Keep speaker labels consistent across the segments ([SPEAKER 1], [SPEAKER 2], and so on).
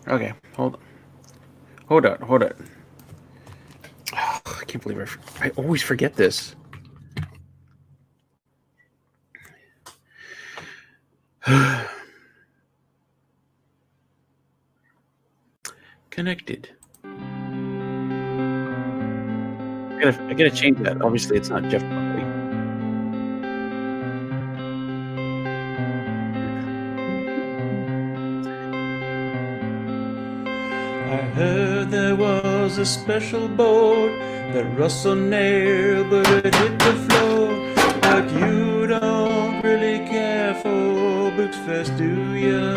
[SPEAKER 1] Okay, hold on. Oh, I can't believe I always forget this. Connected. I gotta change that. Obviously, it's not Jeff Buckley.
[SPEAKER 2] I heard there was a special board that rustled near, but it hit the floor. But you don't really care for Booxefest, do ya?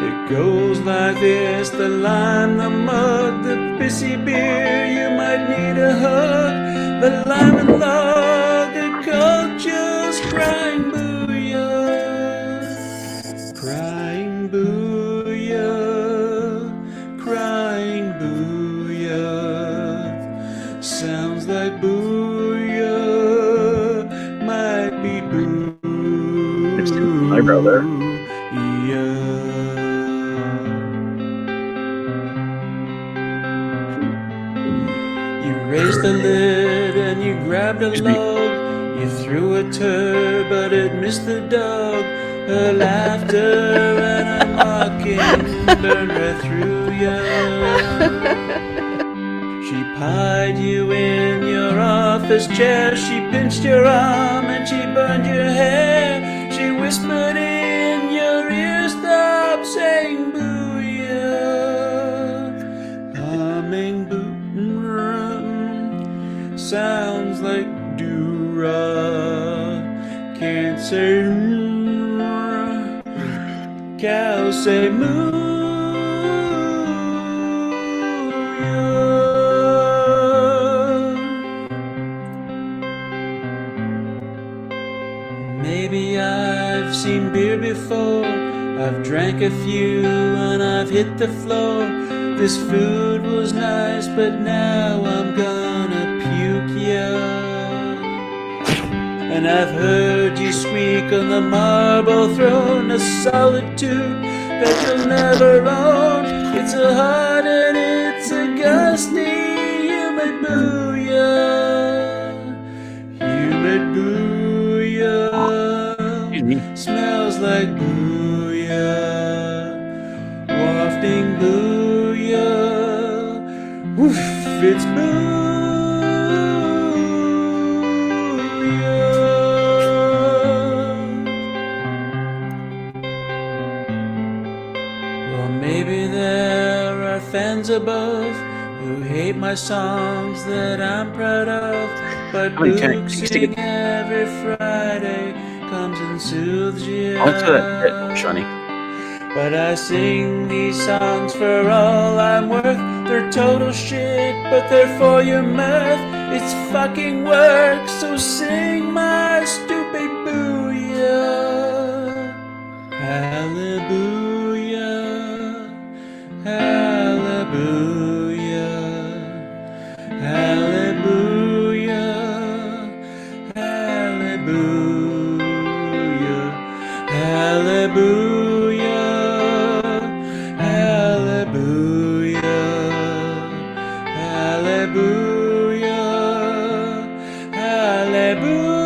[SPEAKER 2] It goes like this: the lime, the mud, the pissy beer. You might need a hug. The lime and log, the culture's crying booyah, crying booyah, crying booyah. Sounds like booyah, might be boo.
[SPEAKER 1] It's an eyebrow there.
[SPEAKER 2] You raised the lid and you grabbed a
[SPEAKER 1] Excuse me.
[SPEAKER 2] log. You threw a turd, but it missed the dog. Her laughter and her mocking burned right through you. She pied you in your office chair. She pinched your arm and she burned your hair. She whispered in your ear, stop saying booyah. Humming boo, sounds like doo-rah. Can't say cows say moo. Maybe I've seen beer before, I've drank a few and I've hit the floor. This food was nice, but now I'm gonna puke ya. And I've heard you squeak on the marble throne, a solitude that you'll never own. It's a hard and it's a gusty humid booyah, humid booyah. Smells like booyah, wafting booyah. Woof, it's booyah. Well, maybe there are fans above who hate my songs that I'm proud of, but Booxing every Friday comes and soothes you.
[SPEAKER 1] Answer that, Shawnee.
[SPEAKER 2] But I sing these songs for all I'm worth. They're total shit, but they're for your mirth. It's fucking work, so sing my stupid booyah. Hallelujah, hallelujah, hallelujah, hallelujah, hallelujah, hallelujah, hallelujah, hallelujah.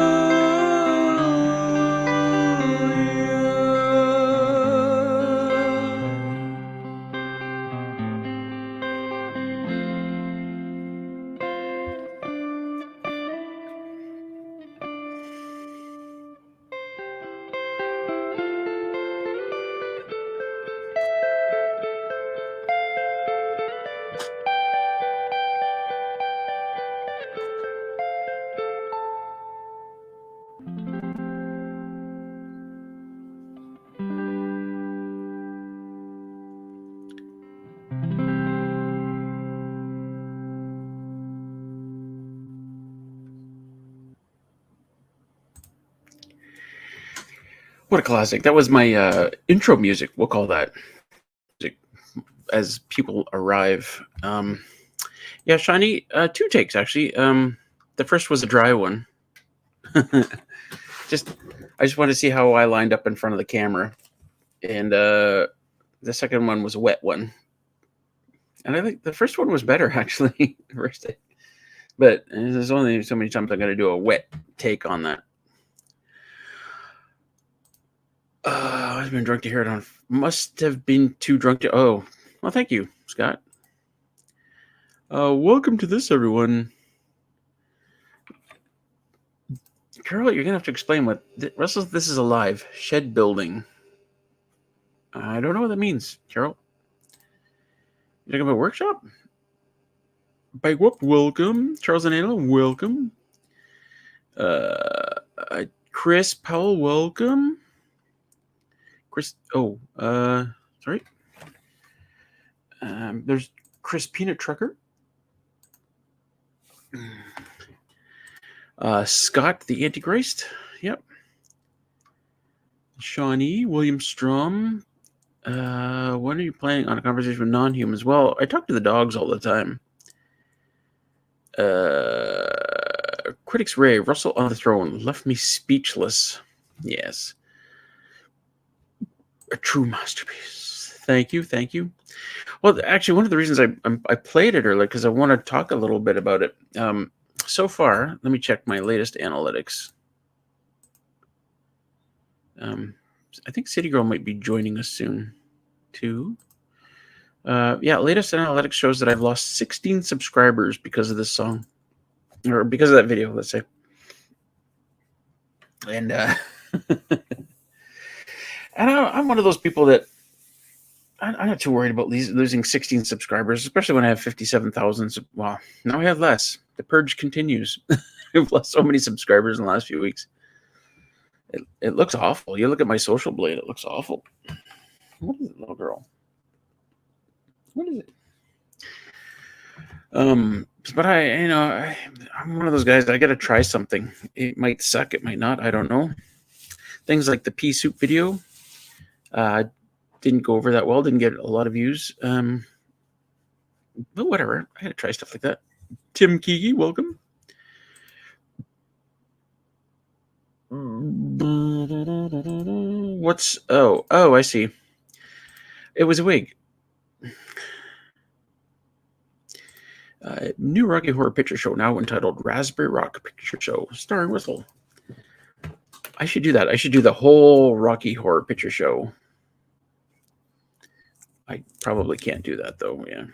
[SPEAKER 1] What a classic. That was my intro music. We'll call that as people arrive. Yeah, Shiny, 2 takes, actually. The first was a dry one. I just want to see how I lined up in front of the camera. And the second one was a wet one, and I think the first one was better actually. The first take. But there's only so many times I'm going to do a wet take on that. I've been drunk to hear it on. Must have been too drunk to. Oh, well, thank you, Scott. Welcome to this, everyone. Carol, you're going to have to explain what. Russell, this is a live shed building. I don't know what that means, Carol. You're talking about workshop? Bike Whoop, welcome. Charles and Anna, welcome. Chris Powell, welcome. Chris, sorry. There's Chris Peanut Trucker. Scott the Antichrist. Yep. Shawnee, William Strom. When are you planning on a conversation with non-humans? Well, I talk to the dogs all the time. Critics rave, Russell on the throne left me speechless. Yes. A true masterpiece. Thank you. Well, actually, one of the reasons I played it earlier because I want to talk a little bit about it. So far, let me check my latest analytics. I think City Girl might be joining us soon, too. Yeah, latest analytics shows that I've lost 16 subscribers because of this song, or because of that video, let's say. And and I'm one of those people that I'm not too worried about losing 16 subscribers, especially when I have 57,000. Well, now I have less. The purge continues. I've lost so many subscribers in the last few weeks. It looks awful. You look at my social blade, it looks awful. What is it, little girl? What is it? But I'm one of those guys. I got to try something. It might suck. It might not. I don't know. Things like the pea soup video didn't go over that well. Didn't get a lot of views. But whatever. I got to try stuff like that. Tim Kiki, welcome. What's oh I see. It was a wig. New Rocky Horror Picture Show now entitled Raspberry Rock Picture Show starring Whistle. I should do that. I should do the whole Rocky Horror Picture Show. I probably can't do that though. Yeah.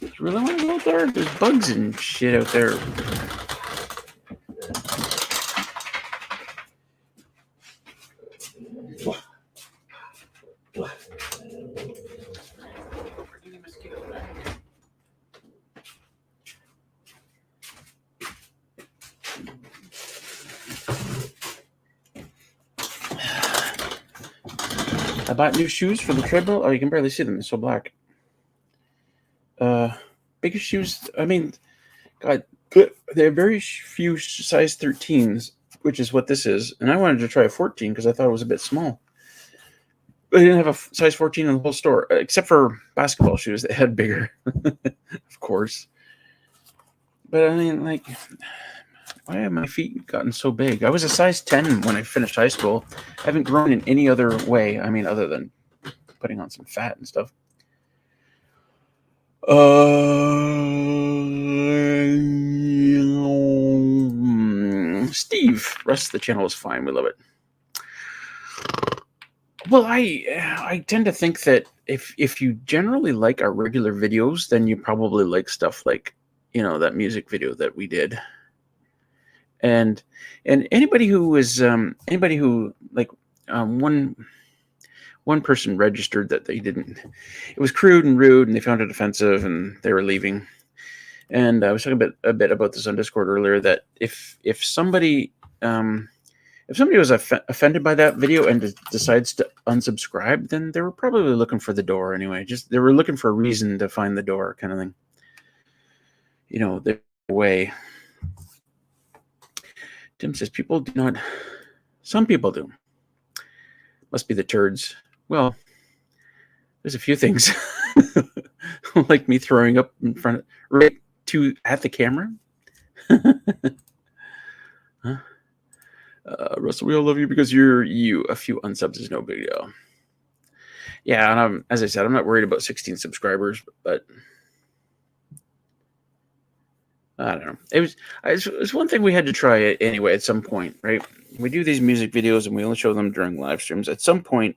[SPEAKER 1] Do you really want to go out there? There's bugs and shit out there. I bought new shoes for the treadmill. Oh, you can barely see them. They're so black. Biggest shoes. I mean, God, they have very few size 13s, which is what this is. And I wanted to try a 14 because I thought it was a bit small. They didn't have a size 14 in the whole store, except for basketball shoes. They had bigger, of course. But I mean, like, why have my feet gotten so big? I was a size 10 when I finished high school. I haven't grown in any other way. I mean, other than putting on some fat and stuff. Steve, rest of the channel is fine. We love it. Well, I tend to think that if you generally like our regular videos, then you probably like stuff like, that music video that we did. And anybody who was one person registered that they didn't. It was crude and rude, and they found it offensive, and they were leaving. And I was talking a bit about this on Discord earlier. That if somebody was offended by that video and decides to unsubscribe, then they were probably looking for the door anyway. Just they were looking for a reason to find the door, kind of thing. The way. Tim says people do not. Some people do. Must be the turds. Well, there's a few things like me throwing up in front at the camera. Huh? Russell, we all love you because you're you. A few unsubs is no big deal. Yeah, and as I said, I'm not worried about 16 subscribers, but I don't know. It was one thing we had to try it anyway at some point, right? We do these music videos and we only show them during live streams. At some point,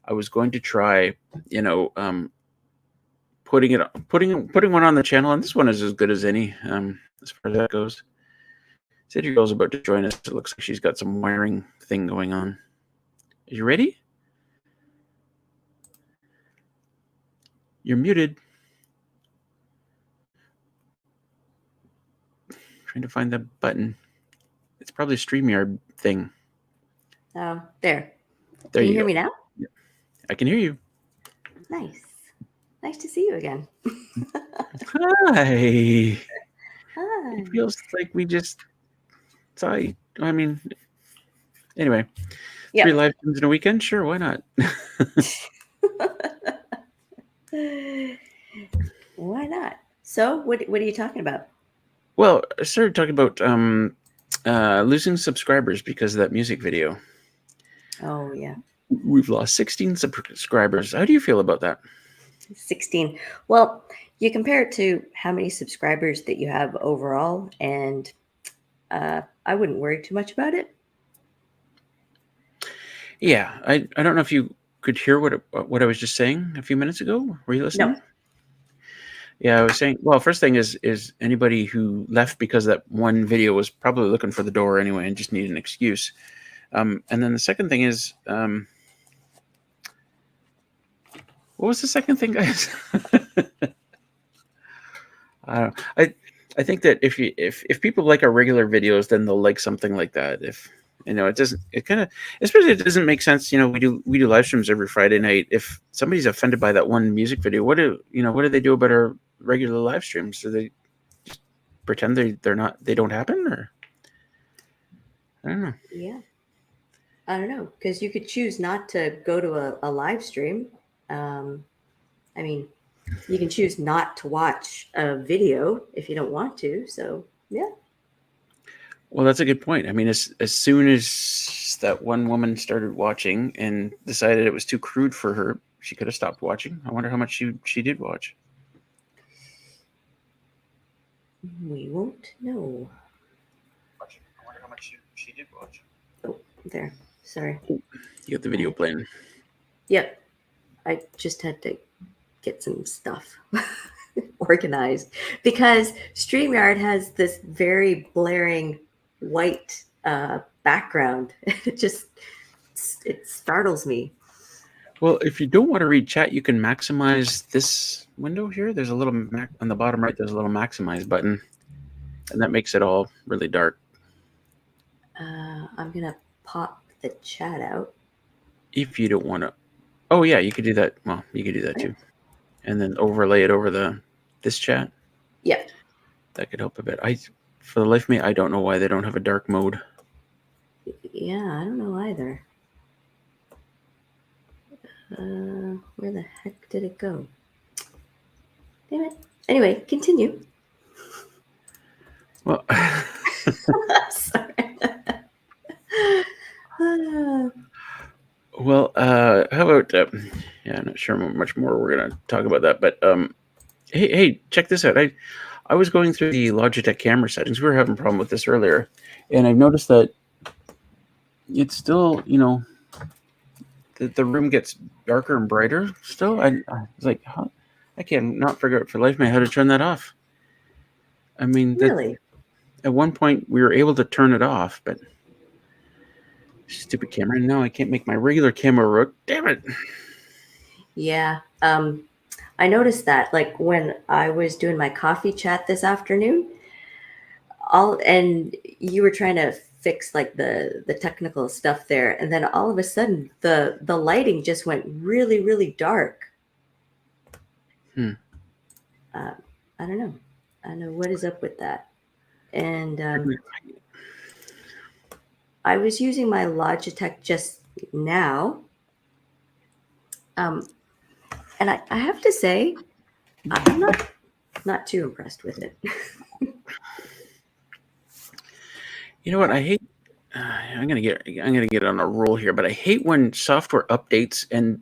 [SPEAKER 1] I was going to try, putting one on the channel, and this one is as good as any, as far as that goes. City Girl's about to join us. It looks like she's got some wiring thing going on. Are you ready? You're muted. Trying to find the button. It's probably a StreamYard thing.
[SPEAKER 3] Oh, there.
[SPEAKER 1] There
[SPEAKER 3] Can you
[SPEAKER 1] you
[SPEAKER 3] hear
[SPEAKER 1] go.
[SPEAKER 3] me now?
[SPEAKER 1] I can hear you.
[SPEAKER 3] Nice. Nice to see you again.
[SPEAKER 1] Hi.
[SPEAKER 3] Hi.
[SPEAKER 1] It feels like we just saw you. I mean, anyway.
[SPEAKER 3] Yep.
[SPEAKER 1] 3 live streams in a weekend? Sure, why not?
[SPEAKER 3] Why not? So, what are you talking about?
[SPEAKER 1] Well, I started talking about losing subscribers because of that music video.
[SPEAKER 3] Oh, yeah.
[SPEAKER 1] We've lost 16 subscribers. How do you feel about that?
[SPEAKER 3] 16. Well, you compare it to how many subscribers that you have overall, and I wouldn't worry too much about it.
[SPEAKER 1] Yeah, I don't know if you could hear what I was just saying a few minutes ago. Were you listening?
[SPEAKER 3] No.
[SPEAKER 1] Yeah, I was saying, well, first thing is anybody who left because that one video was probably looking for the door anyway and just needed an excuse. And then the second thing is, what was the second thing, guys? I don't know. I think that if people like our regular videos, then they'll like something like that. If it kind of, especially it doesn't make sense. We do live streams every Friday night. If somebody's offended by that one music video, what do they do about our regular live streams? Do they just pretend they don't happen, or I don't know.
[SPEAKER 3] Yeah. I don't know, because you could choose not to go to a live stream. I mean, you can choose not to watch a video if you don't want to. So, yeah.
[SPEAKER 1] Well, that's a good point. I mean, as soon as that one woman started watching and decided it was too crude for her, she could have stopped watching. I wonder how much she did watch.
[SPEAKER 3] We won't know.
[SPEAKER 1] I wonder how much she did watch.
[SPEAKER 3] Oh, there. Sorry.
[SPEAKER 1] You got the video playing.
[SPEAKER 3] Yep. I just had to get some stuff organized because StreamYard has this very blaring white background. It startles me.
[SPEAKER 1] Well, if you don't want to read chat, you can maximize this window here. There's a little on the bottom right. There's a little maximize button, and that makes it all really dark.
[SPEAKER 3] I'm gonna pop the chat out.
[SPEAKER 1] If you don't want to, oh yeah, you could do that. Well, you could do that too, and then overlay it over this chat.
[SPEAKER 3] Yeah,
[SPEAKER 1] that could help a bit. For the life of me, I don't know why they don't have a dark mode.
[SPEAKER 3] Yeah, I don't know either. Where the heck did it go? Damn it. Anyway, continue.
[SPEAKER 1] Well,
[SPEAKER 3] sorry.
[SPEAKER 1] Well, how about yeah, I'm not sure how much more we're gonna talk about that, but hey, check this out. I was going through the Logitech camera settings. We were having a problem with this earlier, and I've noticed that it's still, the room gets darker and brighter still. I was like, huh? I can't not figure out for life me how to turn that off. I mean,
[SPEAKER 3] really?
[SPEAKER 1] At one point we were able to turn it off, but stupid camera. Now I can't make my regular camera work. Damn it.
[SPEAKER 3] Yeah. I noticed that, like, when I was doing my coffee chat this afternoon, and you were trying to fix like the technical stuff there, and then all of a sudden the lighting just went really, really dark. I don't know. I don't know what is up with that. And I was using my Logitech just now. And I have to say, I'm not too impressed with it.
[SPEAKER 1] You know what? I hate. I I'm gonna get on a roll here, but I hate when software updates and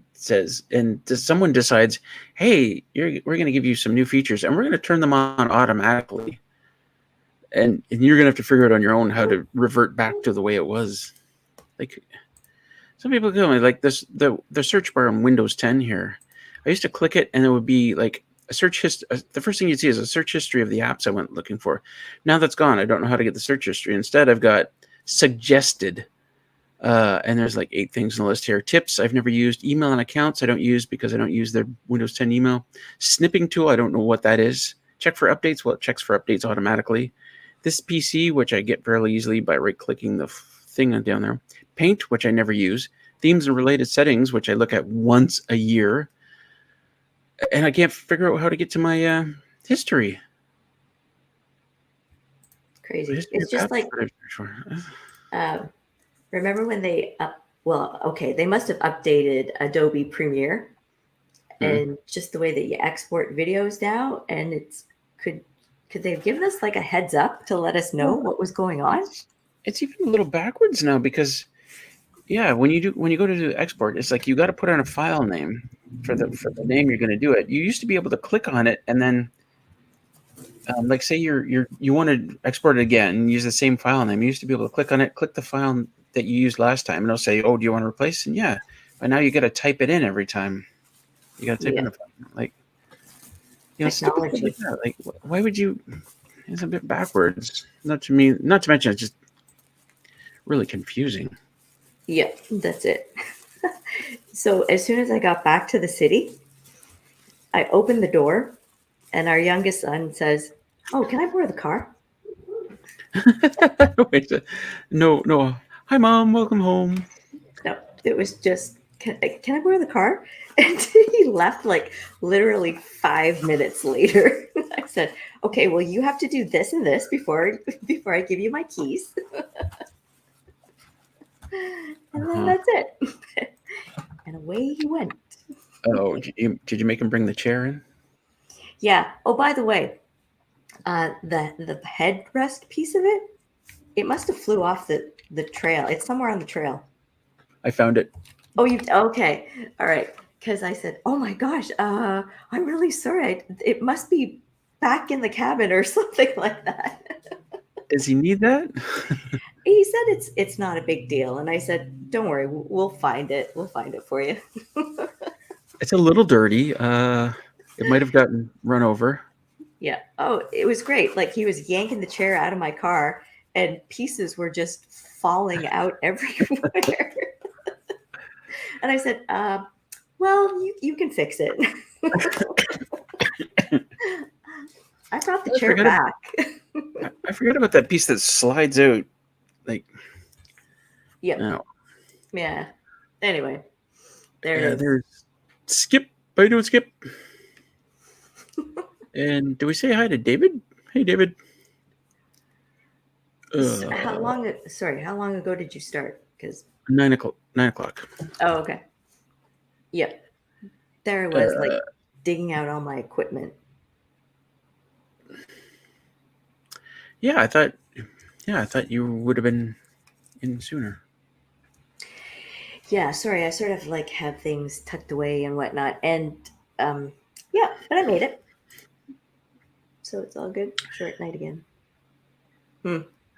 [SPEAKER 1] someone decides, hey, we're gonna give you some new features and we're gonna turn them on automatically, and you're gonna have to figure out on your own how to revert back to the way it was. Like some people tell me, like this the search bar on Windows 10 here. I used to click it and it would be like a search history. The first thing you'd see is a search history of the apps I went looking for. Now that's gone. I don't know how to get the search history. Instead, I've got suggested. And there's like 8 things on the list here. Tips I've never used. Email and accounts I don't use because I don't use their Windows 10 email. Snipping tool, I don't know what that is. Check for updates. Well, it checks for updates automatically. This PC, which I get fairly easily by right-clicking the thing down there. Paint, which I never use. Themes and related settings, which I look at once a year. And I can't figure out how to get to my history.
[SPEAKER 3] Crazy. It's just like, remember when they, they must have updated Adobe Premiere and just the way that you export videos now. And could they have given us like a heads up to let us know what was going on?
[SPEAKER 1] It's even a little backwards now because, when you go to do export, it's like you got to put on a file name for the name you're going to do it. You used to be able to click on it and then, like say you want to export it again and use the same file name. You used to be able to click on it, click the file that you used last time, and it'll say, "Oh, do you want to replace?" And but now you got to type it in every time. You got to type in like, stupid stuff like that. Like, why would you? It's a bit backwards. Not to mention it's just really confusing.
[SPEAKER 3] Yeah, that's it. So as soon as I got back to the city, I opened the door, and our youngest son says, "Oh, can I borrow the car?"
[SPEAKER 1] Wait, no. Hi, Mom. Welcome home.
[SPEAKER 3] No, it was just, can I borrow the car? And he left like literally 5 minutes later. I said, "Okay, well, you have to do this and this before I give you my keys." And then that's it. And away he went.
[SPEAKER 1] Oh, did you make him bring the chair in?
[SPEAKER 3] Yeah. Oh, by the way, the headrest piece of it must have flew off the trail. It's somewhere on the trail.
[SPEAKER 1] I found it.
[SPEAKER 3] Oh, okay. All right. Because I said, "Oh my gosh, I'm really sorry. It must be back in the cabin or something like that."
[SPEAKER 1] Does he need that?
[SPEAKER 3] He said it's not a big deal, and I said, "Don't worry, we'll find it. We'll find it for you."
[SPEAKER 1] It's a little dirty. It might have gotten run over.
[SPEAKER 3] Yeah. Oh, it was great. Like he was yanking the chair out of my car, and pieces were just falling out everywhere. And I said, "Well, you can fix it." I brought the chair back.
[SPEAKER 1] I forgot about that piece that slides out. Like,
[SPEAKER 3] yep.
[SPEAKER 1] No.
[SPEAKER 3] Yeah. Anyway, there it is.
[SPEAKER 1] There's Skip. How you doing, Skip? And do we say hi to David? Hey, David.
[SPEAKER 3] How long ago did you start? Because
[SPEAKER 1] 9 o'clock.
[SPEAKER 3] Oh, okay. Yep. There I was, like digging out all my equipment.
[SPEAKER 1] Yeah, I thought you would have been in sooner.
[SPEAKER 3] Yeah, sorry, I sort of like have things tucked away and whatnot, and but I made it, so it's all good. Short night again.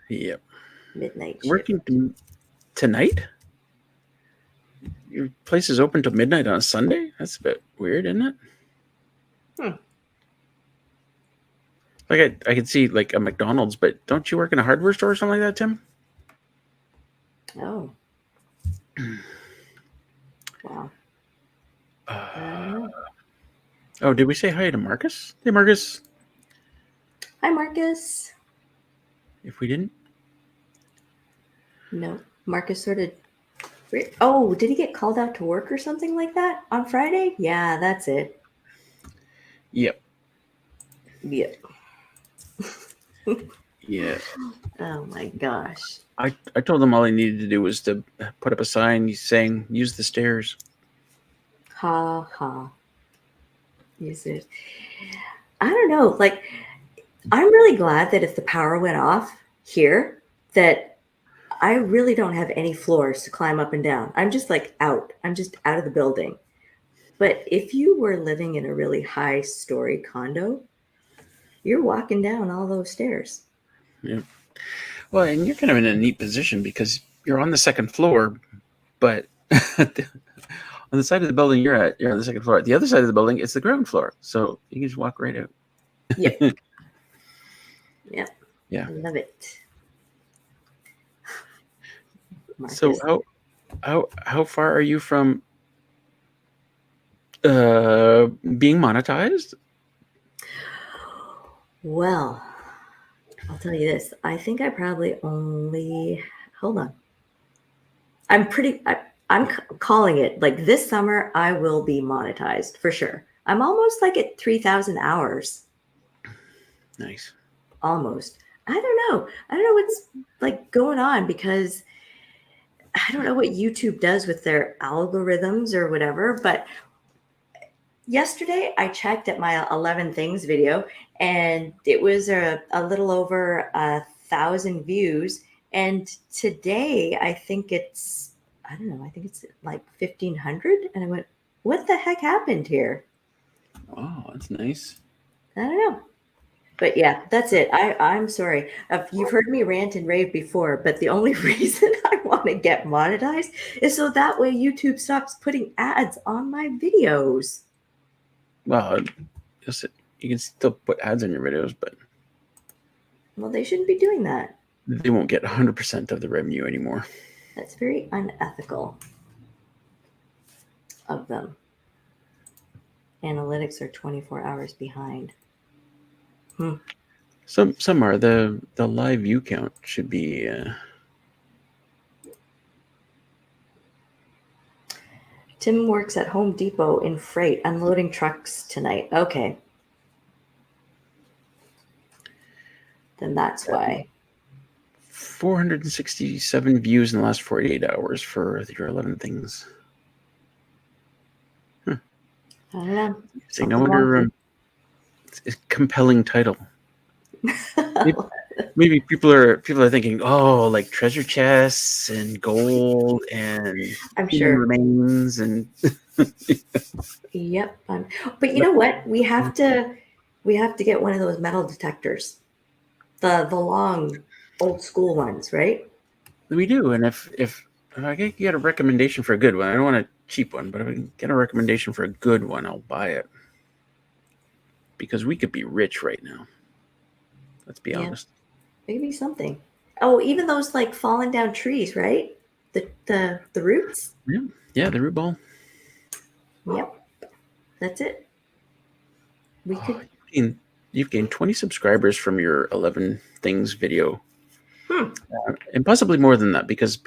[SPEAKER 1] Yep.
[SPEAKER 3] Midnight.
[SPEAKER 1] Working tonight? Your place is open till midnight on a Sunday? That's a bit weird, isn't it? Like I could see like a McDonald's, but don't you work in a hardware store or something like that, Tim?
[SPEAKER 3] Oh. Wow.
[SPEAKER 1] Oh, did we say hi to Marcus? Hey, Marcus.
[SPEAKER 3] Hi, Marcus.
[SPEAKER 1] If we didn't?
[SPEAKER 3] No. Marcus sort of... Oh, did he get called out to work or something like that on Friday? Yeah, that's it.
[SPEAKER 1] Yep.
[SPEAKER 3] Yep.
[SPEAKER 1] Yeah.
[SPEAKER 3] Oh, my gosh.
[SPEAKER 1] I told him all he needed to do was to put up a sign saying, use the stairs.
[SPEAKER 3] Ha ha. Use it. I don't know. Like, I'm really glad that if the power went off here, that I really don't have any floors to climb up and down. I'm just like out. I'm just out of the building. But if you were living in a really high story condo, you're walking down all those stairs.
[SPEAKER 1] Yeah. Well, and you're kind of in a neat position because you're on the second floor, but on the side of the building you're on the second floor. At the other side of the building, it's the ground floor. So you can just walk right out.
[SPEAKER 3] Yep. Yep.
[SPEAKER 1] Yeah.
[SPEAKER 3] I love it. Marcus.
[SPEAKER 1] So how far are you from being monetized?
[SPEAKER 3] Well, I'll tell you this. I think I probably only hold on. I'm calling it like this summer I will be monetized for sure. I'm almost like at 3,000 hours.
[SPEAKER 1] Nice.
[SPEAKER 3] Almost. I don't know what's like going on because I don't know what YouTube does with their algorithms or whatever, but yesterday I checked at my 11 things video and it was a little over 1,000 views. And today I think it's like 1,500. And I went, what the heck happened here?
[SPEAKER 1] Oh, that's nice.
[SPEAKER 3] I don't know. But yeah, that's it. I'm sorry. You've heard me rant and rave before, but the only reason I want to get monetized is so that way YouTube stops putting ads on my videos.
[SPEAKER 1] Well, you can still put ads on your videos, but
[SPEAKER 3] Well, they shouldn't be doing that.
[SPEAKER 1] they won't get 100% of the revenue anymore.
[SPEAKER 3] That's very unethical of them. Analytics are 24 hours behind.
[SPEAKER 1] Some are. The live view count should be
[SPEAKER 3] Tim works at Home Depot in freight, unloading trucks tonight. Okay. Then that's why.
[SPEAKER 1] 467 views in the last 48 hours for your 11 things.
[SPEAKER 3] I don't know.
[SPEAKER 1] So no wonder it's a compelling title. Maybe people are thinking, oh, like treasure chests and gold and
[SPEAKER 3] I'm
[SPEAKER 1] human
[SPEAKER 3] sure.
[SPEAKER 1] remains and
[SPEAKER 3] Yep. But you know what? We have to get one of those metal detectors. The long old school ones, right?
[SPEAKER 1] we do. And if I can get a recommendation for a good one, I don't want a cheap one, but if I can get a recommendation for a good one, I'll buy it. Because we could be rich right now. Let's be honest.
[SPEAKER 3] Maybe something. Oh, even those like fallen down trees, right? The roots.
[SPEAKER 1] Yeah, the root ball.
[SPEAKER 3] Yep, that's it. We could.
[SPEAKER 1] You've gained 20 subscribers from your 11 things video. And possibly more than that, because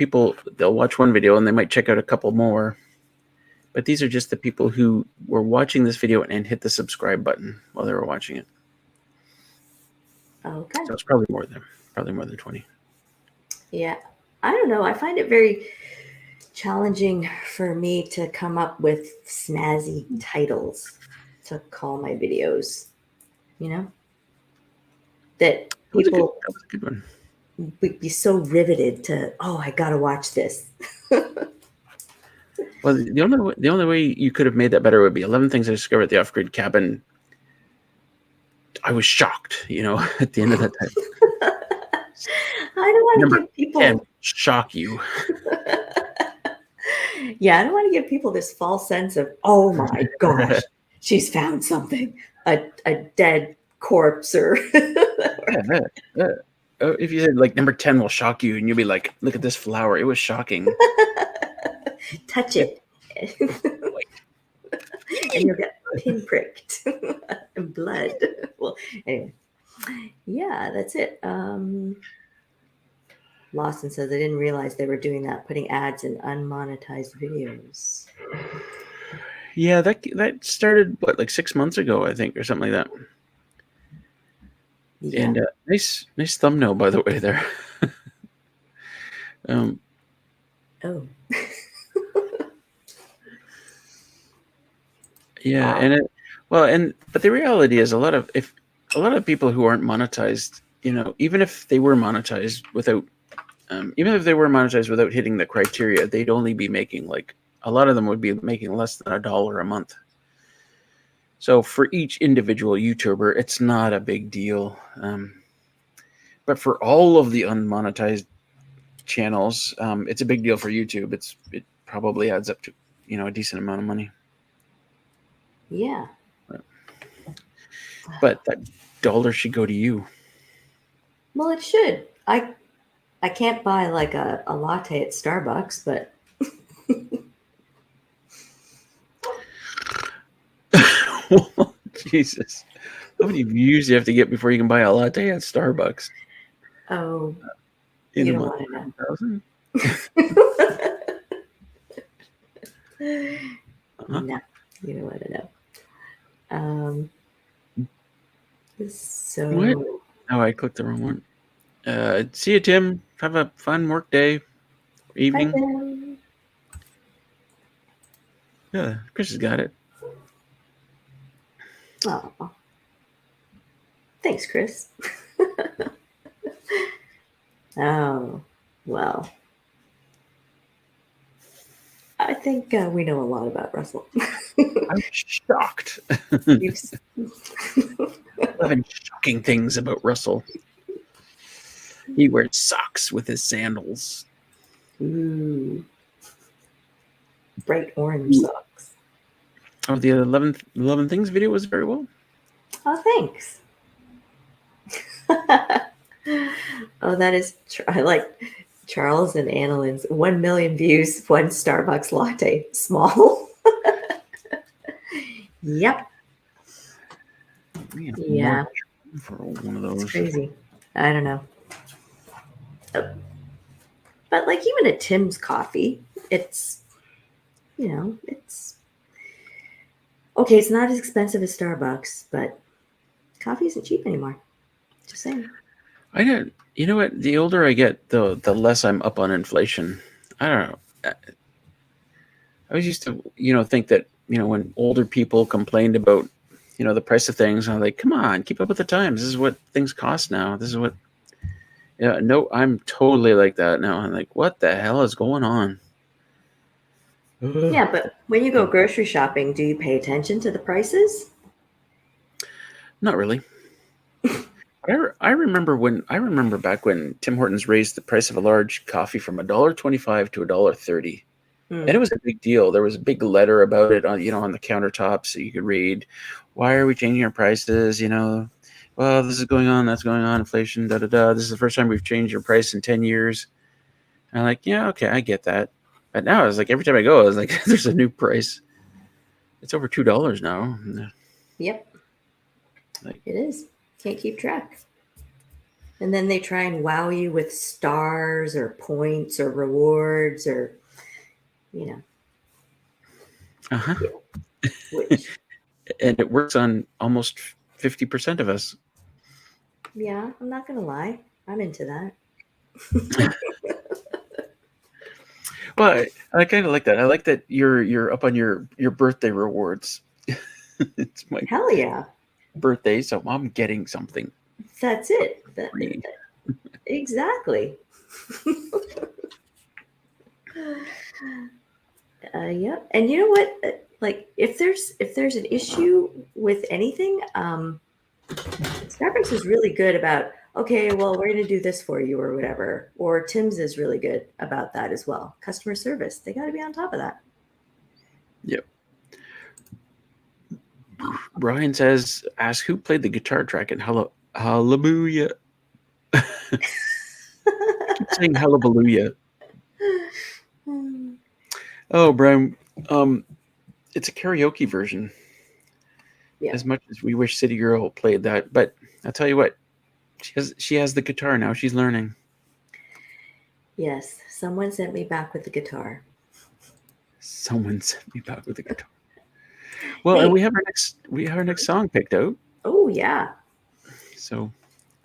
[SPEAKER 1] they'll watch one video and they might check out a couple more. But these are just the people who were watching this video and hit the subscribe button while they were watching it.
[SPEAKER 3] Okay.
[SPEAKER 1] So it's probably more than 20.
[SPEAKER 3] Yeah, I don't know. I find it very challenging for me to come up with snazzy titles to call my videos. You know, that people
[SPEAKER 1] That was a good one.
[SPEAKER 3] would be so riveted to. Oh, I gotta watch this.
[SPEAKER 1] Well, the only way you could have made that better would be 11 things I discovered at the off-grid cabin. I was shocked, at the end of that time.
[SPEAKER 3] I don't want to give people
[SPEAKER 1] 10, shock you.
[SPEAKER 3] Yeah, I don't want to give people this false sense of, oh my gosh, she's found something, a dead corpse or.
[SPEAKER 1] If you said like number 10 will shock you, and you'll be like, look at this flower, it was shocking.
[SPEAKER 3] Touch it. And you'll get pinpricked and blood. Well, anyway. Yeah, that's it. Lawson says, I didn't realize they were doing that, putting ads in unmonetized videos.
[SPEAKER 1] Yeah, that started, like 6 months ago, I think, or something like that.
[SPEAKER 3] Yeah.
[SPEAKER 1] And nice thumbnail, by the way, there.
[SPEAKER 3] Oh.
[SPEAKER 1] Yeah, wow. But the reality is a lot of people who aren't monetized, even if they were monetized without even if they were monetized without hitting the criteria, they'd only be making like a lot of them would be making less than $1 a month. So for each individual YouTuber, it's not a big deal. But for all of the unmonetized channels, it's a big deal for YouTube. It probably adds up to a decent amount of money.
[SPEAKER 3] Yeah.
[SPEAKER 1] But that dollar should go to you.
[SPEAKER 3] Well, it should. I can't buy like a latte at Starbucks, but
[SPEAKER 1] Jesus. How many views do you have to get before you can buy a latte at Starbucks?
[SPEAKER 3] oh,
[SPEAKER 1] In
[SPEAKER 3] you
[SPEAKER 1] a
[SPEAKER 3] don't
[SPEAKER 1] month?
[SPEAKER 3] want to
[SPEAKER 1] 1,000?
[SPEAKER 3] know. No, you don't want to know. So
[SPEAKER 1] What? Oh, I clicked the wrong one. See you, Tim. Have a fun work day, evening.
[SPEAKER 3] Bye.
[SPEAKER 1] Yeah, Chris has got it.
[SPEAKER 3] Oh, thanks, Chris. Oh, well. I think we know a lot about Russell.
[SPEAKER 1] I'm shocked.
[SPEAKER 3] You've
[SPEAKER 1] 11 shocking things about Russell. He wears socks with his sandals.
[SPEAKER 3] Ooh. Bright orange socks.
[SPEAKER 1] Oh, the 11 things video was very well.
[SPEAKER 3] Oh, thanks. Oh, that is. I like Charles and Annalyn's 1 million views, one Starbucks latte, small. Yep. Yeah.
[SPEAKER 1] For one of those.
[SPEAKER 3] It's crazy. I don't know. But like even at Tim's Coffee, it's it's okay. It's not as expensive as Starbucks, but coffee isn't cheap anymore. Just saying.
[SPEAKER 1] I don't. You know what? The older I get, the less I'm up on inflation. I don't know. I always used to, think that when older people complained about, the price of things, I'm like, come on, keep up with the times. This is what things cost now. This is what. Yeah, no, I'm totally like that now. I'm like, what the hell is going on?
[SPEAKER 3] Yeah, but when you go grocery shopping, do you pay attention to the prices?
[SPEAKER 1] Not really. I remember back when Tim Hortons raised the price of a large coffee from $1.25 to $1.30. And it was a big deal. There was a big letter about it on the countertop, so you could read, "Why are we changing our prices?" Well, this is going on, that's going on, inflation, da da da. This is the first time we've changed your price in 10 years. And I'm like, yeah, okay, I get that. But now it's like every time I go, it's like there's a new price. It's over $2 now.
[SPEAKER 3] Yep. It is. Can't keep track. And then they try and wow you with stars or points or rewards or,
[SPEAKER 1] Uh-huh.
[SPEAKER 3] Yeah. Which,
[SPEAKER 1] and it works on almost 50% of us.
[SPEAKER 3] yeah, I'm not going to lie. I'm into that.
[SPEAKER 1] Well, I kind of like that. I like that you're up on your birthday rewards. It's my
[SPEAKER 3] Hell yeah.
[SPEAKER 1] birthday, so I'm getting something.
[SPEAKER 3] That's it. Exactly. Yep. And you know what? Like if there's an issue with anything, Starbucks is really good about, okay, well, we're going to do this for you or whatever. Or Tim's is really good about that as well. Customer service. They got to be on top of that.
[SPEAKER 1] Yep. Brian says, ask who played the guitar track in Hallelujah. Keep saying Hallelujah. Oh, Brian, it's a karaoke version. Yeah. As much as we wish City Girl played that, but I'll tell you what, she has the guitar now. She's learning.
[SPEAKER 3] Yes, someone sent me back with the guitar.
[SPEAKER 1] Someone sent me back with the guitar. Well, and we have our next song picked out.
[SPEAKER 3] Oh yeah.
[SPEAKER 1] So.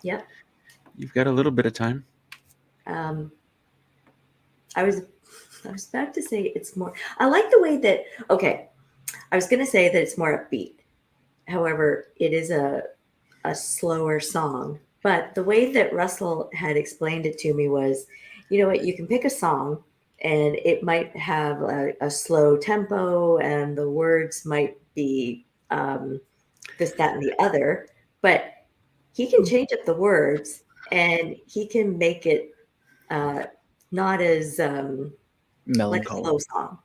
[SPEAKER 3] Yep.
[SPEAKER 1] You've got a little bit of time.
[SPEAKER 3] I was about to say it's more. I like the way that. Okay, I was going to say that it's more upbeat. However, it is a slower song. But the way that Russell had explained it to me was, You know what? You can pick a song, and it might have a slow tempo, and the words might be this, that, and the other. But he can change up the words, and he can make it not as like a
[SPEAKER 1] Melancholy.
[SPEAKER 3] slow song.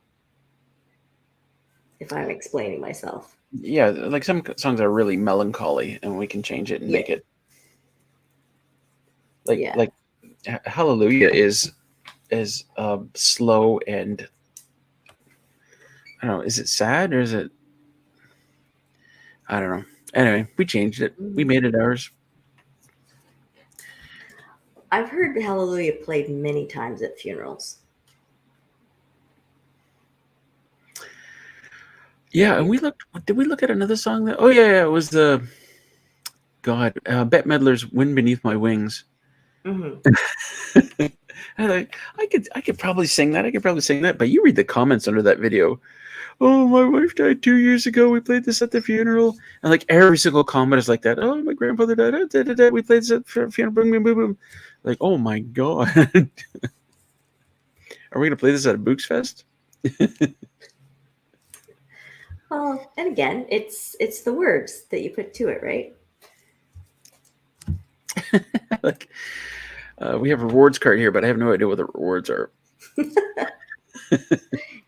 [SPEAKER 3] If I'm explaining myself.
[SPEAKER 1] Yeah, like some songs are really melancholy, and we can change it and
[SPEAKER 3] Yeah.
[SPEAKER 1] make it
[SPEAKER 3] Yeah.
[SPEAKER 1] like Hallelujah is slow and I don't know. Is it sad or is it? I don't know. Anyway, we changed it. We made it ours.
[SPEAKER 3] I've heard Hallelujah played many times at funerals.
[SPEAKER 1] Yeah, and we looked. Did we look at another song that? Oh yeah, it was the God Bette Midler's "Wind Beneath My Wings."
[SPEAKER 3] Mm-hmm.
[SPEAKER 1] I could probably sing that. I could probably sing that. But you read the comments under that video. Oh, my wife died 2 years ago. We played this at the funeral, and like every single comment is like that. Oh, my grandfather died. We played this at the funeral. Boom, boom, boom, boom. Like, oh my God, are we gonna play this at a Booxefest?
[SPEAKER 3] Well, and again, it's the words that you put to it, right?
[SPEAKER 1] Like, we have a rewards card here, but I have no idea what the rewards are.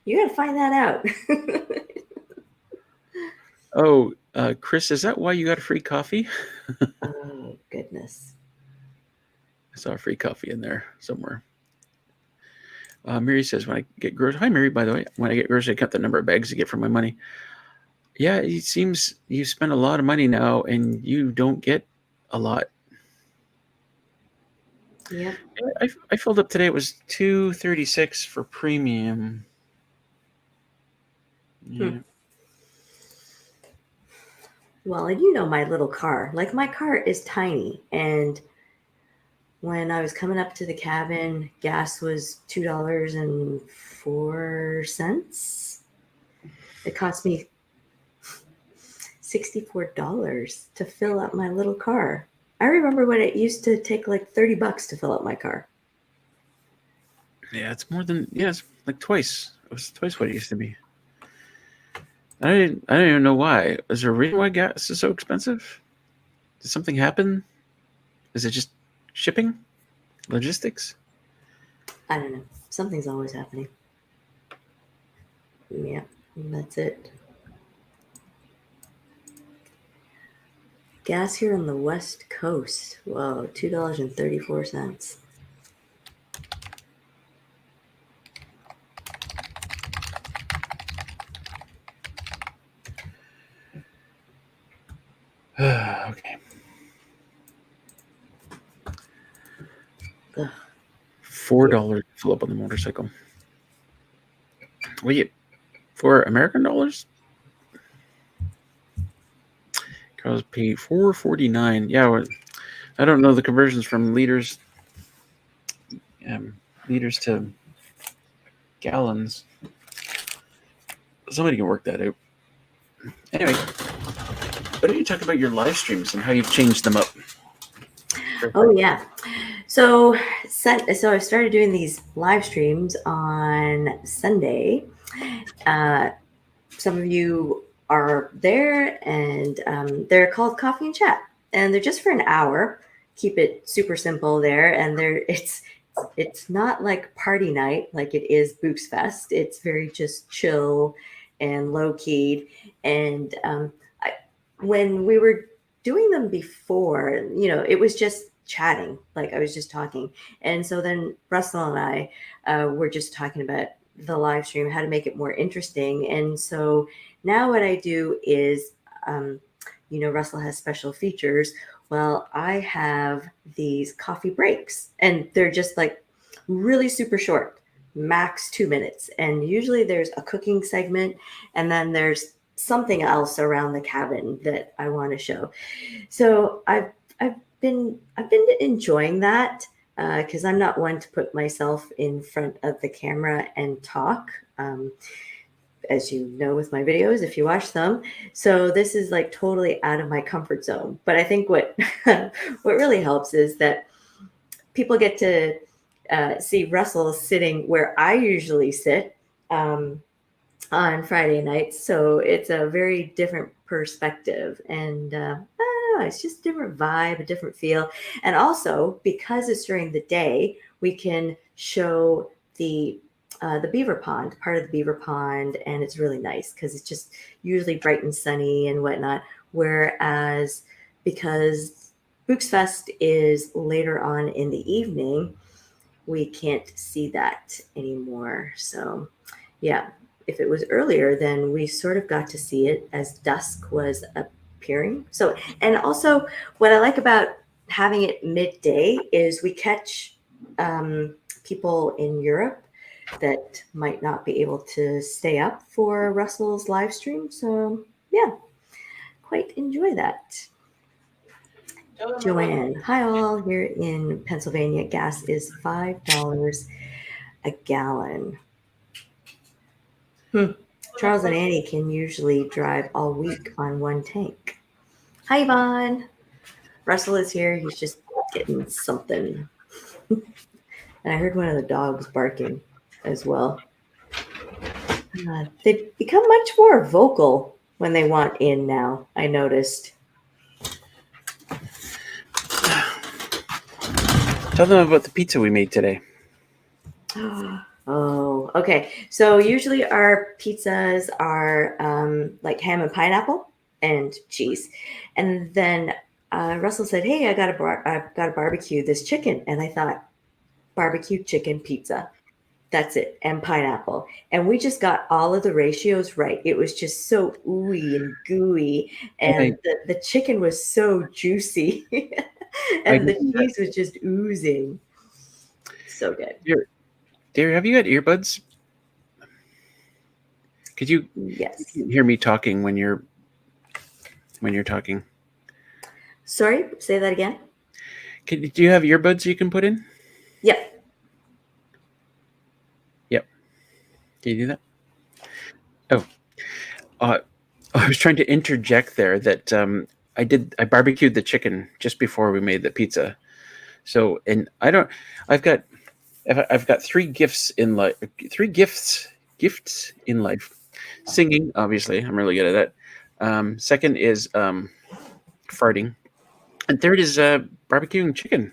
[SPEAKER 3] You got to find that out.
[SPEAKER 1] Oh, Chris, is that why you got a free coffee?
[SPEAKER 3] Oh, goodness.
[SPEAKER 1] I saw a free coffee in there somewhere. Mary says, when I get groceries, hi Mary, by the way, when I get groceries, I count the number of bags I get for my money. Yeah, it seems you spend a lot of money now and you don't get a lot.
[SPEAKER 3] Yeah.
[SPEAKER 1] I filled up today. It was $2.36 for premium. Yeah.
[SPEAKER 3] Well, and you know my little car. Like, my car is tiny, and when I was coming up to the cabin, gas was $2.04. It cost me $64 to fill up my little car. I remember when it used to take like $30 to fill up my car.
[SPEAKER 1] Yeah, it's more than it's like twice. It was twice what it used to be. I don't even know why. Is there a reason why gas is so expensive? Did something happen? Is it just shipping? Logistics?
[SPEAKER 3] I don't know. Something's always happening. Yeah, that's it. Gas here on the West Coast. Whoa, $2.34.
[SPEAKER 1] Okay.
[SPEAKER 3] Ugh.
[SPEAKER 1] $4 to fill up on the motorcycle. Wait, for American dollars? Cars pay $4.49. Yeah, I don't know the conversions from liters to gallons. Somebody can work that out. Anyway, why don't you talk about your live streams and how you've changed them up?
[SPEAKER 3] Oh yeah. So I started doing these live streams on Sunday. Some of you are there, and they're called Coffee and Chat, and they're just for an hour. Keep it super simple there, and it's not like party night like it is Booxefest. It's very just chill and low keyed. And when we were doing them before, it was just chatting, like I was just talking. And so then Russell and I were just talking about the live stream, how to make it more interesting. And so now what I do is, Russell has special features. Well, I have these coffee breaks, and they're just like really super short, max 2 minutes. And usually there's a cooking segment, and then there's something else around the cabin that I want to show. So I've been enjoying that because I'm not one to put myself in front of the camera and talk. As you know, with my videos, if you watch them. So this is like totally out of my comfort zone. But I think what what really helps is that people get to see Russell sitting where I usually sit on Friday nights. So it's a very different perspective. And I don't know, it's just a different vibe, a different feel. And also, because it's during the day, we can show the beaver pond, part of the beaver pond, and it's really nice because it's just usually bright and sunny and whatnot. Whereas because Booxefest is later on in the evening, we can't see that anymore. So, yeah, if it was earlier, then we sort of got to see it as dusk was appearing. So, and also, what I like about having it midday is we catch people in Europe that might not be able to stay up for Russell's live stream. So, yeah, quite enjoy that. Joanne, hi all. Here in Pennsylvania, gas is $5 a gallon. Charles and Annie can usually drive all week on one tank. Hi, Yvonne. Russell is here. He's just getting something. And I heard one of the dogs barking as well. They've become much more vocal when they want in now, I noticed.
[SPEAKER 1] Tell them about the pizza we made today.
[SPEAKER 3] Oh, okay. So usually our pizzas are like ham and pineapple and cheese. And then Russell said, "Hey, I've got to barbecue this chicken." And I thought, barbecue chicken pizza. That's it. And pineapple. And we just got all of the ratios right. It was just so ooey and gooey. And the chicken was so juicy. And the cheese was just oozing. So good.
[SPEAKER 1] Dear, have you got earbuds? Could you hear me talking when you're talking?
[SPEAKER 3] Sorry, say that again.
[SPEAKER 1] Do you have earbuds you can put in?
[SPEAKER 3] Yep.
[SPEAKER 1] Can you do that? Oh, I was trying to interject there that I barbecued the chicken just before we made the pizza. So, and I've got three gifts in life. Gifts in life. Singing, obviously, I'm really good at that. Second is farting, and third is barbecuing chicken.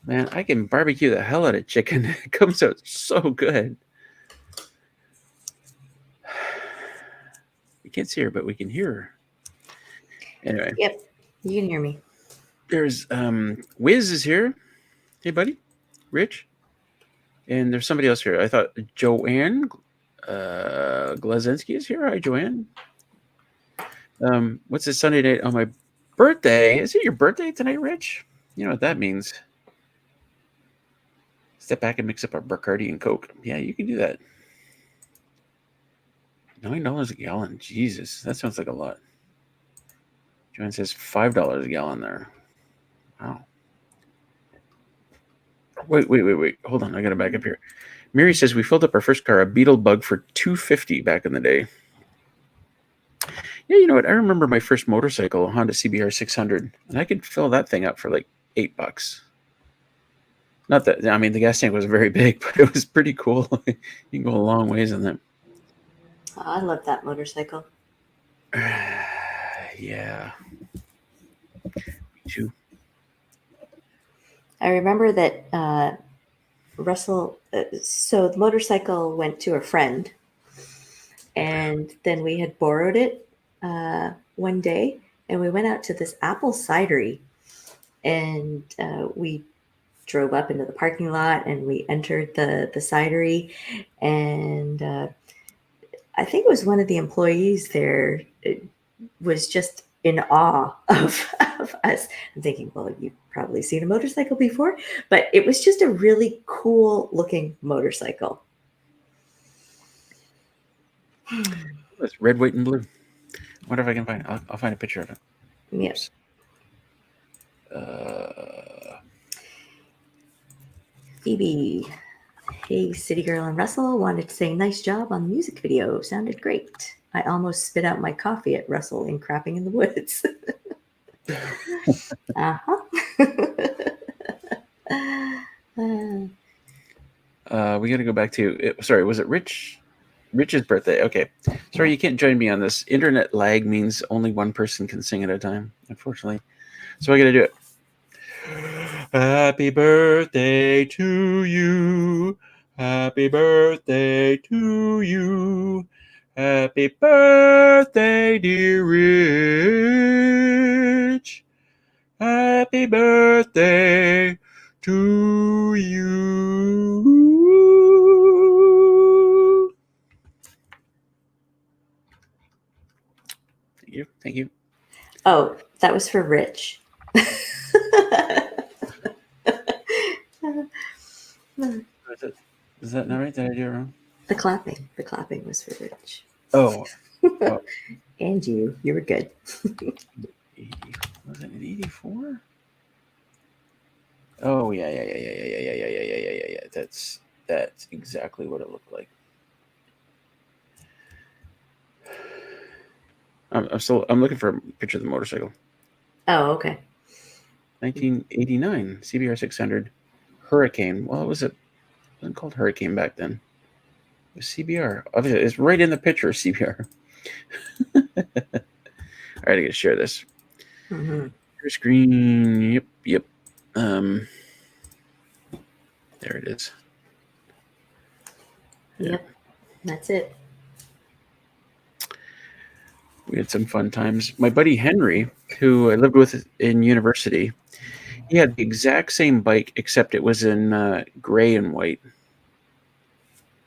[SPEAKER 1] Man, I can barbecue the hell out of chicken. It comes out so good. We can't see her, but we can hear her. Anyway.
[SPEAKER 3] Yep, you can hear me.
[SPEAKER 1] There's Wiz is here. Hey, buddy. Rich. And there's somebody else here. I thought Joanne Glazinski is here. Hi, Joanne. What's this Sunday night on my birthday? Is it your birthday tonight, Rich? You know what that means. Step back and mix up our Bacardi and Coke. Yeah, you can do that. $9 a gallon. Jesus, that sounds like a lot. Joanne says $5 a gallon there. Wow. Wait. Hold on. I got to back up here. Mary says we filled up our first car, a Beetle Bug, for $250 back in the day. Yeah, you know what? I remember my first motorcycle, a Honda CBR 600, and I could fill that thing up for like $8. Not that, I mean, the gas tank was very big, but it was pretty cool. You can go a long ways on that.
[SPEAKER 3] Oh, I love that motorcycle.
[SPEAKER 1] Yeah. Me too.
[SPEAKER 3] I remember that Russell, so the motorcycle went to a friend, and then we had borrowed it one day, and we went out to this apple cidery, and we drove up into the parking lot, and we entered the cidery, and I think it was one of the employees there was just in awe of us. I'm thinking, well, you've probably seen a motorcycle before, but it was just a really cool looking motorcycle.
[SPEAKER 1] It's red, white, and blue. I wonder if I can find it. I'll find a picture of it.
[SPEAKER 3] Yes. Phoebe. Hey, City Girl and Russell. Wanted to say nice job on the music video. Sounded great. I almost spit out my coffee at Russell in Crapping in the Woods.
[SPEAKER 1] We got to go back to. Sorry, was it Rich? Rich's birthday. Okay. Sorry, you can't join me on this. Internet lag means only one person can sing at a time, unfortunately. So I got to do it. Happy birthday to you. Happy birthday to you. Happy birthday, dear Rich. Happy birthday to you. Thank you. Thank you.
[SPEAKER 3] Oh, that was for Rich.
[SPEAKER 1] Is that not right? Did I do it wrong?
[SPEAKER 3] The clapping was for Rich.
[SPEAKER 1] Oh.
[SPEAKER 3] And you were good.
[SPEAKER 1] Was it an 84? Oh yeah. That's exactly what it looked like. I'm looking for a picture of the motorcycle.
[SPEAKER 3] Oh, okay.
[SPEAKER 1] 1989 CBR 600 Hurricane. Well, it wasn't called Hurricane back then. It was CBR. Obviously, it's right in the picture of CBR. All right, I gotta share this.
[SPEAKER 3] Mm-hmm.
[SPEAKER 1] Your screen. Yep. There it is.
[SPEAKER 3] Yep. That's it.
[SPEAKER 1] We had some fun times. My buddy Henry, who I lived with in university, he had the exact same bike, except it was in gray and white.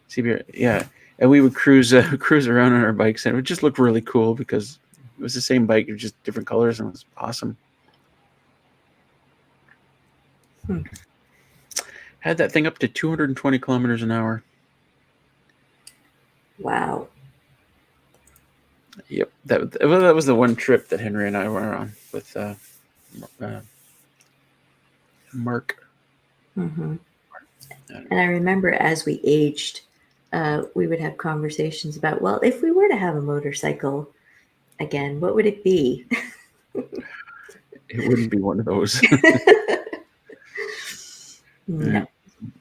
[SPEAKER 1] CBR, yeah. And we would cruise around on our bikes, and it would just look really cool because it was the same bike, just different colors, and it was awesome. Had that thing up to 220 kilometers an hour.
[SPEAKER 3] Wow.
[SPEAKER 1] Yep, that was the one trip that Henry and I were on with Mark.
[SPEAKER 3] Mm-hmm. And I remember as we aged, we would have conversations about, well, if we were to have a motorcycle again, what would it be?
[SPEAKER 1] It wouldn't be one of those.
[SPEAKER 3] No.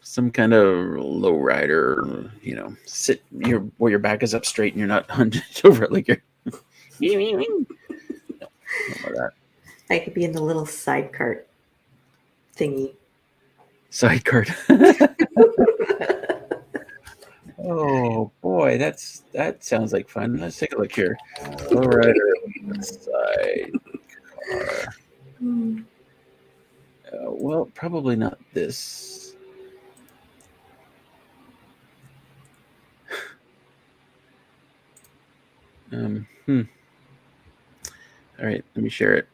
[SPEAKER 1] Some kind of low rider, sit where your back is up straight and you're not hunched over it like you're. No, that.
[SPEAKER 3] I could be in the little side cart thingy.
[SPEAKER 1] Side cart. Oh boy, that sounds like fun. Let's take a look here. Low rider, side car. Well, probably not this. All right, let me share it.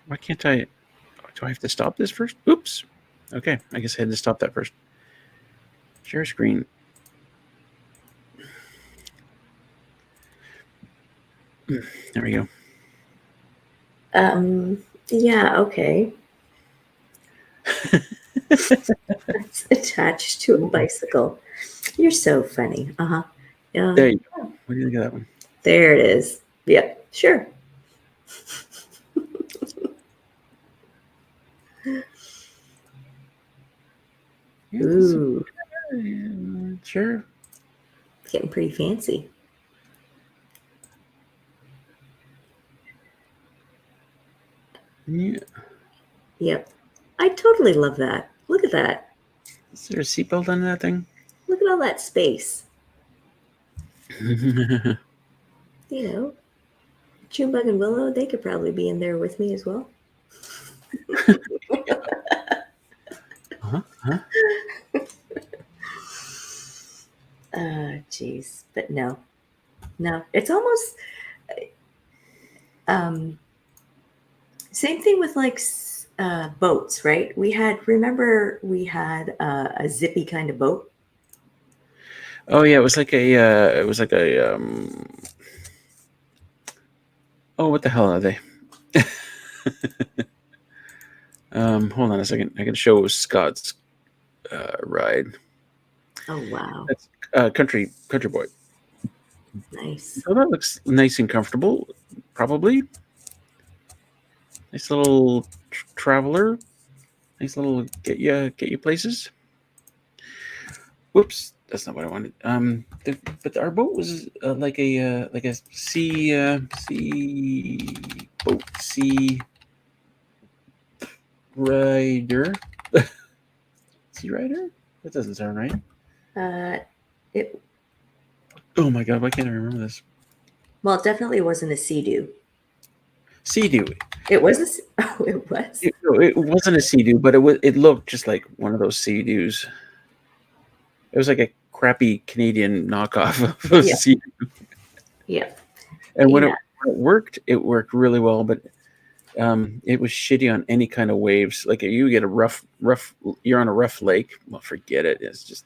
[SPEAKER 1] Why can't I? Do I have to stop this first? Oops. Okay, I guess I had to stop that first. Share screen. There we go.
[SPEAKER 3] Yeah, okay. It's attached to a bicycle. You're so funny. Uh-huh.
[SPEAKER 1] There you go. What do you think of that one?
[SPEAKER 3] There it is. Yep, sure. Ooh.
[SPEAKER 1] Sure.
[SPEAKER 3] Getting pretty fancy.
[SPEAKER 1] Yeah.
[SPEAKER 3] Yep. I totally love that. Look at that.
[SPEAKER 1] Is there a seatbelt on that thing?
[SPEAKER 3] Look at all that space. Junebug and Willow, they could probably be in there with me as well. Geez. But no. It's almost same thing with like boats, right? We had a zippy kind of boat.
[SPEAKER 1] Oh yeah, it was like a oh, what the hell are they? Hold on a second. I can show Scott's ride.
[SPEAKER 3] Oh wow.
[SPEAKER 1] That's country boy.
[SPEAKER 3] Nice.
[SPEAKER 1] So that looks nice and comfortable. probably. Nice little traveler. Nice little get you places. Whoops, that's not what I wanted. But our boat was like a sea boat, sea rider. Sea rider? That doesn't sound right.
[SPEAKER 3] It
[SPEAKER 1] Oh my god, why can't I remember this?
[SPEAKER 3] Well, it definitely wasn't a sea-doo.
[SPEAKER 1] Sea-doo.
[SPEAKER 3] It was oh, it was.
[SPEAKER 1] It wasn't a sea-doo, but it looked just like one of those sea-doos. It was like a crappy Canadian knockoff of a
[SPEAKER 3] Yeah.
[SPEAKER 1] sea-doo.
[SPEAKER 3] Yeah.
[SPEAKER 1] And when
[SPEAKER 3] Yeah.
[SPEAKER 1] it worked really well, but it was shitty on any kind of waves. Like you get a rough, you're on a rough lake. Well, forget it. It's just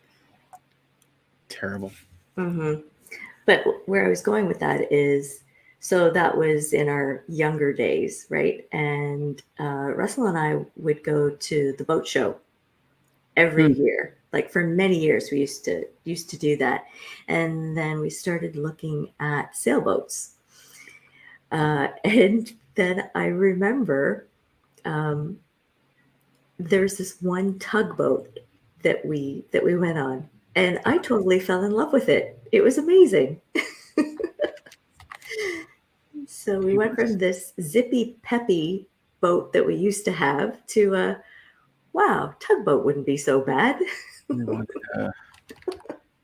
[SPEAKER 1] terrible.
[SPEAKER 3] Mm-hmm. But where I was going with that is, so that was in our younger days, right? And Russell and I would go to the boat show every year. Like for many years, we used to do that, and then we started looking at sailboats. And then I remember there's this one tugboat that we went on, and I totally fell in love with it. It was amazing. So we went from this zippy peppy boat that we used to have to wow, tugboat wouldn't be so bad.
[SPEAKER 1] I wonder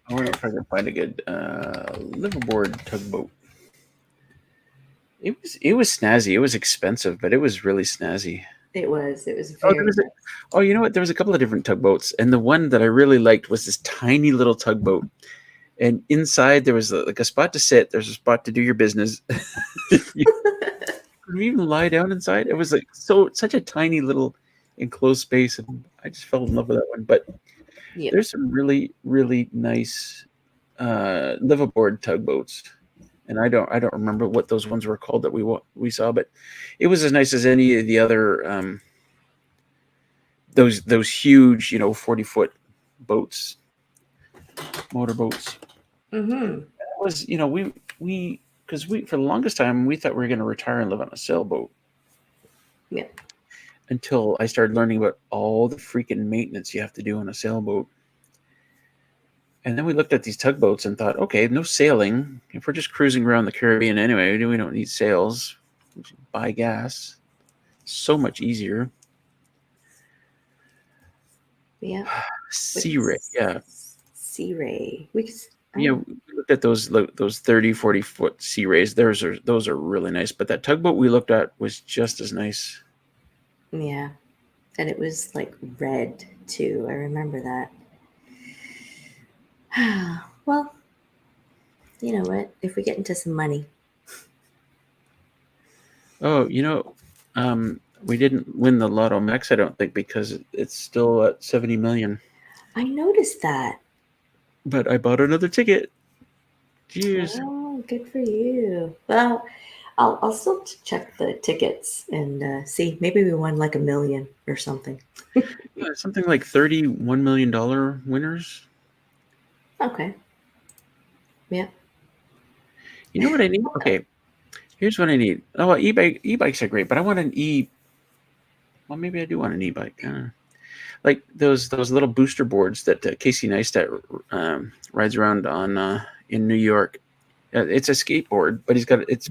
[SPEAKER 1] if I can find a good liveaboard tugboat. It was snazzy. It was expensive, but it was really snazzy.
[SPEAKER 3] It was very nice.
[SPEAKER 1] You know what? There was a couple of different tugboats, and the one that I really liked was this tiny little tugboat. And inside there was like a spot to sit. There's a spot to do your business. You could even lie down inside. It was like such a tiny little enclosed space, and I just fell in love with that one. But
[SPEAKER 3] Yep.
[SPEAKER 1] there's some really really nice liveaboard tugboats, and I don't remember what those ones were called that we saw, but it was as nice as any of the other those huge 40-foot boats, motorboats.
[SPEAKER 3] Mm-hmm.
[SPEAKER 1] That was we because we for the longest time we thought we were going to retire and live on a sailboat.
[SPEAKER 3] Yeah.
[SPEAKER 1] Until I started learning about all the freaking maintenance you have to do on a sailboat. And then we looked at these tugboats and thought, okay, no sailing. If we're just cruising around the Caribbean anyway, we don't need sails. We should buy gas. So much easier.
[SPEAKER 3] Yeah.
[SPEAKER 1] Sea Ray, yeah.
[SPEAKER 3] Sea Ray. We
[SPEAKER 1] looked at those 30, 40-foot Sea Rays. Those are really nice. But that tugboat we looked at was just as nice.
[SPEAKER 3] Yeah. And it was like red too. I remember that. Well, you know what? If we get into some money.
[SPEAKER 1] Oh, we didn't win the Lotto Max, I don't think, because it's still at 70 million.
[SPEAKER 3] I noticed that.
[SPEAKER 1] But I bought another ticket. Cheers.
[SPEAKER 3] Oh, good for you. Well, I'll still check the tickets and see. Maybe we won like $1 million or something.
[SPEAKER 1] Yeah, something like $31 million winners.
[SPEAKER 3] Okay. Yeah.
[SPEAKER 1] You know what I need? Okay. Here's what I need. Oh, well, e-bikes are great, but I want an well, maybe I do want an e-bike. Like those little booster boards that Casey Neistat rides around on in New York. It's a skateboard, but it's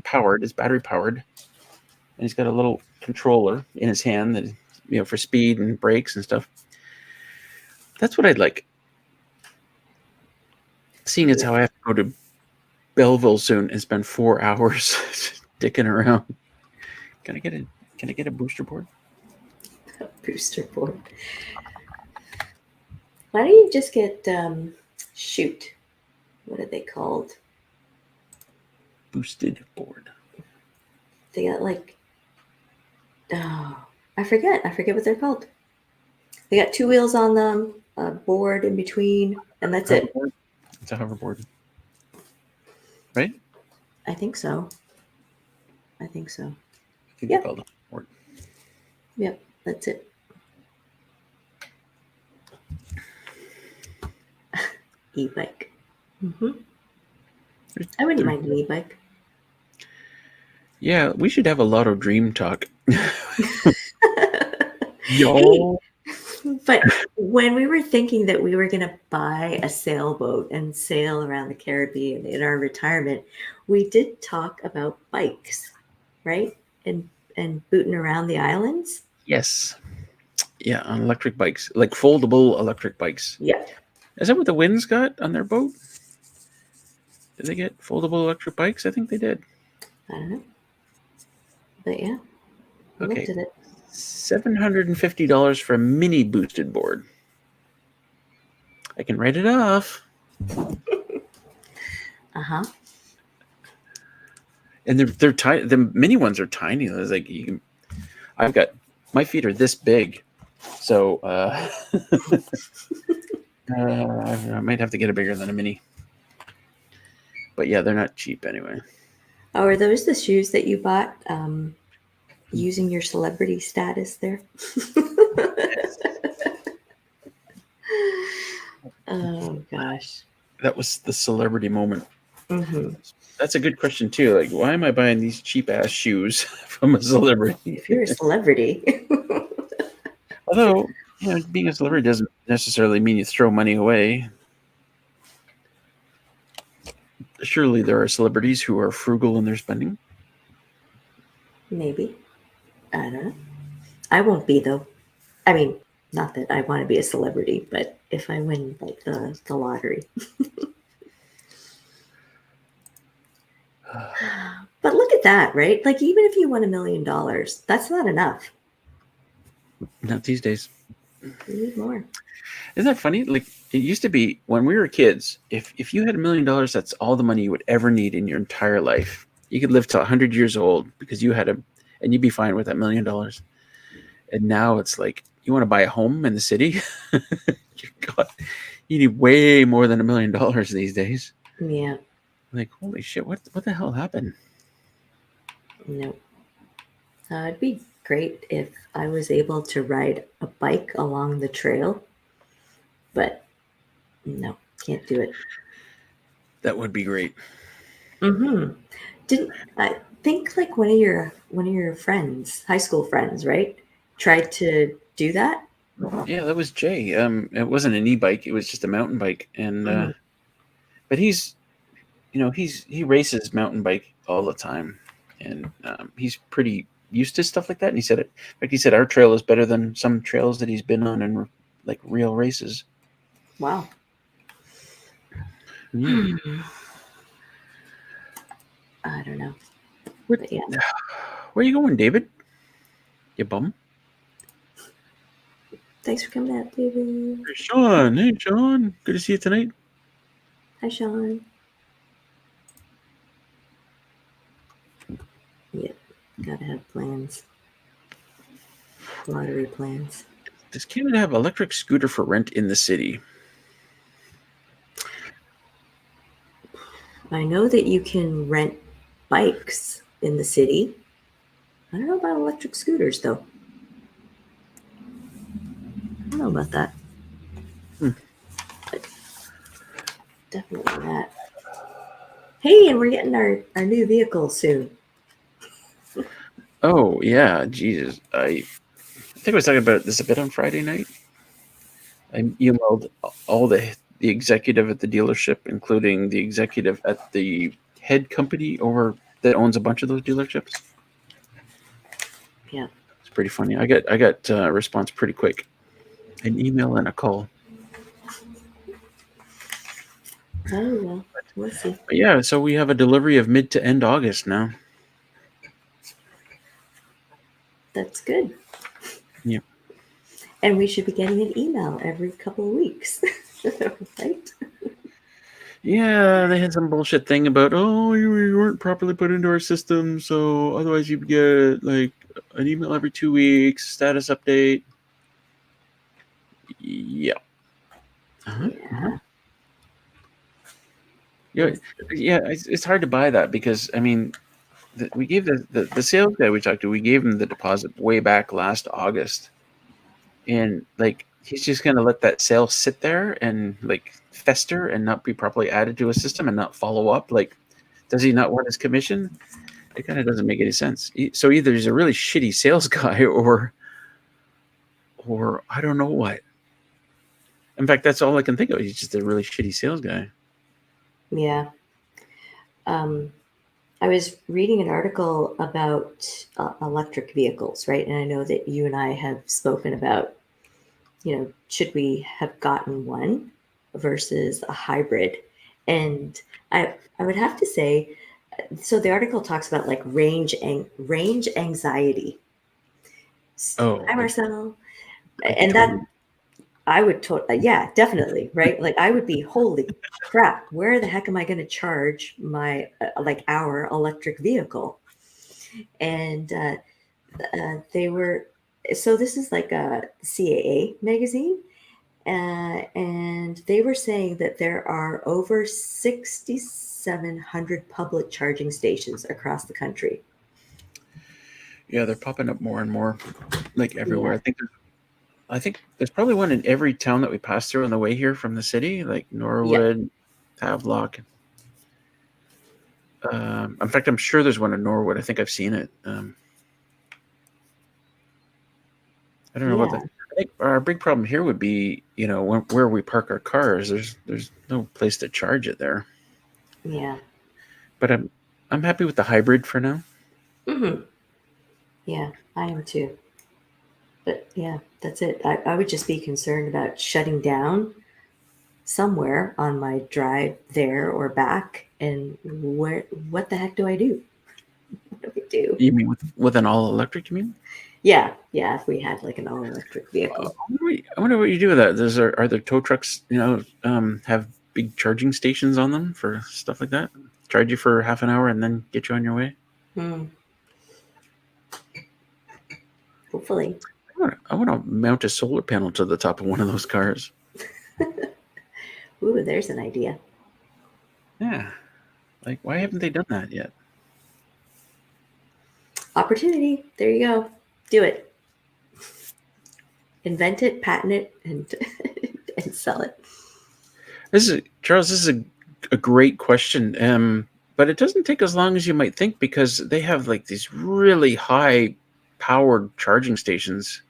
[SPEAKER 1] battery powered, and he's got a little controller in his hand that for speed and brakes and stuff. That's what I'd like. Seeing as how I have to go to Belleville soon and spend 4 hours dicking around. Can I get a booster board?
[SPEAKER 3] A booster board. Why don't you just get shoot? What are they called?
[SPEAKER 1] Boosted board.
[SPEAKER 3] They got like I forget what they're called. They got 2 wheels on them, a board in between, and that's it.
[SPEAKER 1] It's a hoverboard. Right?
[SPEAKER 3] I think so.
[SPEAKER 1] I think
[SPEAKER 3] Yep.
[SPEAKER 1] they call it a hoverboard.
[SPEAKER 3] Yep, that's it. E-bike. Mm-hmm. I wouldn't mind an e-bike.
[SPEAKER 1] Yeah, we should have a lotto dream talk.
[SPEAKER 3] Hey,
[SPEAKER 1] Yo.
[SPEAKER 3] but when we were thinking that we were going to buy a sailboat and sail around the Caribbean in our retirement, we did talk about bikes, right? And booting around the islands.
[SPEAKER 1] Yes. Yeah, on electric bikes, like foldable electric bikes.
[SPEAKER 3] Yeah,
[SPEAKER 1] Is that what the Winds got on their boat? Did they get foldable electric bikes? I think they did.
[SPEAKER 3] I don't know, but yeah, we looked
[SPEAKER 1] Okay.
[SPEAKER 3] at it.
[SPEAKER 1] $750 for a mini boosted board. I can write it off.
[SPEAKER 3] Uh-huh.
[SPEAKER 1] And they're tiny. The mini ones are tiny. It's like I've got my feet are this big, so I might have to get a bigger than a mini. But yeah, they're not cheap anyway.
[SPEAKER 3] Oh, are those the shoes that you bought using your celebrity status there? Oh, gosh.
[SPEAKER 1] That was the celebrity moment.
[SPEAKER 3] Mm-hmm.
[SPEAKER 1] That's a good question too. Like, why am I buying these cheap ass shoes from a celebrity?
[SPEAKER 3] If you're a celebrity.
[SPEAKER 1] Although, being a celebrity doesn't necessarily mean you throw money away. Surely there are celebrities who are frugal in their spending.
[SPEAKER 3] Maybe. I don't know. I won't be, though. I mean, not that I want to be a celebrity, but if I win like the lottery. But look at that, right? Like, even if you won $1 million, that's not enough.
[SPEAKER 1] Not these days.
[SPEAKER 3] You need more.
[SPEAKER 1] Isn't that funny? Like, it used to be when we were kids, if you had $1 million, that's all the money you would ever need in your entire life. You could live to 100 years old because you had and you'd be fine with that $1 million. And now it's like, you want to buy a home in the city? God, you need way more than $1 million these days.
[SPEAKER 3] Yeah.
[SPEAKER 1] Like, holy shit, what the hell happened?
[SPEAKER 3] No. It'd be great if I was able to ride a bike along the trail, but no, can't do it.
[SPEAKER 1] That would be great.
[SPEAKER 3] Mm-hmm. Didn't I think like one of your friends, high school friends, right? Tried to do that?
[SPEAKER 1] Yeah, that was Jay. It wasn't an e-bike; it was just a mountain bike, and but he races mountain bike all the time, and he's pretty used to stuff like that. And he said it. Like he said, our trail is better than some trails that he's been on in like real races.
[SPEAKER 3] Wow.
[SPEAKER 1] Yeah.
[SPEAKER 3] I don't know.
[SPEAKER 1] Where are you going, David? You bum.
[SPEAKER 3] Thanks for coming out, David.
[SPEAKER 1] Hey, Sean. Hey, Sean. Good to see you tonight.
[SPEAKER 3] Hi, Sean. Yep. Gotta have plans. Lottery plans.
[SPEAKER 1] Does Canada have electric scooter for rent in the city?
[SPEAKER 3] I know that you can rent bikes in the city. I don't know about electric scooters, though. I don't know about that. But definitely that. Hey, and we're getting our new vehicle soon.
[SPEAKER 1] Oh, yeah. Jesus. I think I was talking about this a bit on Friday night. I emailed all the executive at the dealership, including the executive at the head company that owns a bunch of those dealerships.
[SPEAKER 3] Yeah.
[SPEAKER 1] It's pretty funny. I got a response pretty quick. An email and a call.
[SPEAKER 3] Oh, well, we'll see.
[SPEAKER 1] But yeah, so we have a delivery of mid to end August now.
[SPEAKER 3] That's good.
[SPEAKER 1] Yeah.
[SPEAKER 3] And we should be getting an email every couple of weeks, right?
[SPEAKER 1] Yeah, they had some bullshit thing about, you weren't properly put into our system, so otherwise you'd get like an email every 2 weeks, status update. Yeah. Uh-huh.
[SPEAKER 3] Yeah.
[SPEAKER 1] Yeah, it's hard to buy that because, I mean, we gave the sales guy we talked to, we gave him the deposit way back last August. And like, he's just going to let that sale sit there and like fester and not be properly added to a system and not follow up. Like, does he not want his commission? It kind of doesn't make any sense. So either he's a really shitty sales guy, or I don't know what. In fact, that's all I can think of. He's just a really shitty sales guy.
[SPEAKER 3] Yeah. I was reading an article about electric vehicles, right? And I know that you and I have spoken about, should we have gotten one versus a hybrid? And I would have to say, so the article talks about like range anxiety.
[SPEAKER 1] Oh,
[SPEAKER 3] Hi, Marcel.
[SPEAKER 1] I could
[SPEAKER 3] And
[SPEAKER 1] totally.
[SPEAKER 3] that I would yeah, definitely, right? Like I would be, holy crap, where the heck am I going to charge my our electric vehicle? And they were, so this is like a CAA magazine, and they were saying that there are over 6,700 public charging stations across the country.
[SPEAKER 1] Yeah, they're popping up more and more, like everywhere.
[SPEAKER 3] Yeah.
[SPEAKER 1] I think there's probably one in every town that we pass through on the way here from the city, like Norwood, Havelock. In fact, I'm sure there's one in Norwood. I think I've seen it. I don't know about that. I think our big problem here would be, where we park our cars. There's no place to charge it there.
[SPEAKER 3] Yeah.
[SPEAKER 1] But I'm happy with the hybrid for now.
[SPEAKER 3] Mm-hmm. Yeah, I am too. But yeah, that's it. I would just be concerned about shutting down somewhere on my drive there or back. And what the heck do I do? What do we do?
[SPEAKER 1] You mean with an all electric? You mean?
[SPEAKER 3] Yeah. If we had like an all electric vehicle.
[SPEAKER 1] I wonder what you do with that. Are there tow trucks? Have big charging stations on them for stuff like that? Charge you for half an hour and then get you on your way.
[SPEAKER 3] Hopefully.
[SPEAKER 1] I want to mount a solar panel to the top of one of those cars.
[SPEAKER 3] Ooh, there's an idea.
[SPEAKER 1] Yeah. Like, why haven't they done that yet?
[SPEAKER 3] Opportunity. There you go. Do it. Invent it, patent it, and sell it.
[SPEAKER 1] Charles, this is a great question. But it doesn't take as long as you might think, because they have like these really high powered charging stations.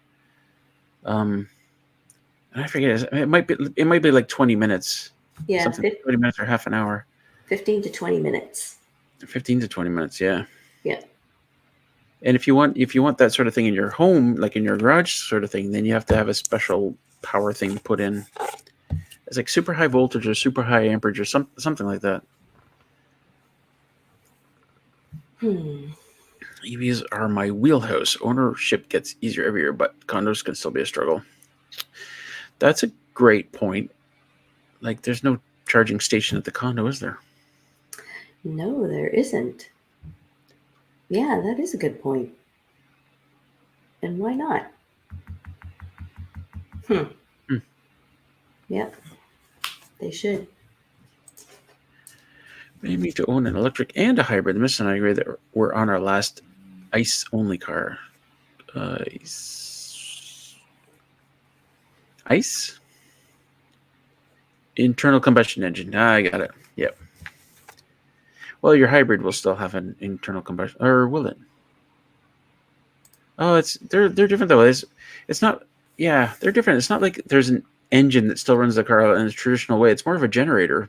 [SPEAKER 1] And I forget, it might be like 20 minutes.
[SPEAKER 3] Yeah,
[SPEAKER 1] 20 minutes or half an hour.
[SPEAKER 3] 15 to 20 minutes.
[SPEAKER 1] 15 to 20 minutes, yeah.
[SPEAKER 3] Yeah.
[SPEAKER 1] And if you want that sort of thing in your home, like in your garage sort of thing, then you have to have a special power thing put in. It's like super high voltage or super high amperage or something like that. EVs are my wheelhouse. Ownership gets easier every year, but condos can still be a struggle. That's a great point. Like, there's no charging station at the condo, is there?
[SPEAKER 3] No, there isn't. Yeah, that is a good point. And why not? Yep. They should.
[SPEAKER 1] Maybe to own an electric and a hybrid. Miss and I agree that we're on our last ICE-only car. ICE? Internal combustion engine. I got it. Yep. Well, your hybrid will still have an internal combustion, or will it? Oh, they're different though. It's not. Yeah, they're different. It's not like there's an engine that still runs the car in a traditional way. It's more of a generator.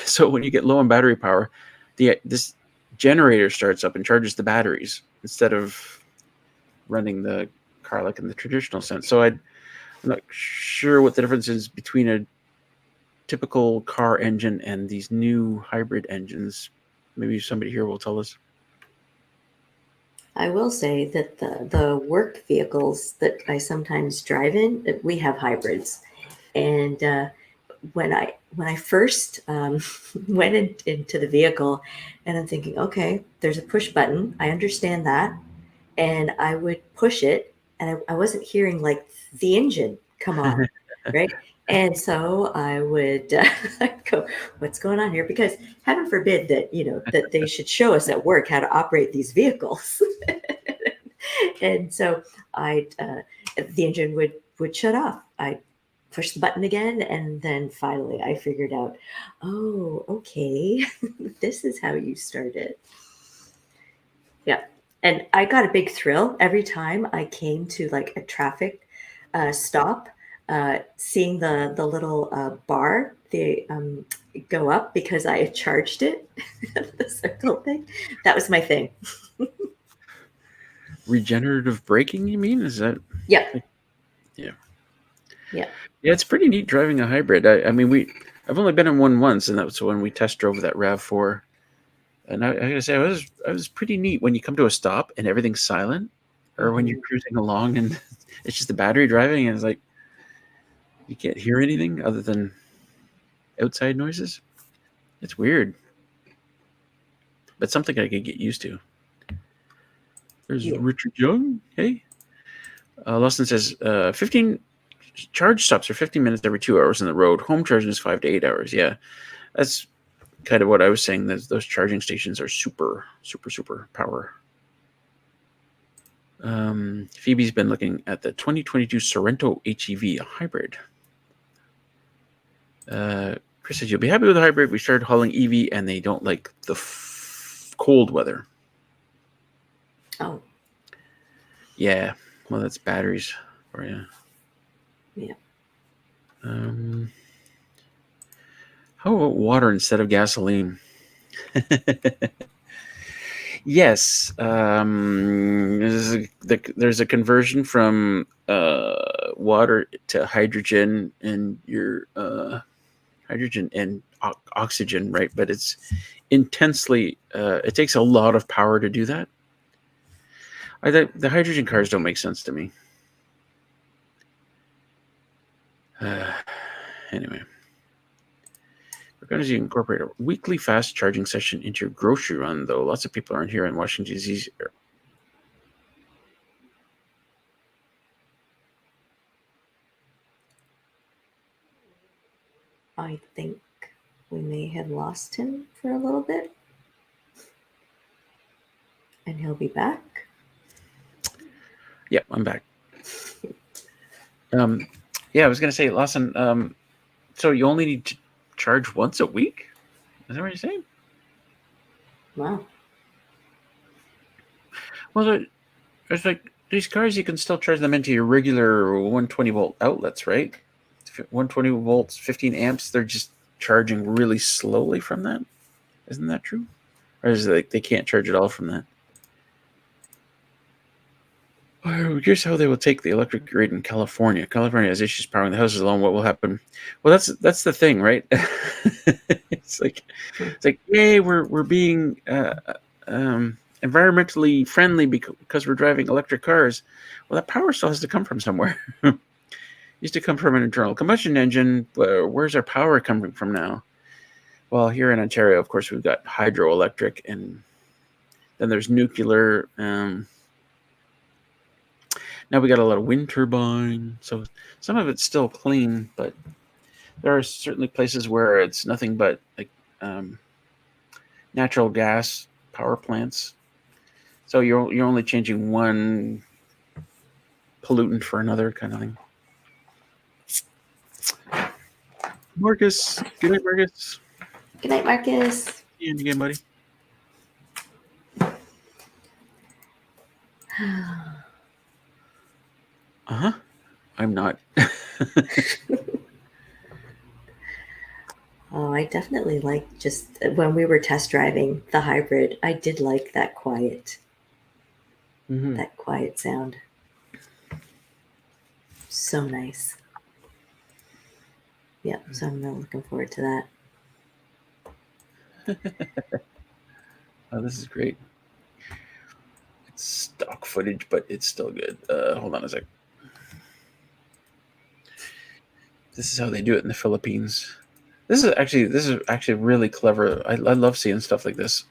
[SPEAKER 1] So when you get low on battery power, this generator starts up and charges the batteries instead of running the car like in the traditional sense. So I'm not sure what the difference is between a typical car engine and these new hybrid engines. Maybe somebody here will tell us.
[SPEAKER 3] I will say that the work vehicles that I sometimes drive in, we have hybrids. And when I first went into the vehicle, and I'm thinking, okay, there's a push button. I understand that. And I would push it, and I wasn't hearing like the engine come on, right? And so I would go, what's going on here? Because heaven forbid that, that they should show us at work how to operate these vehicles. And so the engine would shut off. I'd push the button again. And then finally I figured out, oh, okay, this is how you start it. And I got a big thrill every time I came to like a traffic stop, seeing the little bar go up because I had charged it, the circle thing. That was my thing.
[SPEAKER 1] Regenerative braking, you mean? Is that?
[SPEAKER 3] Yep.
[SPEAKER 1] Yeah.
[SPEAKER 3] Yeah.
[SPEAKER 1] Yeah, it's pretty neat driving a hybrid. I mean, I've only been in one once, and that was when we test drove that RAV4. And I gotta say, I was pretty neat when you come to a stop and everything's silent, or when you're cruising along and it's just the battery driving, and it's like you can't hear anything other than outside noises. It's weird, but something I could get used to. There's
[SPEAKER 3] Yeah.
[SPEAKER 1] Richard Young. Hey, Lawson says 15 charge stops are 15 minutes every 2 hours on the road. Home charging is 5 to 8 hours. Yeah, that's kind of what I was saying. Those charging stations are super power. Phoebe's been looking at the 2022 Sorento HEV, a hybrid. Chris says you'll be happy with the hybrid. We started hauling EV, and they don't like the cold weather.
[SPEAKER 3] Oh.
[SPEAKER 1] Yeah, well, that's batteries for you.
[SPEAKER 3] Yeah.
[SPEAKER 1] How about water instead of gasoline? Yes, there's a conversion from water to hydrogen, and your hydrogen and oxygen, right? But it's intensely. It takes a lot of power to do that. The hydrogen cars don't make sense to me. Anyway. We're going to incorporate a weekly fast charging session into your grocery run, though. Lots of people aren't here in Washington, D.C.
[SPEAKER 3] I think we may have lost him for a little bit. And he'll be back.
[SPEAKER 1] Yep, I'm back. Yeah, I was going to say, Lawson, so you only need to charge once a week? Is that what you're saying?
[SPEAKER 3] Wow.
[SPEAKER 1] Well, there's like these cars, you can still charge them into your regular 120 volt outlets, right? 120 volts, 15 amps. They're just charging really slowly from that. Isn't that true? Or is it like they can't charge it all from that? Here's how they will take the electric grid in California. California has issues powering the houses alone. What will happen? Well, that's the thing, right? it's like yay, we're being environmentally friendly because we're driving electric cars. Well, that power still has to come from somewhere. Used to come from an internal combustion engine. Where's our power coming from now? Well, here in Ontario, of course, we've got hydroelectric, and then there's nuclear. Now we got a lot of wind turbine, so some of it's still clean, but there are certainly places where it's nothing but like natural gas power plants. So you're only changing one pollutant for another kind of thing. Marcus, good night, Marcus.
[SPEAKER 3] Good night, Marcus.
[SPEAKER 1] See you again, buddy. I'm not.
[SPEAKER 3] Oh, I definitely like just when we were test driving the hybrid, I did like that quiet, that quiet sound. So nice. Yeah, so I'm really looking forward to that.
[SPEAKER 1] Oh, this is great. It's stock footage, but it's still good. Hold on a sec. This is how they do it in the Philippines. This is actually really clever. I love seeing stuff like this.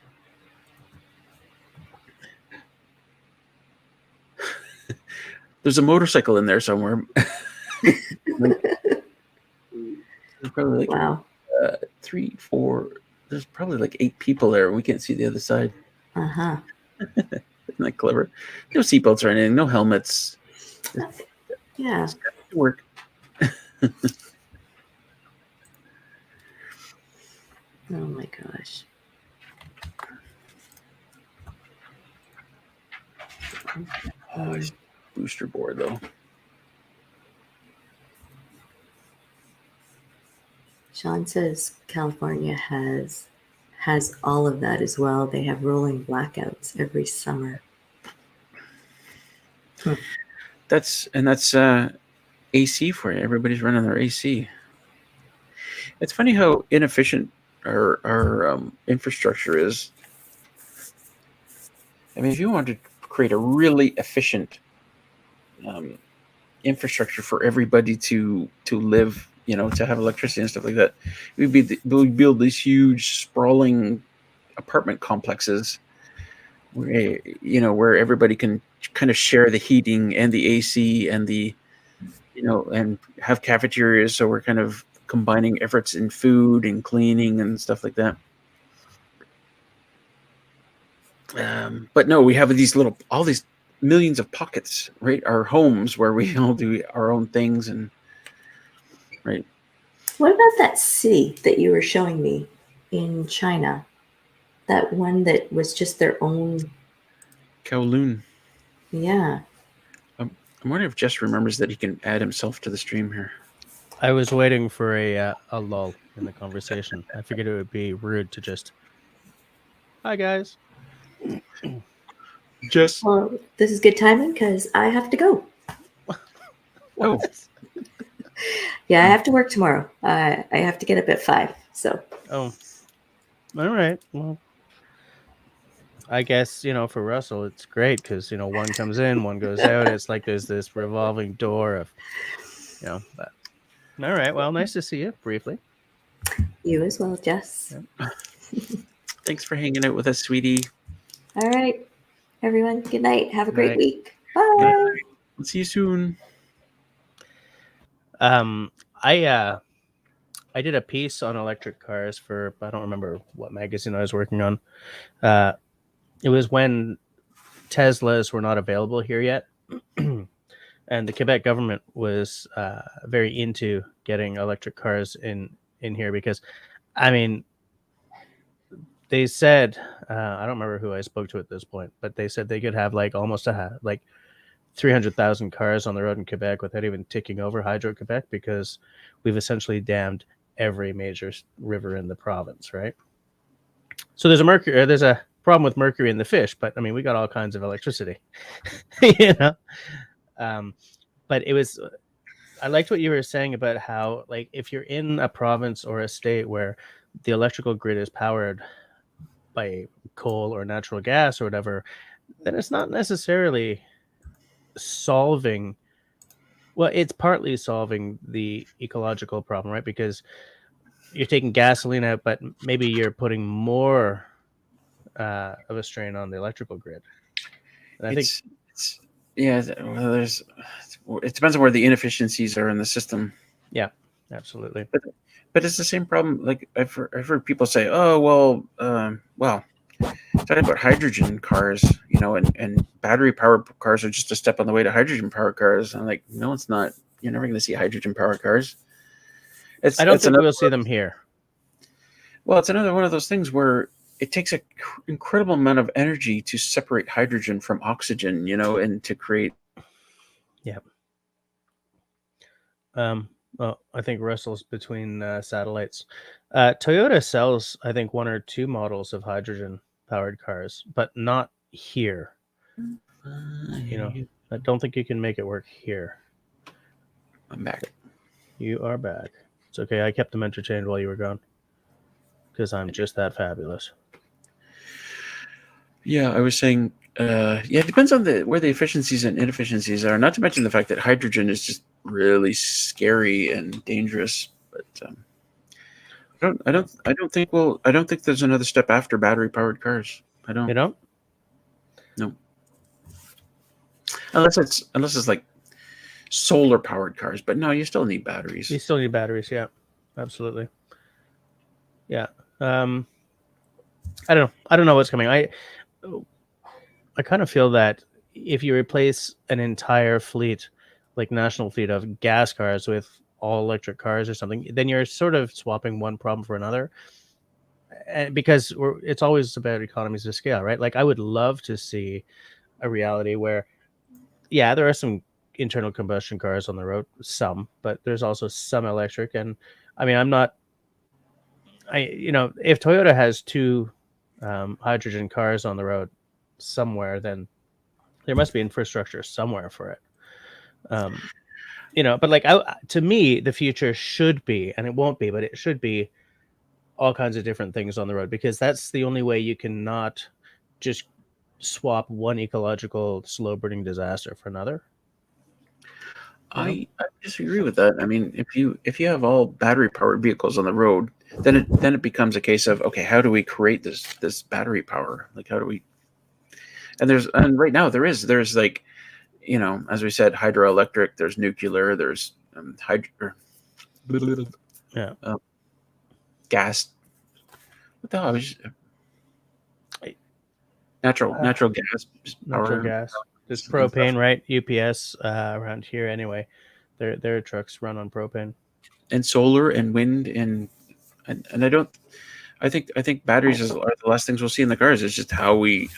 [SPEAKER 1] There's a motorcycle in there somewhere. There's probably like
[SPEAKER 3] Wow.
[SPEAKER 1] 3, 4. There's probably like 8 people there. We can't see the other side.
[SPEAKER 3] Uh-huh.
[SPEAKER 1] Isn't that clever? No seatbelts or anything. No helmets.
[SPEAKER 3] Yeah.
[SPEAKER 1] It's got to work.
[SPEAKER 3] Oh my gosh.
[SPEAKER 1] It's booster board though.
[SPEAKER 3] Sean says California has all of that as well. They have rolling blackouts every summer.
[SPEAKER 1] That's AC for you. Everybody's running their AC. It's funny how inefficient our infrastructure is. I mean, if you wanted to create a really efficient infrastructure for everybody to live, to have electricity and stuff like that, we'd build these huge sprawling apartment complexes where where everybody can kind of share the heating and the AC and the and have cafeterias, so we're kind of combining efforts in food and cleaning and stuff like that. But no, we have all these millions of pockets, right? Our homes where we all do our own things, and right.
[SPEAKER 3] What about that city that you were showing me in China? That one that was just their own.
[SPEAKER 1] Kowloon.
[SPEAKER 3] Yeah.
[SPEAKER 1] I'm wondering if Jess remembers that he can add himself to the stream here.
[SPEAKER 4] I was waiting for a lull in the conversation. I figured it would be rude to just, hi guys.
[SPEAKER 1] Jess.
[SPEAKER 3] Well, this is good timing because I have to go.
[SPEAKER 1] Oh.
[SPEAKER 3] Yeah, I have to work tomorrow. I have to get up at 5. So.
[SPEAKER 4] Oh. All right. Well, I guess, for Russell, it's great because, one comes in, one goes out. It's like there's this revolving door of, but. All right. Well, nice to see you briefly.
[SPEAKER 3] You as well, Jess.
[SPEAKER 1] Yep. Thanks for hanging out with us, sweetie.
[SPEAKER 3] All right, everyone. Good night. Have a great week. Bye.
[SPEAKER 1] We'll see you soon.
[SPEAKER 4] I did a piece on electric cars for, I don't remember what magazine I was working on. It was when Teslas were not available here yet. And the Quebec government was very into getting electric cars in here because, I mean, they said, I don't remember who I spoke to at this point, but they said they could have almost 300,000 cars on the road in Quebec without even ticking over Hydro-Quebec because we've essentially dammed every major river in the province, right? So there's a problem with mercury in the fish, but I mean, we got all kinds of electricity, but I liked what you were saying about how, if you're in a province or a state where the electrical grid is powered by coal or natural gas or whatever, then it's not necessarily solving. Well, it's partly solving the ecological problem, right? Because you're taking gasoline out, but maybe you're putting more of a strain on the electrical grid. And it
[SPEAKER 1] depends on where the inefficiencies are in the system.
[SPEAKER 4] Yeah, absolutely.
[SPEAKER 1] But it's the same problem. I've heard people say, "Oh, well, talking about hydrogen cars, and battery powered cars are just a step on the way to hydrogen powered cars." I'm like, no, it's not. You're never going to see hydrogen powered cars.
[SPEAKER 4] I don't think we'll see them here.
[SPEAKER 1] Well, it's another one of those things where it takes an incredible amount of energy to separate hydrogen from oxygen, and to create.
[SPEAKER 4] Yeah. Well, I think Russell's between satellites. Toyota sells, I think, 1 or 2 models of hydrogen-powered cars, but not here. I don't think you can make it work here.
[SPEAKER 1] I'm back.
[SPEAKER 4] You are back. It's okay. I kept them entertained while you were gone because I'm just that fabulous.
[SPEAKER 1] Yeah, I was saying, it depends on where the efficiencies and inefficiencies are. Not to mention the fact that hydrogen is just really scary and dangerous. But I don't think there's another step after battery powered cars. I don't.
[SPEAKER 4] You don't?
[SPEAKER 1] No. Unless it's like solar powered cars, but no, you still need batteries.
[SPEAKER 4] You still need batteries, yeah, absolutely. Yeah. I don't know what's coming. I kind of feel that if you replace an entire fleet, like national fleet of gas cars with all electric cars or something, then you're sort of swapping one problem for another. And because it's always about economies of scale, right? I would love to see a reality where, yeah, there are some internal combustion cars on the road, some, but there's also some electric. And I mean, if Toyota has two hydrogen cars on the road somewhere, then there must be infrastructure somewhere for it. But like to me, the future should be, and it won't be, but it should be all kinds of different things on the road, because that's the only way you can not just swap one ecological slow burning disaster for another.
[SPEAKER 1] I disagree with that. I mean, if you have all battery powered vehicles on the road, then it becomes a case of, okay, how do we create this battery power? Like, how do we? And right now there's like, as we said, hydroelectric. There's nuclear. There's
[SPEAKER 4] Yeah.
[SPEAKER 1] Gas. What the hell? Natural gas.
[SPEAKER 4] Natural gas. There's propane, right? UPS around here anyway. Their trucks run on propane.
[SPEAKER 1] And solar and wind and I think batteries are the last things we'll see in the cars. It's just how we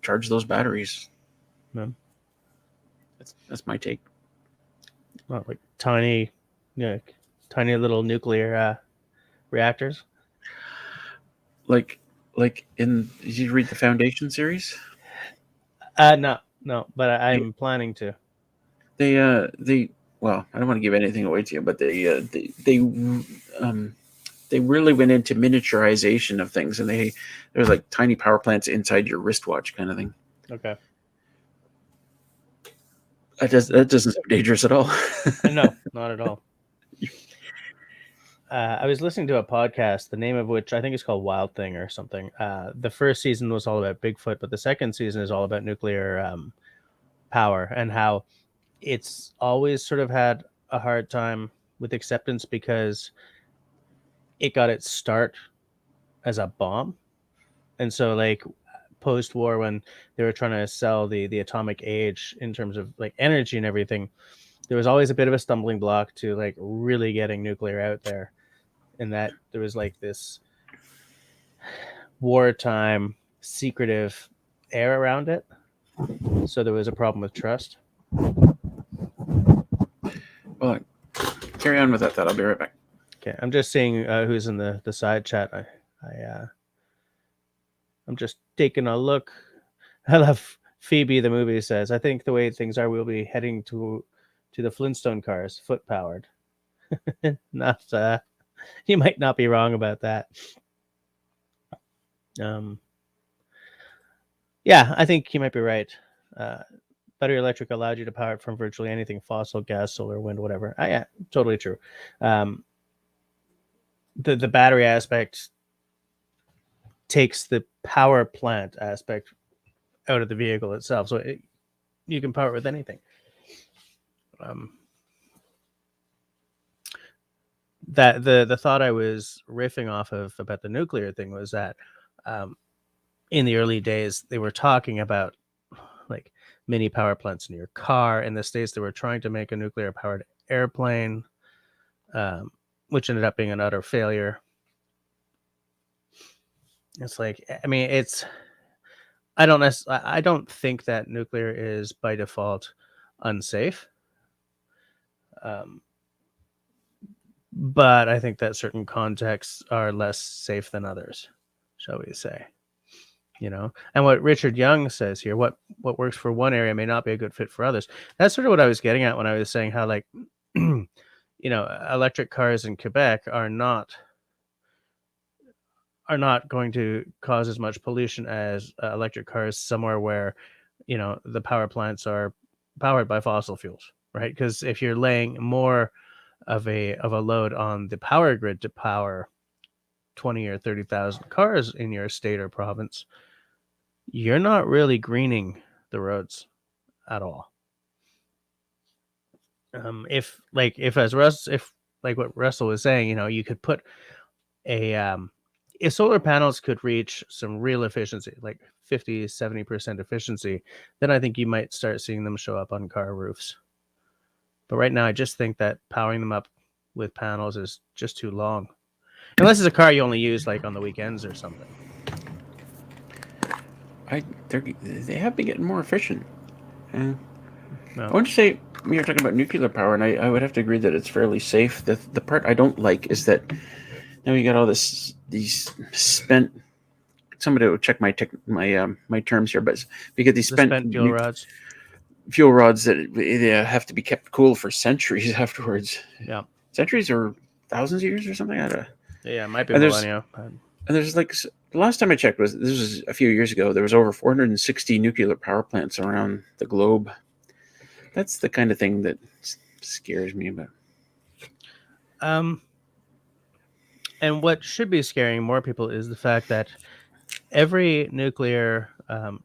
[SPEAKER 1] charge those batteries.
[SPEAKER 4] Yeah.
[SPEAKER 1] That's my take.
[SPEAKER 4] Well, like tiny little nuclear reactors.
[SPEAKER 1] Like did you read the Foundation series?
[SPEAKER 4] No, but I'm planning to.
[SPEAKER 1] They well, I don't want to give anything away to you, but they really went into miniaturization of things, and there's like tiny power plants inside your wristwatch kind of thing.
[SPEAKER 4] Okay.
[SPEAKER 1] That doesn't sound dangerous at all.
[SPEAKER 4] No, not at all. I was listening to a podcast, the name of which I think is called Wild Thing or something. The first season was all about Bigfoot, but the second season is all about nuclear power and how it's always sort of had a hard time with acceptance because it got its start as a bomb. And so like post-war, when they were trying to sell the atomic age in terms of like energy and everything, there was always a bit of a stumbling block to like really getting nuclear out there. And that there was like this wartime secretive air around it. So there was a problem with trust.
[SPEAKER 1] Well, carry on with that thought. I'll be right back.
[SPEAKER 4] Okay, I'm just seeing who's in the side chat. I'm just taking a look. I love Phoebe the movie says, I think the way things are, we'll be heading to the Flintstone cars, foot powered. Not you might not be wrong about that. Yeah, I think you might be right. Battery electric allowed you to power it from virtually anything: fossil, gas, solar, wind, whatever. Yeah, totally true. The battery aspect takes the power plant aspect out of the vehicle itself, so you can power it with anything. That the thought I was riffing off of about the nuclear thing was that in the early days they were talking about like mini power plants in your car. In the States, they were trying to make a nuclear powered airplane, which ended up being an utter failure. It's like, I mean, I don't think that nuclear is by default unsafe. But I think that certain contexts are less safe than others, shall we say. And what Richard Young says here, what works for one area may not be a good fit for others. That's sort of what I was getting at when I was saying how, like, electric cars in Quebec are not going to cause as much pollution as electric cars somewhere where, the power plants are powered by fossil fuels, right? Because if you're laying more of a load on the power grid to power 20 or 30,000 cars in your state or province, you're not really greening the roads at all. If what Russell was saying, you could put if solar panels could reach some real efficiency, like 50-70% efficiency, then I think you might start seeing them show up on car roofs. But right now, I just think that powering them up with panels is just too long. Unless it's a car you only use like on the weekends or something.
[SPEAKER 1] They have been getting more efficient. Uh,
[SPEAKER 4] No.
[SPEAKER 1] I want to say you're talking about nuclear power, and I would have to agree that it's fairly safe. The part I don't like is that now you got all these spent. Somebody will check my terms here, but we get these
[SPEAKER 4] The
[SPEAKER 1] spent
[SPEAKER 4] spent fuel rods.
[SPEAKER 1] fuel rods that they have to be kept cool for centuries afterwards.
[SPEAKER 4] Yeah.
[SPEAKER 1] Centuries or thousands of years or something. I don't know.
[SPEAKER 4] Yeah, it might be
[SPEAKER 1] And
[SPEAKER 4] millennia.
[SPEAKER 1] there's like the last time I checked this was a few years ago. There was over 460 nuclear power plants around the globe. That's the kind of thing that scares me about.
[SPEAKER 4] And what should be scaring more people is the fact that every nuclear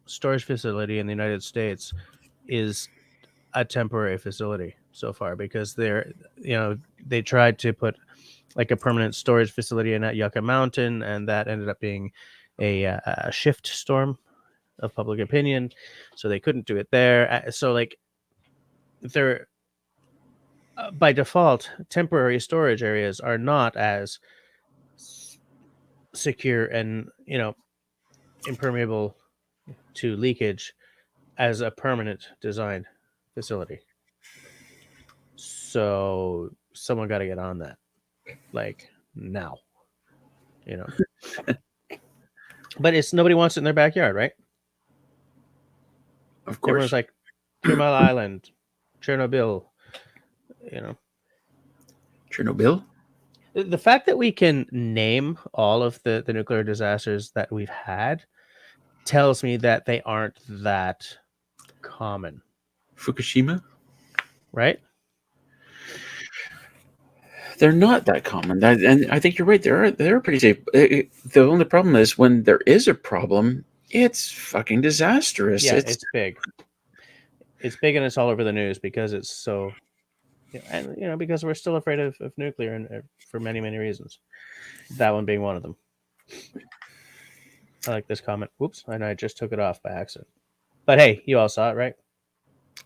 [SPEAKER 4] storage facility in the United States is a temporary facility so far, because they tried to put like a permanent storage facility in at Yucca Mountain, and that ended up being a shift storm of public opinion, so they couldn't do it there. So like they're by default, temporary storage areas are not as secure and impermeable to leakage as a permanent design facility. So someone got to get on that, like now, But it's nobody wants it in their backyard, right?
[SPEAKER 1] Of course.
[SPEAKER 4] Everyone's like 3 Mile Island, Chernobyl,
[SPEAKER 1] Chernobyl.
[SPEAKER 4] The fact that we can name all of the nuclear disasters that we've had tells me that they aren't that common.
[SPEAKER 1] Fukushima.
[SPEAKER 4] Right?
[SPEAKER 1] They're not that common, and I think you're right. They're pretty safe. The only problem is when there is a problem, it's fucking disastrous.
[SPEAKER 4] Yeah, it's big. It's big, and it's all over the news because it's so, and because we're still afraid of nuclear, and for many, many reasons. That one being one of them. I like this comment. Whoops, and I just took it off by accident. But hey, you all saw it, right?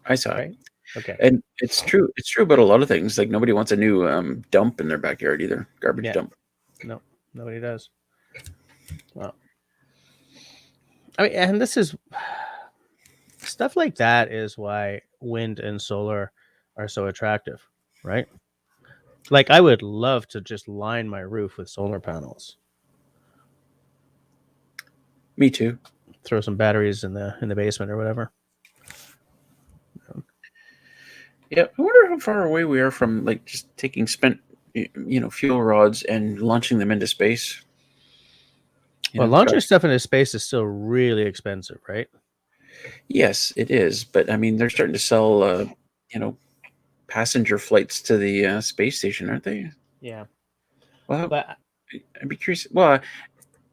[SPEAKER 1] I saw
[SPEAKER 4] right?
[SPEAKER 1] it.
[SPEAKER 4] Okay.
[SPEAKER 1] And it's true. It's true about a lot of things. Like nobody wants a new dump in their backyard either. Garbage dump.
[SPEAKER 4] No, nobody does. Well, I mean, and this is stuff like that is why wind and solar are so attractive, right? Like I would love to just line my roof with solar panels.
[SPEAKER 1] Me too.
[SPEAKER 4] Throw some batteries in the basement or whatever.
[SPEAKER 1] Yeah, I wonder how far away we are from like just taking spent, fuel rods and launching them into space.
[SPEAKER 4] Well, launching stuff into space is still really expensive, right?
[SPEAKER 1] Yes, it is. But I mean, they're starting to sell, passenger flights to the space station, aren't they?
[SPEAKER 4] Yeah.
[SPEAKER 1] Well,
[SPEAKER 4] but
[SPEAKER 1] I'd be curious. Well,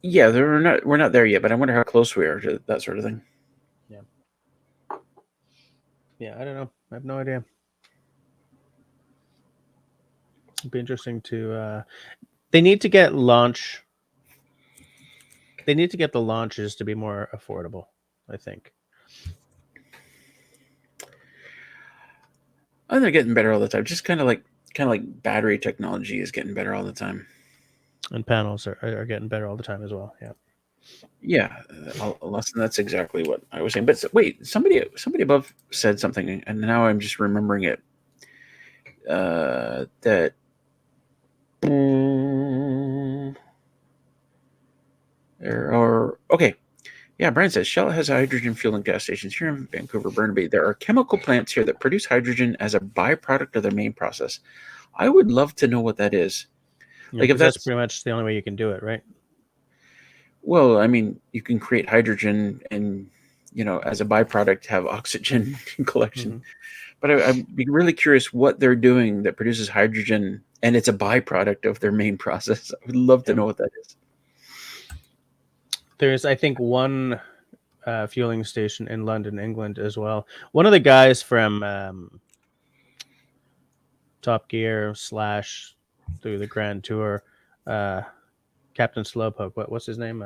[SPEAKER 1] yeah, we're not there yet. But I wonder how close we are to that sort of thing.
[SPEAKER 4] Yeah. Yeah, I don't know. I have no idea. It'd be interesting to. They need to get launch. They need to get the launches to be more affordable, I think.
[SPEAKER 1] Oh, they're getting better all the time. Just kind of like battery technology is getting better all the time.
[SPEAKER 4] And panels are getting better all the time as well. Yeah.
[SPEAKER 1] Yeah, that's exactly what I was saying. But wait, somebody above said something, and now I'm just remembering it. That. There are okay. Yeah, Brian says Shell has hydrogen fueling gas stations here in Vancouver, Burnaby. There are chemical plants here that produce hydrogen as a byproduct of their main process. I would love to know what that is.
[SPEAKER 4] Yeah, like if that's pretty much the only way you can do it, right?
[SPEAKER 1] Well, I mean, you can create hydrogen and, as a byproduct, have oxygen collection. Mm-hmm. But I'd be really curious what they're doing that produces hydrogen and it's a byproduct of their main process. I would love to know what that is.
[SPEAKER 4] There's, I think, one fueling station in London, England as well. One of the guys from Top Gear / through the Grand Tour, Captain Slowpoke, what's his name?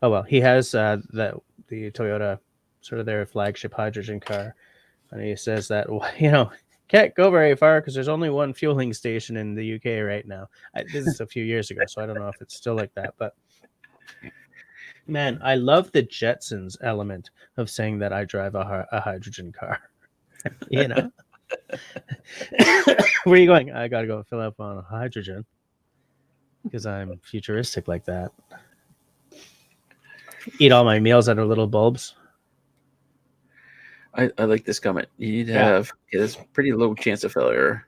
[SPEAKER 4] Oh, well, he has the Toyota, sort of their flagship hydrogen car. And he says that, can't go very far because there's only one fueling station in the UK right now. This is a few years ago, so I don't know if it's still like that. But Man, I love the Jetsons element of saying that I drive a hydrogen car. You know, where are you going? I gotta go fill up on hydrogen because I'm futuristic like that. Eat all my meals out of little bulbs.
[SPEAKER 1] I like this comment. You need to
[SPEAKER 4] Yeah.
[SPEAKER 1] have there's pretty low chance of failure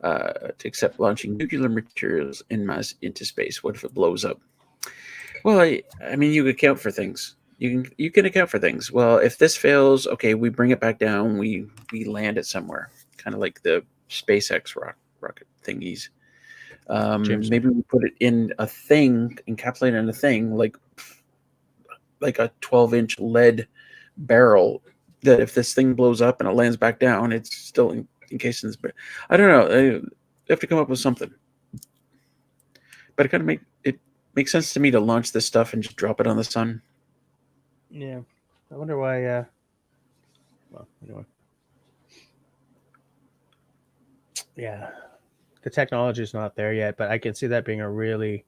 [SPEAKER 1] to accept launching nuclear materials en masse into space. What if it blows up? Well, I mean, you account for things. You can account for things. Well, if this fails, okay, we bring it back down. We land it somewhere, kind of like the SpaceX rocket thingies.
[SPEAKER 4] James.
[SPEAKER 1] Maybe we put it in a thing, encapsulate it in a thing like a 12-inch lead barrel. That if this thing blows up and it lands back down, it's still encased in this. I don't know. They have to come up with something. But it kind of makes sense to me to launch this stuff and just drop it on the sun.
[SPEAKER 4] Yeah, I wonder why. Well, anyway. Yeah, the technology is not there yet, but I can see that being a really.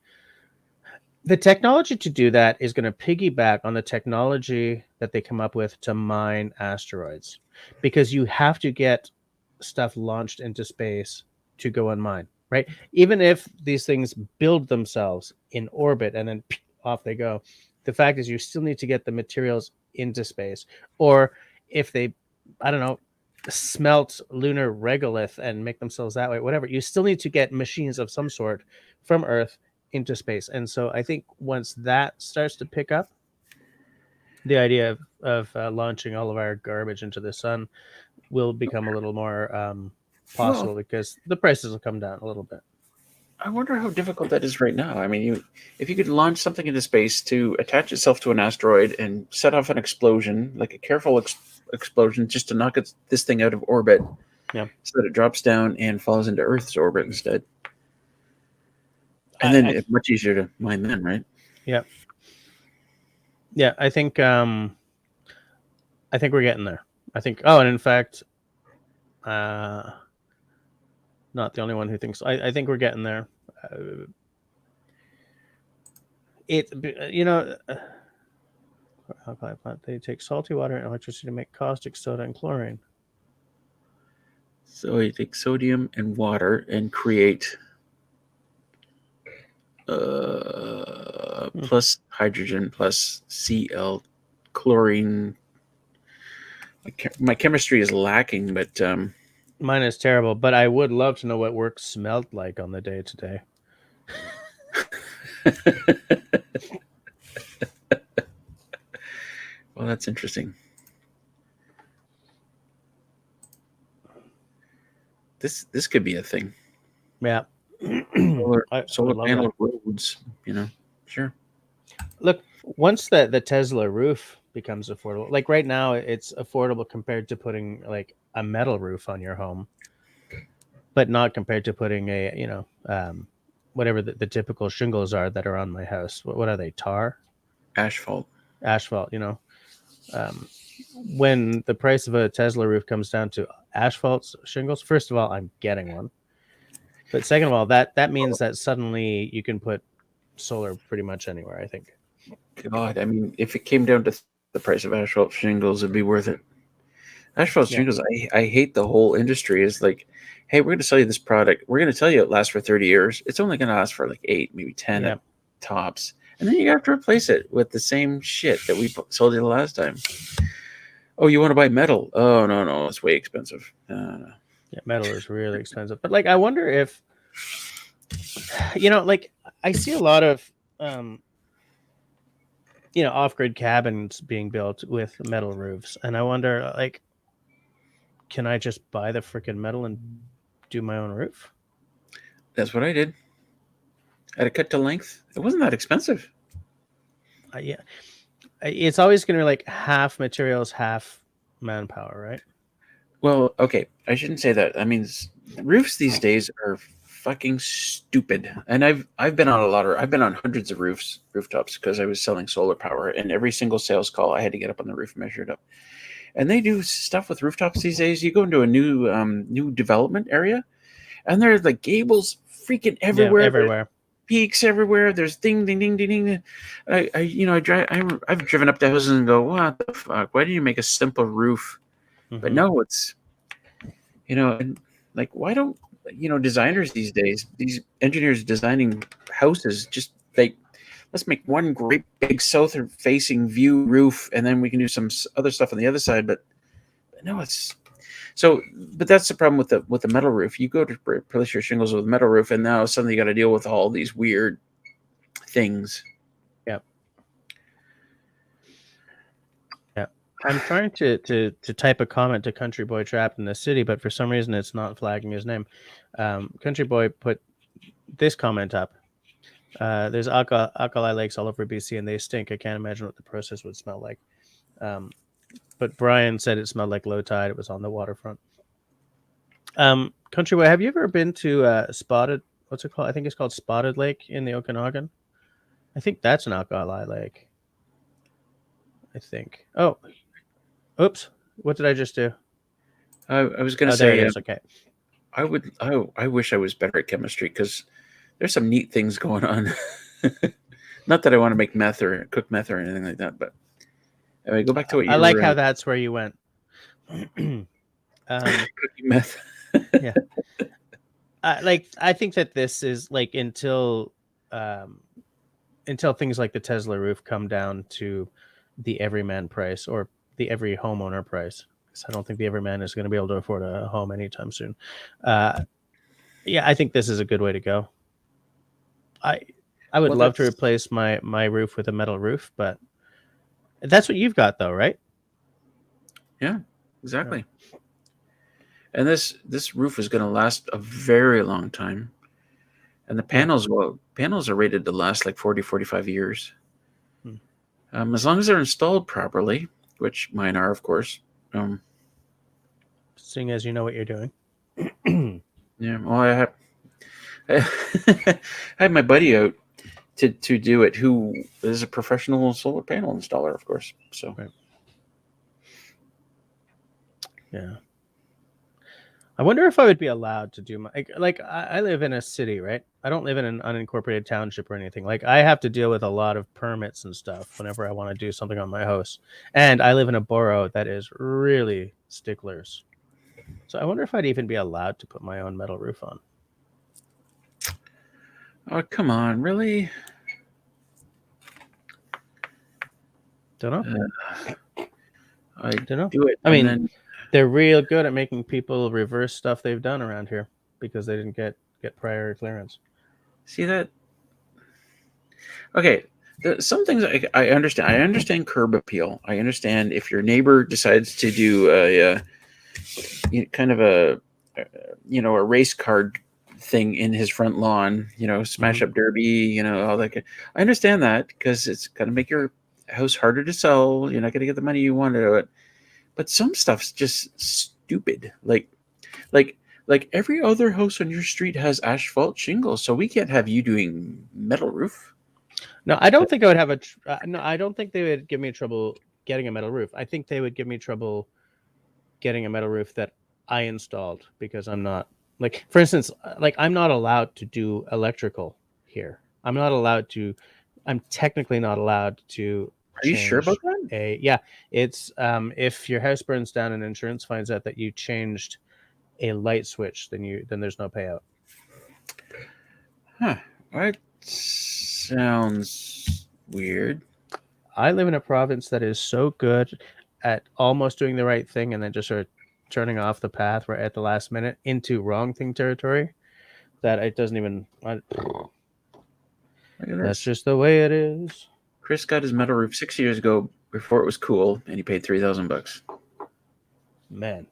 [SPEAKER 4] The technology to do that is going to piggyback on the technology that they come up with to mine asteroids, because you have to get stuff launched into space to go and mine, right? Even if these things build themselves in orbit and then off they go, the fact is you still need to get the materials into space. Or if they, I don't know, smelt lunar regolith and make themselves that way, whatever, you still need to get machines of some sort from Earth into space. And so I think once that starts to pick up, the idea of launching all of our garbage into the sun will become a little more possible, because the prices will come down a little bit.
[SPEAKER 1] I wonder how difficult that is right now. I mean, if you could launch something into space to attach itself to an asteroid and set off an explosion, like a careful explosion, just to knock this thing out of orbit,
[SPEAKER 4] Yeah,
[SPEAKER 1] so that it drops down and falls into Earth's orbit instead. And then it's much easier to mine then, right?
[SPEAKER 4] Yeah. Yeah, I think we're getting there. I think. Oh, and in fact, not the only one who thinks. I think we're getting there. Alkali plant. They take salty water and electricity to make caustic soda and chlorine.
[SPEAKER 1] So you take sodium and water and create plus hydrogen plus Cl chlorine. My chemistry is lacking, but
[SPEAKER 4] mine is terrible. But I would love to know what work smelled like on the day to day.
[SPEAKER 1] Well, that's interesting. This could be a thing.
[SPEAKER 4] Yeah.
[SPEAKER 1] solar panel roads, sure.
[SPEAKER 4] Look, once the Tesla roof becomes affordable, like right now it's affordable compared to putting like a metal roof on your home, but not compared to putting a whatever the typical shingles are that are on my house. What are they? Tar?
[SPEAKER 1] Asphalt,
[SPEAKER 4] when the price of a Tesla roof comes down to asphalt shingles, first of all, I'm getting one. But second of all, that means that suddenly you can put solar pretty much anywhere, I think.
[SPEAKER 1] God, I mean, if it came down to the price of asphalt shingles, it'd be worth it. Asphalt shingles, I hate the whole industry. Is like, hey, we're going to sell you this product. We're going to tell you it lasts for 30 years. It's only going to last for like 8, maybe 10 at tops. And then you have to replace it with the same shit that we sold you the last time. Oh, you want to buy metal? Oh, no, it's way expensive.
[SPEAKER 4] Yeah, metal is really expensive. But like, I wonder if, like I see a lot of, off-grid cabins being built with metal roofs. And I wonder, like, can I just buy the freaking metal and do my own roof?
[SPEAKER 1] That's what I did. I had to cut to length. It wasn't that expensive.
[SPEAKER 4] Yeah. It's always going to be like half materials, half manpower, right?
[SPEAKER 1] Well, okay. I shouldn't say that. I mean, roofs these days are fucking stupid. And I've been on hundreds of rooftops because I was selling solar power, and every single sales call I had to get up on the roof and measure it up. And they do stuff with rooftops these days. You go into a new development area, and there's like gables freaking everywhere.
[SPEAKER 4] Yeah, everywhere.
[SPEAKER 1] peaks everywhere. There's ding, ding, ding, ding, ding. I've driven up to houses and go, what the fuck? Why didn't you make a simple roof? But no, it's, and like, why don't, designers these days, these engineers designing houses, just like, let's make one great big south-facing view roof, and then we can do some other stuff on the other side. But no, it's so. But that's the problem with the metal roof. You go to replace your shingles with a metal roof, and now suddenly you got to deal with all these weird things.
[SPEAKER 4] Yeah. I'm trying to type a comment to Country Boy Trapped in the City, but for some reason it's not flagging his name. Country Boy put this comment up. There's alkali lakes all over BC and they stink. I can't imagine what the process would smell like. But Brian said it smelled like low tide. It was on the waterfront. Country Boy, have you ever been to Spotted? What's it called? I think it's called Spotted Lake in the Okanagan. I think that's an alkali lake. I think. Oh, oops! What did I just do?
[SPEAKER 1] I was going to
[SPEAKER 4] there
[SPEAKER 1] say,
[SPEAKER 4] it is. Okay.
[SPEAKER 1] I wish I was better at chemistry because there's some neat things going on. Not that I want to make meth or cook meth or anything like that, but anyway, go back to what you.
[SPEAKER 4] I like how that's where you went.
[SPEAKER 1] Cooking meth.
[SPEAKER 4] Yeah. I think that this is like until things like the Tesla roof come down to the everyman price or the every homeowner price. Because I don't think the everyman is going to be able to afford a home anytime soon. Yeah, I think this is a good way to go. I would love to replace my roof with a metal roof, but that's what you've got though, right?
[SPEAKER 1] Yeah, exactly. Yeah. And this roof is going to last a very long time. And the panels are rated to last like 40, 45 years. As long as they're installed properly, which mine are, of course.
[SPEAKER 4] Seeing as you know what you're doing.
[SPEAKER 1] Yeah, well, I had my buddy out to do it, who is a professional solar panel installer, of course. So,
[SPEAKER 4] right. Yeah. I wonder if I would be allowed to do my I live in a city, right? I don't live in an unincorporated township or anything. Like I have to deal with a lot of permits and stuff whenever I want to do something on my house. And I live in a borough that is really sticklers. So I wonder if I'd even be allowed to put my own metal roof on.
[SPEAKER 1] Oh, come on, really?
[SPEAKER 4] Don't know.
[SPEAKER 1] I
[SPEAKER 4] don't know.
[SPEAKER 1] Do it.
[SPEAKER 4] I mean, they're real good at making people reverse stuff they've done around here because they didn't get prior clearance.
[SPEAKER 1] See that? Okay, some things I understand. I understand curb appeal. I understand if your neighbor decides to do a kind of a race car thing in his front lawn, smash up derby, all that. I understand that because it's going to make your house harder to sell. You're not going to get the money you want to do it. But some stuff's just stupid. Like every other house on your street has asphalt shingles, so we can't have you doing metal roof.
[SPEAKER 4] No, I don't think I would have no, I don't think they would give me trouble getting a metal roof. I think they would give me trouble getting a metal roof that I installed because I'm not for instance, I'm not allowed to do electrical here. I'm technically not allowed to.
[SPEAKER 1] Are you sure about that?
[SPEAKER 4] Yeah, it's if your house burns down and insurance finds out that you changed a light switch, then there's no payout.
[SPEAKER 1] Huh. That sounds weird.
[SPEAKER 4] I live in a province that is so good at almost doing the right thing and then just sort of turning off the path right at the last minute into wrong thing territory that it doesn't even. That's just the way it is.
[SPEAKER 1] Chris got his metal roof 6 years ago before it was cool, and he paid $3,000.
[SPEAKER 4] Man,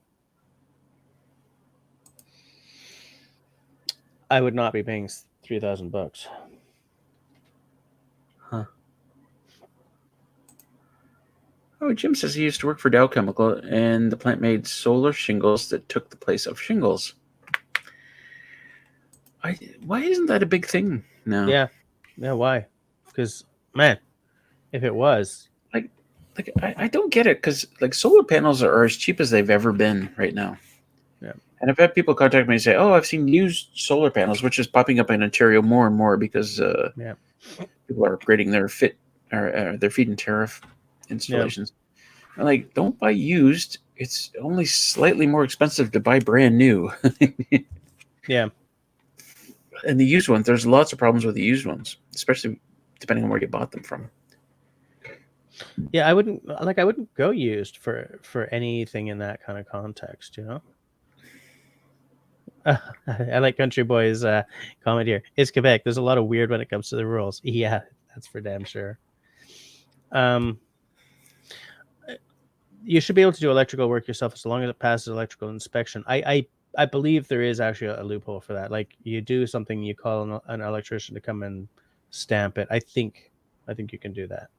[SPEAKER 4] I would not be paying $3,000.
[SPEAKER 1] Huh? Oh, Jim says he used to work for Dow Chemical, and the plant made solar shingles that took the place of shingles. Why isn't that a big thing now?
[SPEAKER 4] Yeah. Why? Because man. If it was
[SPEAKER 1] I don't get it because solar panels are as cheap as they've ever been right now.
[SPEAKER 4] Yeah.
[SPEAKER 1] And I've had people contact me and say, "Oh, I've seen used solar panels," which is popping up in Ontario more and more because
[SPEAKER 4] Yeah.
[SPEAKER 1] people are upgrading their feed and tariff installations. I'm like, don't buy used. It's only slightly more expensive to buy brand new.
[SPEAKER 4] Yeah.
[SPEAKER 1] And the used ones, there's lots of problems with the used ones, especially depending on where you bought them from.
[SPEAKER 4] Yeah, I wouldn't go used for anything in that kind of context, you know. I like Country Boy's comment here. It's Quebec. There's a lot of weird when it comes to the rules. Yeah, that's for damn sure. You should be able to do electrical work yourself as long as it passes electrical inspection. I believe there is actually a loophole for that. Like you do something, you call an electrician to come and stamp it. I think you can do that.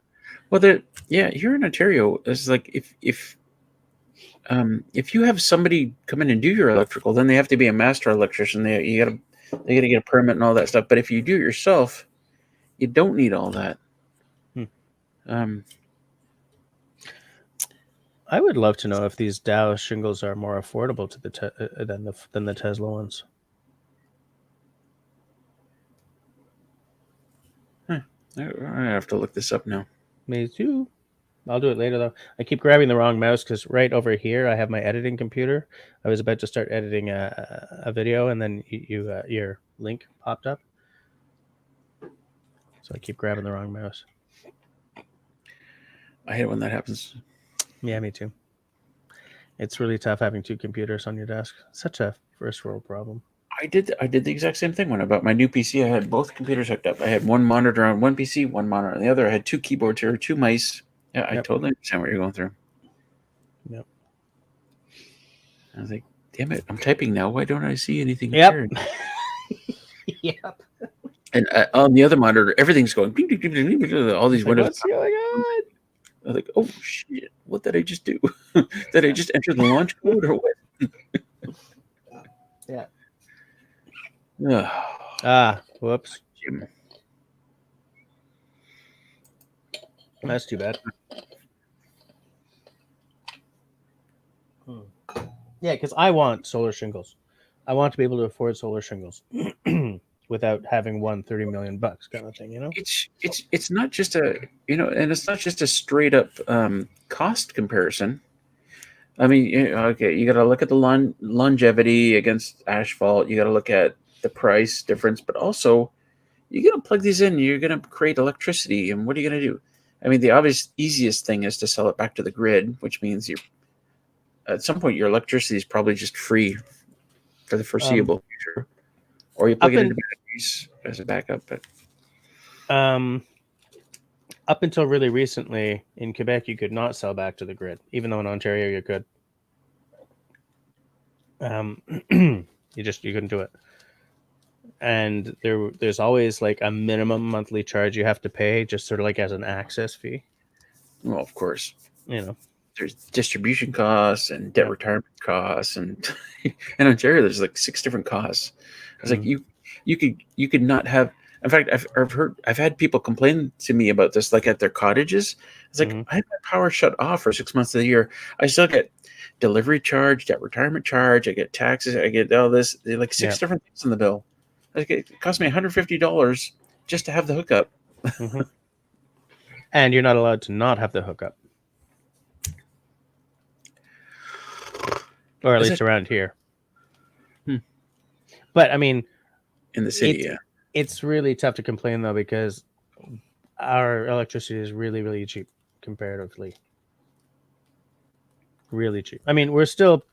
[SPEAKER 1] Well, here in Ontario, it's like if you have somebody come in and do your electrical, then they have to be a master electrician. They gotta get a permit and all that stuff. But if you do it yourself, you don't need all that.
[SPEAKER 4] I would love to know if these Dow shingles are more affordable to than the Tesla ones.
[SPEAKER 1] I have to look this up now.
[SPEAKER 4] Me too. I'll do it later though. I keep grabbing the wrong mouse because right over here I have my editing computer. I was about to start editing a video, and then your link popped up, so I keep grabbing the wrong mouse.
[SPEAKER 1] I hate when that happens.
[SPEAKER 4] Yeah, me too. It's really tough having two computers on your desk. Such a first world problem.
[SPEAKER 1] I did the exact same thing when I bought my new PC. I had both computers hooked up. I had one monitor on one PC, one monitor on the other. I had two keyboards here, two mice. Yeah, I totally understand what you're going through.
[SPEAKER 4] Yep.
[SPEAKER 1] I was like, damn it, I'm typing now. Why don't I see anything?
[SPEAKER 4] Yep. Yep.
[SPEAKER 1] And on the other monitor, everything's going. All these windows.
[SPEAKER 4] What's going on?
[SPEAKER 1] I was like, oh shit, what did I just do? Did I just enter the launch code or what?
[SPEAKER 4] Yeah.
[SPEAKER 1] Whoops.
[SPEAKER 4] That's too bad. Yeah, because I want solar shingles. I want to be able to afford solar shingles without having won $30 million kind of thing, you know?
[SPEAKER 1] It's not just and it's not just a straight up cost comparison. I mean, okay, you got to look at the longevity against asphalt. You got to look at the price difference, but also you're going to plug these in. You're going to create electricity, and what are you going to do? I mean, the obvious easiest thing is to sell it back to the grid, which means at some point your electricity is probably just free for the foreseeable future, or you plug it into batteries as a backup. But
[SPEAKER 4] up until really recently in Quebec, you could not sell back to the grid, even though in Ontario you could. You couldn't do it. And there's always like a minimum monthly charge you have to pay, just sort of like as an access fee.
[SPEAKER 1] Well, of course,
[SPEAKER 4] you know,
[SPEAKER 1] there's distribution costs and debt retirement costs, and in Ontario there's like 6 different costs. It's like you could not have. In fact, I've had people complain to me about this, like at their cottages. It's like I have my power shut off for 6 months of the year. I still get delivery charge, debt retirement charge. I get taxes. I get all this. Like 6 different things on the bill. Like it cost me $150 just to have the hookup.
[SPEAKER 4] And you're not allowed to not have the hookup, or at least around here. But I mean,
[SPEAKER 1] in the city,
[SPEAKER 4] it's really tough to complain though, because our electricity is really, really cheap comparatively. Really cheap. I mean, we're still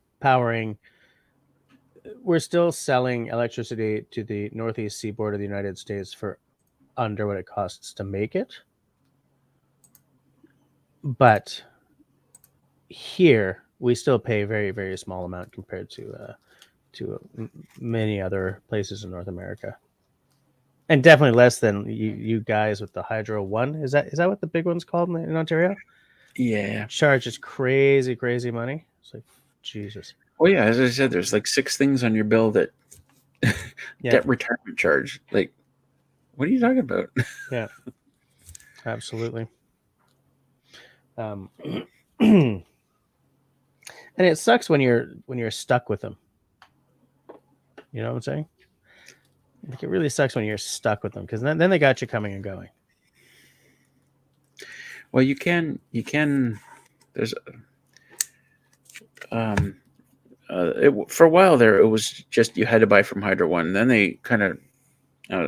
[SPEAKER 4] selling electricity to the northeast seaboard of the United States for under what it costs to make it. But here we still pay a very, very small amount compared to many other places in North America. And definitely less than you guys with the Hydro One. Is that what the big one's called in Ontario?
[SPEAKER 1] Yeah.
[SPEAKER 4] Charges crazy, crazy money. It's like, Jesus.
[SPEAKER 1] Oh yeah, as I said, there's like 6 things on your bill that debt retirement charge. Like, what are you talking about?
[SPEAKER 4] Yeah, absolutely. And it sucks when you're stuck with them. You know what I'm saying? Like, it really sucks when you're stuck with them, because then they got you coming and going.
[SPEAKER 1] Well, you can. There's for a while there, it was just you had to buy from Hydro One. Then they kind of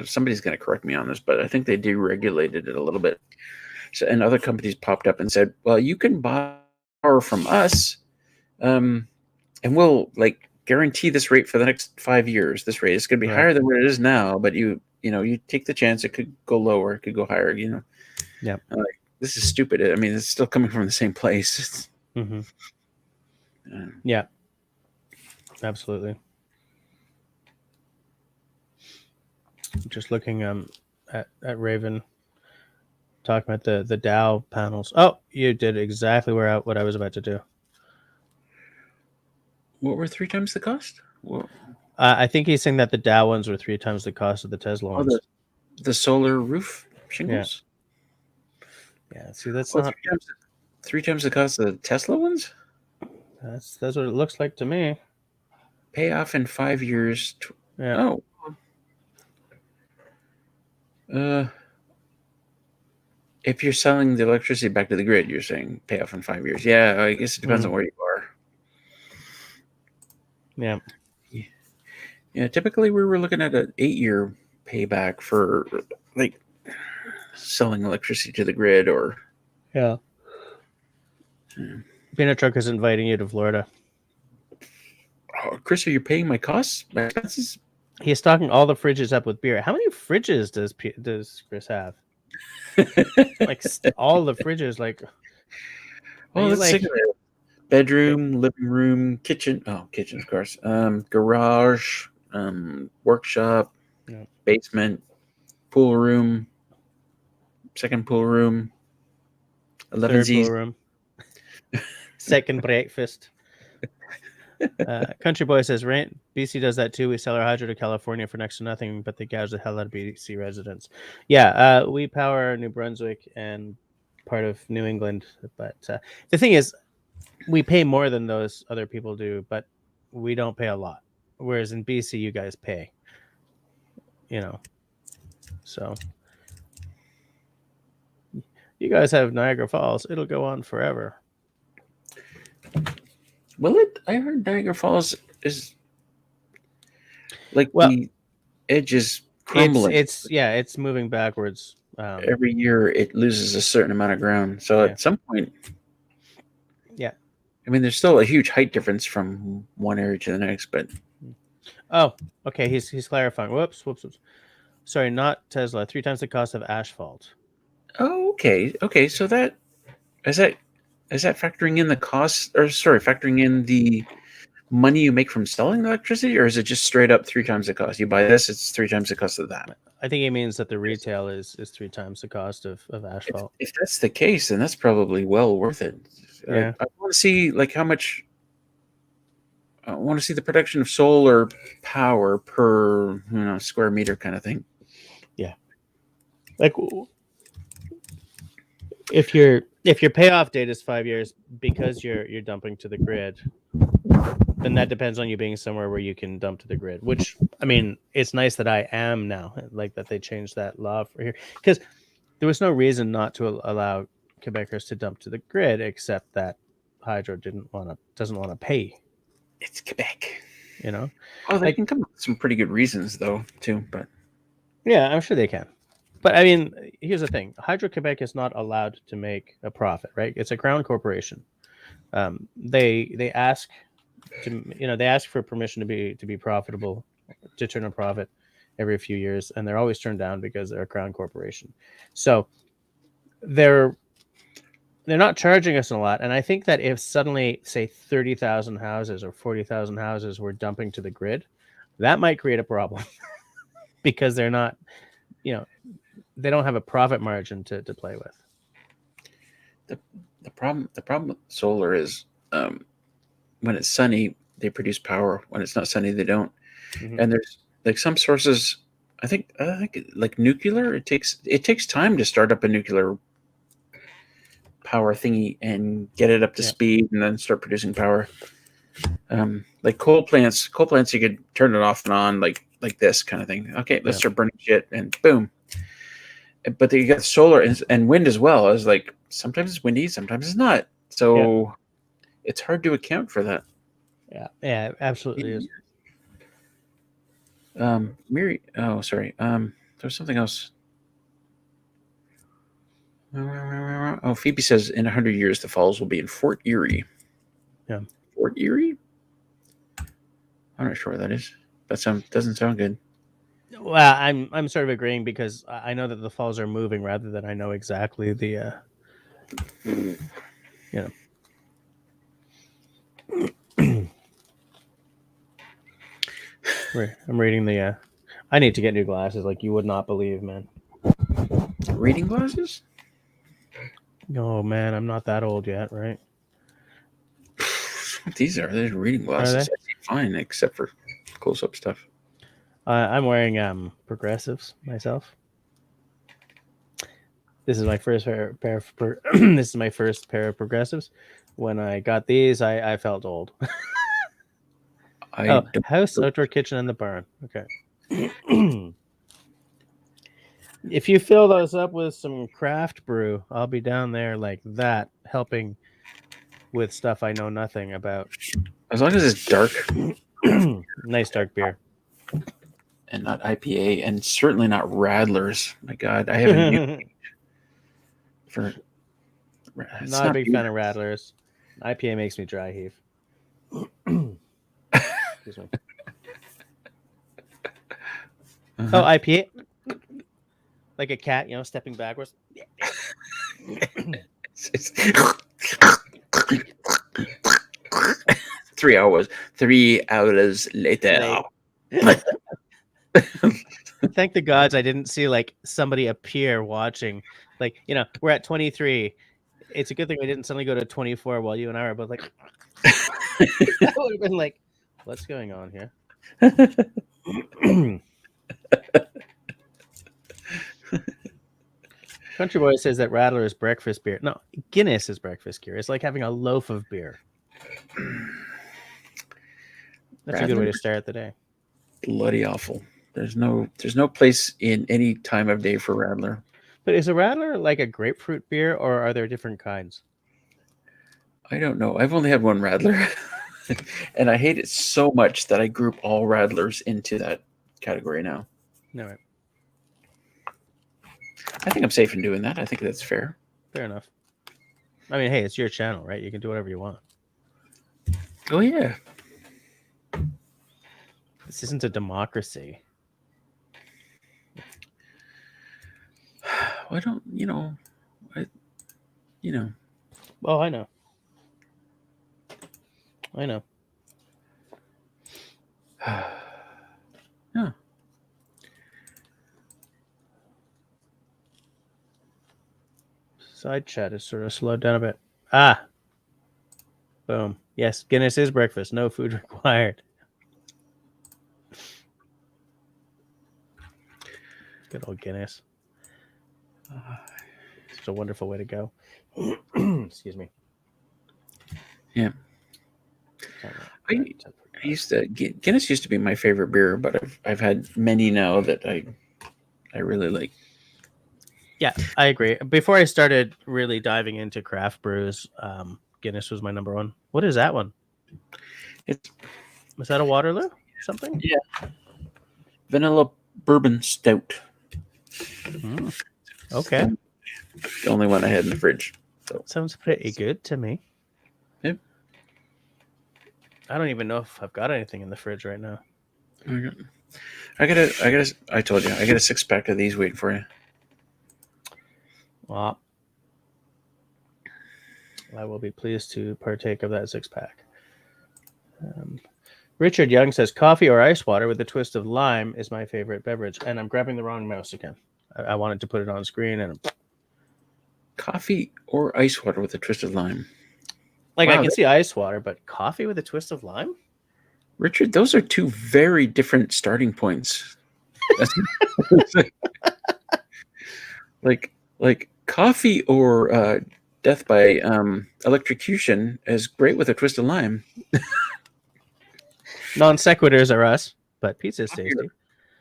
[SPEAKER 1] somebody's going to correct me on this, but I think they deregulated it a little bit. So, and other companies popped up and said, "Well, you can buy power from us, and we'll like guarantee this rate for the next 5 years. This rate is going to be higher than what it is now, but you take the chance. It could go lower, it could go higher.
[SPEAKER 4] Yeah.
[SPEAKER 1] Like, this is stupid. I mean, it's still coming from the same place.
[SPEAKER 4] Mm-hmm. Yeah, absolutely. Just looking at Raven, talking about the Dow panels. Oh, you did exactly what I was about to do.
[SPEAKER 1] What were 3 times the cost? Well,
[SPEAKER 4] I think he's saying that the Dow ones were 3 times the cost of the Tesla ones.
[SPEAKER 1] The solar roof shingles.
[SPEAKER 4] Yeah. See, that's not
[SPEAKER 1] 3 times the cost of the Tesla ones.
[SPEAKER 4] That's what it looks like to me.
[SPEAKER 1] Pay off in 5 years.
[SPEAKER 4] Yeah.
[SPEAKER 1] If you're selling the electricity back to the grid, you're saying pay off in 5 years. Yeah, I guess it depends on where you are.
[SPEAKER 4] Yeah.
[SPEAKER 1] Yeah, typically we were looking at an 8-year payback for like selling electricity to the grid, or
[SPEAKER 4] yeah. Peanut Truck is inviting you to Florida.
[SPEAKER 1] Oh, Chris, are you paying my costs, my expenses?
[SPEAKER 4] He's stocking all the fridges up with beer. How many fridges does Chris have? Like all the fridges, like.
[SPEAKER 1] Oh, let's take it. Bedroom, living room, kitchen. Oh, kitchen, of course. Garage, workshop, basement, pool room, second pool room, 11
[SPEAKER 4] third pool room, second breakfast. Country Boy says, "Rent BC does that too. We sell our hydro to California for next to nothing, but they gouge the hell out of BC residents." Yeah, we power New Brunswick and part of New England, but the thing is, we pay more than those other people do, but we don't pay a lot. Whereas in BC, you guys pay. So you guys have Niagara Falls. It'll go on forever.
[SPEAKER 1] Will it? I heard Niagara Falls is like the edge is crumbling.
[SPEAKER 4] It's moving backwards.
[SPEAKER 1] Every year it loses a certain amount of ground. So at some point, I mean, there's still a huge height difference from one area to the next, but
[SPEAKER 4] okay, he's clarifying. Whoops. Sorry, not Tesla. 3 times the cost of asphalt.
[SPEAKER 1] Oh, okay. So is that factoring in the cost, or factoring in the money you make from selling the electricity, or is it just straight up 3 times the cost? You buy this, it's 3 times the cost of that.
[SPEAKER 4] I think it means that the retail is 3 times the cost of asphalt.
[SPEAKER 1] If that's the case, then that's probably well worth it.
[SPEAKER 4] Yeah.
[SPEAKER 1] I want to see like how much. I want to see the production of solar power per square meter kind of thing.
[SPEAKER 4] Yeah. Like if your payoff date is 5 years because you're dumping to the grid, then that depends on you being somewhere where you can dump to the grid, which, I mean, it's nice that I am now, like that they changed that law for here, because there was no reason not to allow Quebecers to dump to the grid, except that Hydro doesn't want to pay.
[SPEAKER 1] It's Quebec,
[SPEAKER 4] Oh,
[SPEAKER 1] they can come up with some pretty good reasons though too, but
[SPEAKER 4] yeah, I'm sure they can. But I mean, here's the thing: Hydro-Quebec is not allowed to make a profit, right? It's a crown corporation. They ask they ask for permission to be profitable, to turn a profit every few years, and they're always turned down because they're a crown corporation. So they're not charging us a lot. And I think that if suddenly, say, 30,000 houses or 40,000 houses were dumping to the grid, that might create a problem because they're not, they don't have a profit margin to play with.
[SPEAKER 1] The problem with solar is when it's sunny, they produce power. When it's not sunny, they don't. Mm-hmm. And there's like some sources, I think like nuclear, it takes time to start up a nuclear power thingy and get it up to speed and then start producing power. Like coal plants, you could turn it off and on like this kind of thing. Okay, let's start burning shit, and boom. But you got solar and wind as well. As like sometimes it's windy, sometimes it's not. So it's hard to account for that.
[SPEAKER 4] Yeah, absolutely is.
[SPEAKER 1] Miri. Oh, sorry. There's something else. Oh, Phoebe says in 100 years the falls will be in Fort Erie.
[SPEAKER 4] Yeah.
[SPEAKER 1] Fort Erie? I'm not sure what that is. That doesn't sound good.
[SPEAKER 4] Well, I'm sort of agreeing because I know that the falls are moving rather than I know exactly the I'm reading the I need to get new glasses like you would not believe, man.
[SPEAKER 1] Reading glasses?
[SPEAKER 4] No, man, I'm not that old yet, right?
[SPEAKER 1] These are they're reading glasses. I see fine, except for close-up stuff.
[SPEAKER 4] I'm wearing progressives myself. This is my first pair this is my first pair of progressives. When I got these, I felt old. House, outdoor kitchen, and the barn. Okay. If you fill those up with some craft brew, I'll be down there like that, helping with stuff I know nothing about.
[SPEAKER 1] As long as it's dark.
[SPEAKER 4] Nice dark beer.
[SPEAKER 1] And not IPA, and certainly not Radlers. My God, I have a new for.
[SPEAKER 4] Not a big fan of Radlers. IPA makes me dry heave. Excuse me. Oh, IPA. Like a cat, stepping backwards.
[SPEAKER 1] 3 hours. 3 hours later.
[SPEAKER 4] Thank the gods I didn't see like somebody appear watching. Like, we're at 23. It's a good thing we didn't suddenly go to 24 while you and I were both like, that would have been like, what's going on here? Country Boy says that Rattler is breakfast beer. No, Guinness is breakfast beer. It's like having a loaf of beer. That's a good way to start the day.
[SPEAKER 1] Bloody awful. There's no place in any time of day for Radler.
[SPEAKER 4] But is a Radler like a grapefruit beer, or are there different kinds?
[SPEAKER 1] I don't know. I've only had one Radler, and I hate it so much that I group all Radlers into that category now.
[SPEAKER 4] No, right.
[SPEAKER 1] I think I'm safe in doing that. I think that's fair.
[SPEAKER 4] Fair enough. I mean, hey, it's your channel, right? You can do whatever you want.
[SPEAKER 1] Oh, yeah.
[SPEAKER 4] This isn't a democracy.
[SPEAKER 1] I don't,
[SPEAKER 4] Well, I know. Yeah. Side chat is sort of slowed down a bit. Boom. Yes, Guinness is breakfast. No food required. Good old Guinness. Such a wonderful way to go. Excuse me.
[SPEAKER 1] Yeah. Guinness used to be my favorite beer, but I've had many now that I really like.
[SPEAKER 4] Yeah, I agree. Before I started really diving into craft brews, Guinness was my number one. What is that one? Was that a Waterloo? Something?
[SPEAKER 1] Yeah. Vanilla bourbon stout.
[SPEAKER 4] Okay.
[SPEAKER 1] The only one I had in the fridge. So.
[SPEAKER 4] Sounds pretty good to me.
[SPEAKER 1] Yep.
[SPEAKER 4] I don't even know if I've got anything in the fridge right now.
[SPEAKER 1] I told you, I got a 6-pack of these waiting for you.
[SPEAKER 4] Well, I will be pleased to partake of that 6-pack. Richard Young says coffee or ice water with a twist of lime is my favorite beverage. And I'm grabbing the wrong mouse again. I wanted to put it on screen. And
[SPEAKER 1] coffee or ice water with a twist of lime.
[SPEAKER 4] Like, wow, I can see ice water, but coffee with a twist of lime?
[SPEAKER 1] Richard, those are two very different starting points. like coffee or death by electrocution is great with a twist of lime.
[SPEAKER 4] Non sequiturs are us, but pizza is
[SPEAKER 1] Coffee
[SPEAKER 4] tasty.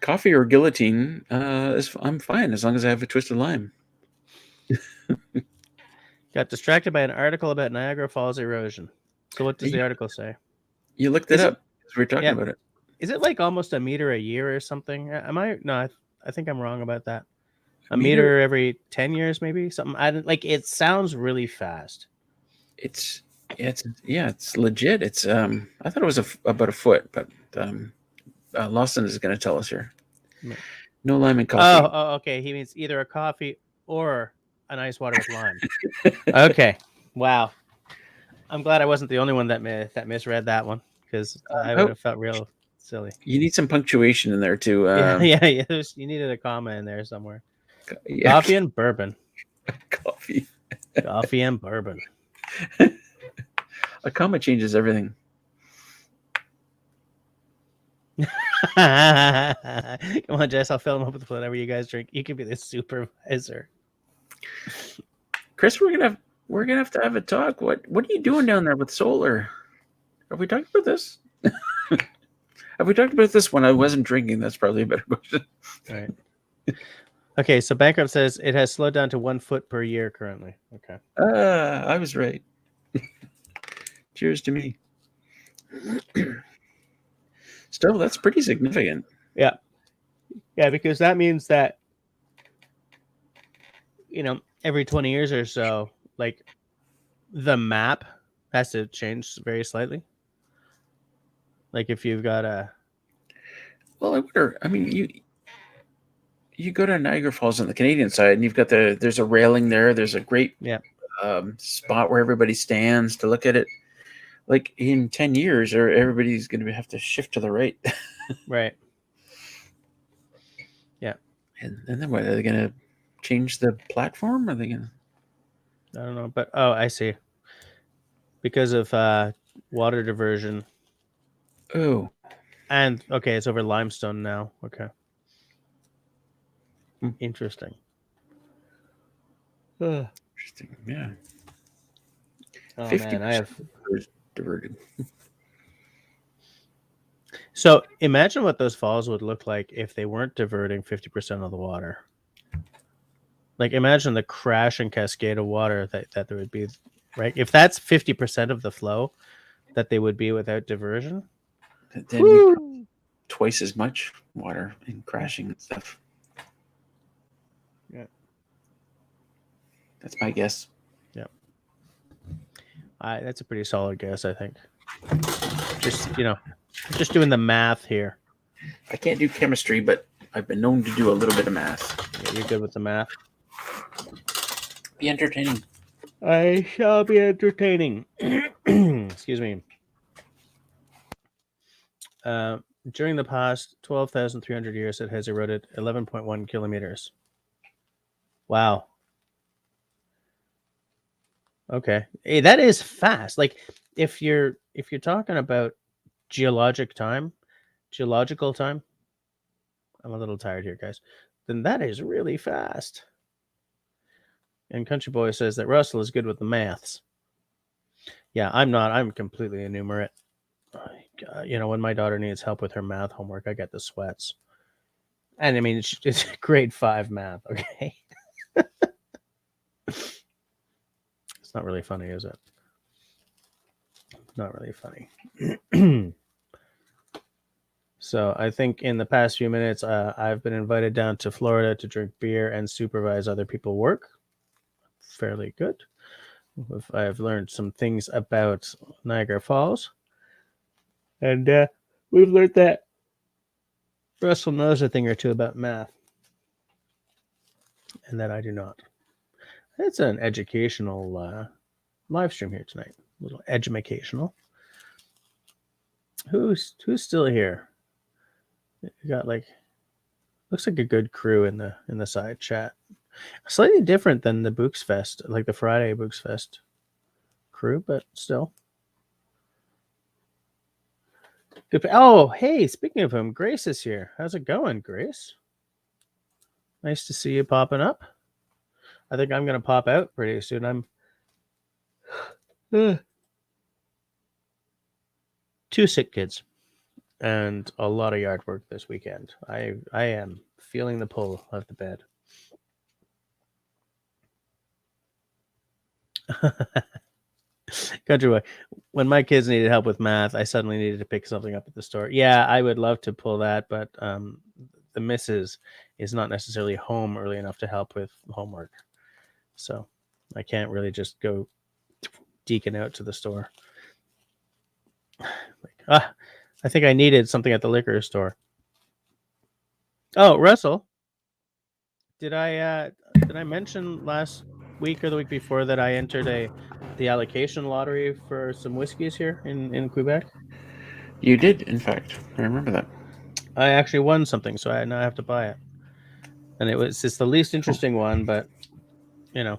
[SPEAKER 1] Coffee or guillotine, I'm fine as long as I have a twisted lime.
[SPEAKER 4] Got distracted by an article about Niagara Falls erosion. So what does the article say?
[SPEAKER 1] You looked it
[SPEAKER 4] Is it-
[SPEAKER 1] up because we were talking
[SPEAKER 4] yeah.
[SPEAKER 1] about it.
[SPEAKER 4] Is it like almost a meter a year or something? Am I? No, I think I'm wrong about that. A meter every 10 years, maybe something. I don't like. It sounds really fast.
[SPEAKER 1] It's legit. It's I thought it was about a foot, but Lawson is going to tell us here. No lime in coffee.
[SPEAKER 4] Oh, okay. He means either a coffee or an ice water with lime. Okay. Wow. I'm glad I wasn't the only one that misread that one, because I would have felt real silly.
[SPEAKER 1] You need some punctuation in there too.
[SPEAKER 4] Yeah. You needed a comma in there somewhere.
[SPEAKER 1] Yeah.
[SPEAKER 4] Coffee and bourbon.
[SPEAKER 1] Coffee.
[SPEAKER 4] Coffee and bourbon.
[SPEAKER 1] A comma changes everything.
[SPEAKER 4] Come on, Jess. I'll fill them up with whatever you guys drink. You can be the supervisor.
[SPEAKER 1] Chris, we're gonna have to have a talk. What are you doing down there with solar? Have we talked about this? Have we talked about this when I wasn't drinking? That's probably a better question.
[SPEAKER 4] All right. Okay, so Bankrupt says it has slowed down to 1 foot per year currently. Okay.
[SPEAKER 1] I was right. Cheers to me. Still, that's pretty significant.
[SPEAKER 4] Yeah. Yeah, because that means that, every 20 years or so, like, the map has to change very slightly. Like if you've got a...
[SPEAKER 1] Well, I wonder, I mean, you go to Niagara Falls on the Canadian side, and you've got there's a railing there. There's a great spot where everybody stands to look at it. Like in 10 years, or everybody's going to have to shift to the right.
[SPEAKER 4] Right. Yeah.
[SPEAKER 1] And then what? Are they going to change the platform? Are they going to?
[SPEAKER 4] I don't know, but I see. Because of water diversion.
[SPEAKER 1] Oh.
[SPEAKER 4] And okay, it's over limestone now. Okay. Interesting.
[SPEAKER 1] Interesting. Yeah.
[SPEAKER 4] Oh man, I have
[SPEAKER 1] diverted.
[SPEAKER 4] So imagine what those falls would look like if they weren't diverting 50% of the water. Like imagine the crash and cascade of water that there would be, right? If that's 50% of the flow that they would be without diversion,
[SPEAKER 1] then we twice as much water and crashing and stuff.
[SPEAKER 4] Yeah.
[SPEAKER 1] That's my guess.
[SPEAKER 4] Yeah. That's a pretty solid guess, I think. Just doing the math here.
[SPEAKER 1] I can't do chemistry, but I've been known to do a little bit of math.
[SPEAKER 4] Yeah, you're good with the math.
[SPEAKER 1] Be entertaining.
[SPEAKER 4] I shall be entertaining. Excuse me. During the past 12,300 years, it has eroded 11.1 kilometers. Wow. Okay. Hey, that is fast. Like if you're talking about geological time, I'm a little tired here, guys, then that is really fast. And Country Boy says that Russell is good with the maths. Yeah, I'm not. I'm completely enumerate. When my daughter needs help with her math homework, I get the sweats. And I mean, it's grade 5 math, okay? It's not really funny, is it? Not really funny. So I think in the past few minutes, I've been invited down to Florida to drink beer and supervise other people work. Fairly good. I've learned some things about Niagara Falls. And we've learned that Russell knows a thing or two about math. And that I do not. It's an educational live stream here tonight. A little educational. Who's still here? You got looks like a good crew in the side chat. Slightly different than the Booxefest, like the Friday Booxefest crew, but still. Good. Oh, hey, speaking of him, Grace is here. How's it going, Grace? Nice to see you popping up. I think I'm going to pop out pretty soon. I'm 2 sick kids. and a lot of yard work this weekend. I am feeling the pull of the bed. Countryway. When my kids needed help with math, I suddenly needed to pick something up at the store. Yeah, I would love to pull that, but the missus is not necessarily home early enough to help with homework. So I can't really just go deacon out to the store. I think I needed something at the liquor store. Oh, Russell, did I mention last week or the week before that I entered the allocation lottery for some whiskeys here in Quebec?
[SPEAKER 1] You did, in fact. I remember that.
[SPEAKER 4] I actually won something, so I now have to buy it. And it's the least interesting one, but you know,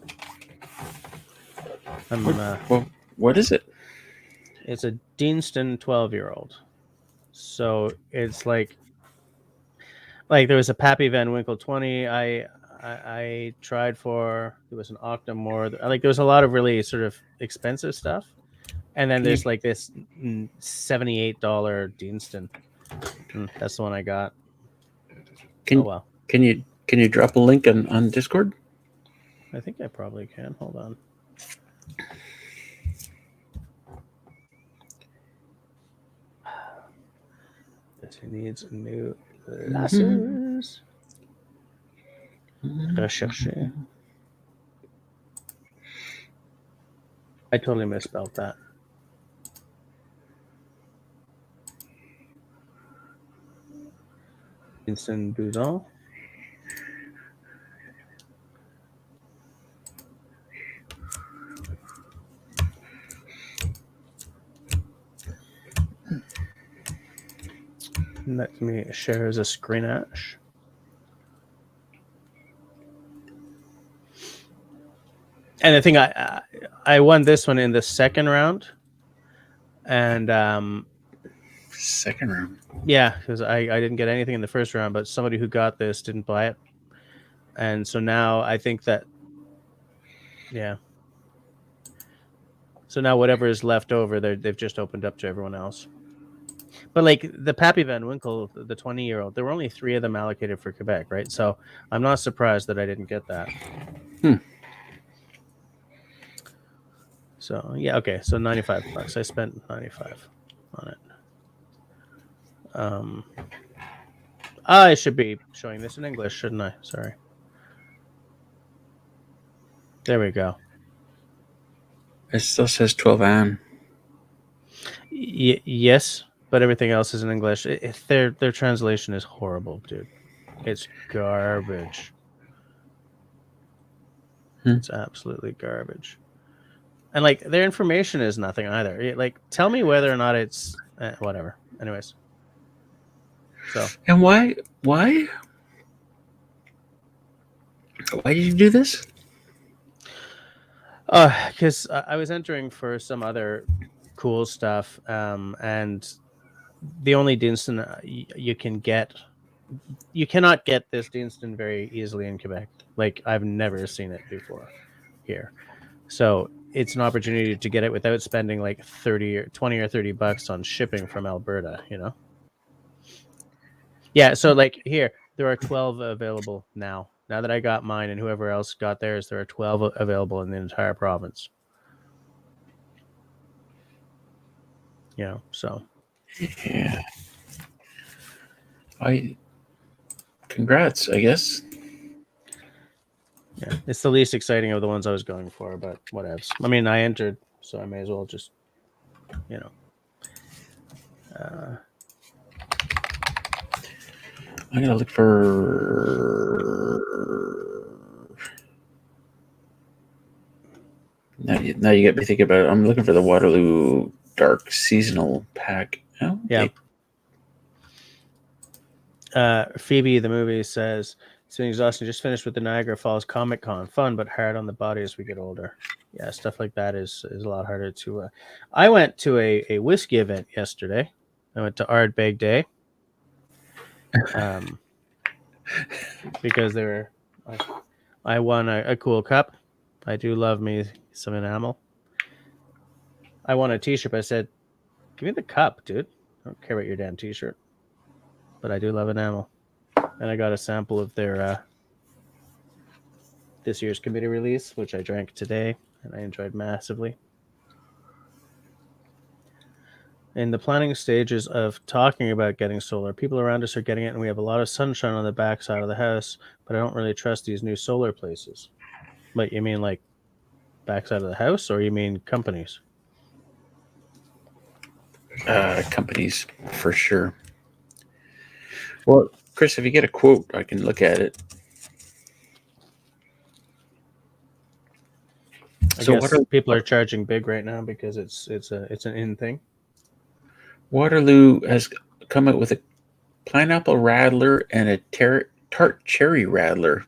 [SPEAKER 1] Well, what is it?
[SPEAKER 4] it's a Deanston 12-year-old. So it's like there was a Pappy Van Winkle 20. I tried for, there was an Octomore. There was a lot of really sort of expensive stuff, and then there's like this $78 Deanston. That's the one I got.
[SPEAKER 1] Can,
[SPEAKER 4] oh well.
[SPEAKER 1] Can you drop a link on Discord?
[SPEAKER 4] I think I probably can. Hold on. This needs new lasers. Rechercher. I totally misspelled that. Vincent Duzon. Let me share as a screenash. And I think I won this one in the second round. And
[SPEAKER 1] second round.
[SPEAKER 4] Yeah, because I didn't get anything in the first round, but somebody who got this didn't buy it. And so now I think that, yeah. So now whatever is left over, they've just opened up to everyone else. But like the Pappy Van Winkle, the 20-year-old, there were only 3 of them allocated for Quebec, right? So I'm not surprised that I didn't get that. So yeah, okay. So $95. I spent $95 on it. I should be showing this in English, shouldn't I? Sorry. There we go.
[SPEAKER 1] It still says 12 AM.
[SPEAKER 4] Yes, but everything else is in English. Their translation is horrible, dude. It's garbage. It's absolutely garbage. And like their information is nothing either. Like, tell me whether or not it's whatever. Anyways. So.
[SPEAKER 1] And why did you do this?
[SPEAKER 4] Because I was entering for some other cool stuff, and the only Deanston you cannot get this Deanston very easily in Quebec. Like, I've never seen it before here. So it's an opportunity to get it without spending like 20 or $30 on shipping from Alberta, you know? Yeah, so like here, there are 12 available now. Now that I got mine and whoever else got theirs, there are 12 available in the entire province. You know, so.
[SPEAKER 1] Yeah. Congrats, I guess.
[SPEAKER 4] Yeah, it's the least exciting of the ones I was going for, but whatevs. I mean, I entered, so I may as well just, you know.
[SPEAKER 1] I'm gonna look for. Now you get me thinking about it. I'm looking for the Waterloo Dark Seasonal Pack. Oh,
[SPEAKER 4] yeah. Phoebe, the movie, says it's been exhausting. Just finished with the Niagara Falls Comic Con. Fun, but hard on the body as we get older. Yeah, stuff like that is a lot harder to. I went to a whiskey event yesterday. I went to Ardbeg Day. Because I won a cool cup. I do love me some enamel. I won a t-shirt. I said, give me the cup, dude. don't care about your damn t-shirt. But I do love enamel. And I got a sample of their this year's committee release, which I drank today, and I enjoyed massively. In the planning stages of talking about getting solar, people around us are getting it, and we have a lot of sunshine on the back side of the house, but I don't really trust these new solar places. But you mean like backside of the house, or you mean companies?
[SPEAKER 1] Companies, for sure. Well, Chris, if you get a quote, I can look at it.
[SPEAKER 4] I guess people are charging big right now because it's an in thing.
[SPEAKER 1] Waterloo has come out with a pineapple radler and a tart cherry radler.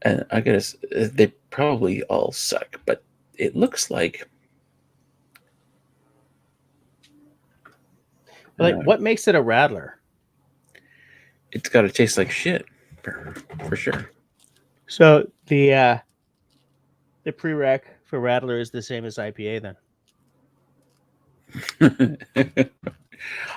[SPEAKER 1] And I guess they probably all suck, but it looks like.
[SPEAKER 4] Like, what makes it a radler?
[SPEAKER 1] It's got to taste like shit, for sure.
[SPEAKER 4] So the prereq for radler is the same as IPA, then.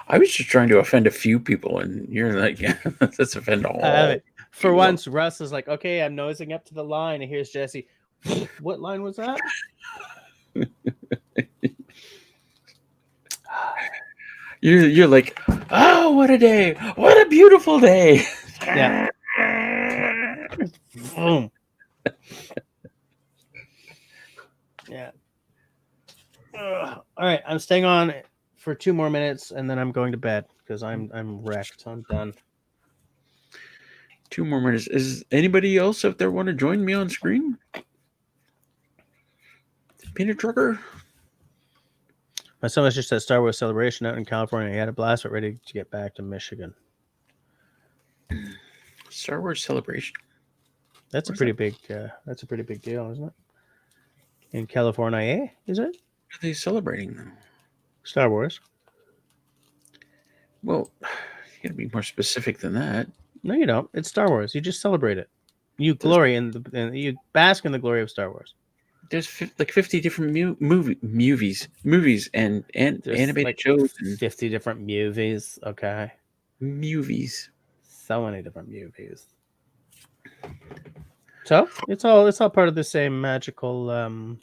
[SPEAKER 1] I was just trying to offend a few people, and you're like, yeah, let's offend all.
[SPEAKER 4] For once, Russ is like, okay, I'm nosing up to the line, and here's Jesse. What line was that?
[SPEAKER 1] You're like, oh, what a day! What a beautiful day!
[SPEAKER 4] Yeah. Boom. Yeah. All right, I'm staying on for 2 more minutes, and then I'm going to bed because I'm wrecked. I'm done.
[SPEAKER 1] 2 more minutes. Is anybody else out there want to join me on screen? Peanut Trucker?
[SPEAKER 4] My son was just at Star Wars Celebration out in California. He had a blast, but ready to get back to Michigan.
[SPEAKER 1] Star Wars Celebration.
[SPEAKER 4] That's a pretty big. That's a pretty big deal, isn't it? In California, is it?
[SPEAKER 1] What are they celebrating now?
[SPEAKER 4] Star Wars.
[SPEAKER 1] Well, you got to be more specific than that.
[SPEAKER 4] No, you don't. It's Star Wars. You just celebrate it. You glory in you bask in the glory of Star Wars.
[SPEAKER 1] There's like 50 different movies and animated
[SPEAKER 4] like
[SPEAKER 1] shows.
[SPEAKER 4] 50 different movies. Okay.
[SPEAKER 1] Movies.
[SPEAKER 4] So many different movies. So it's all part of the same magical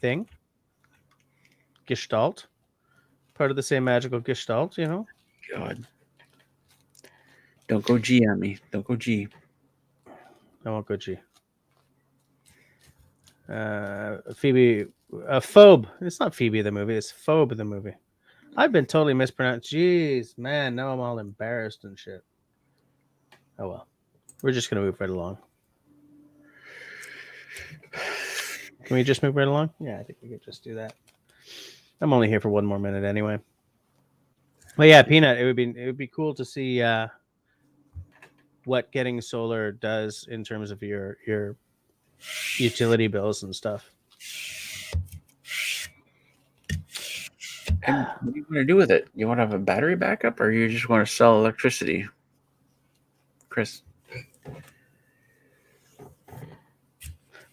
[SPEAKER 4] thing. Gestalt. Part of the same magical gestalt, you know.
[SPEAKER 1] God. Don't go G on me. Don't go G.
[SPEAKER 4] I won't go G. Phoebe, Phobe. It's not Phoebe the movie. It's Phobe the movie. I've been totally mispronounced. Jeez, man. Now I'm all embarrassed and shit. Oh well. We're just gonna move right along. Can we just move right along? Yeah, I think we could just do that. I'm only here for 1 more minute anyway. But yeah, Peanut. It would be cool to see what getting solar does in terms of your utility bills and stuff.
[SPEAKER 1] And what do you want to do with it? You want to have a battery backup, or you just want to sell electricity, Chris?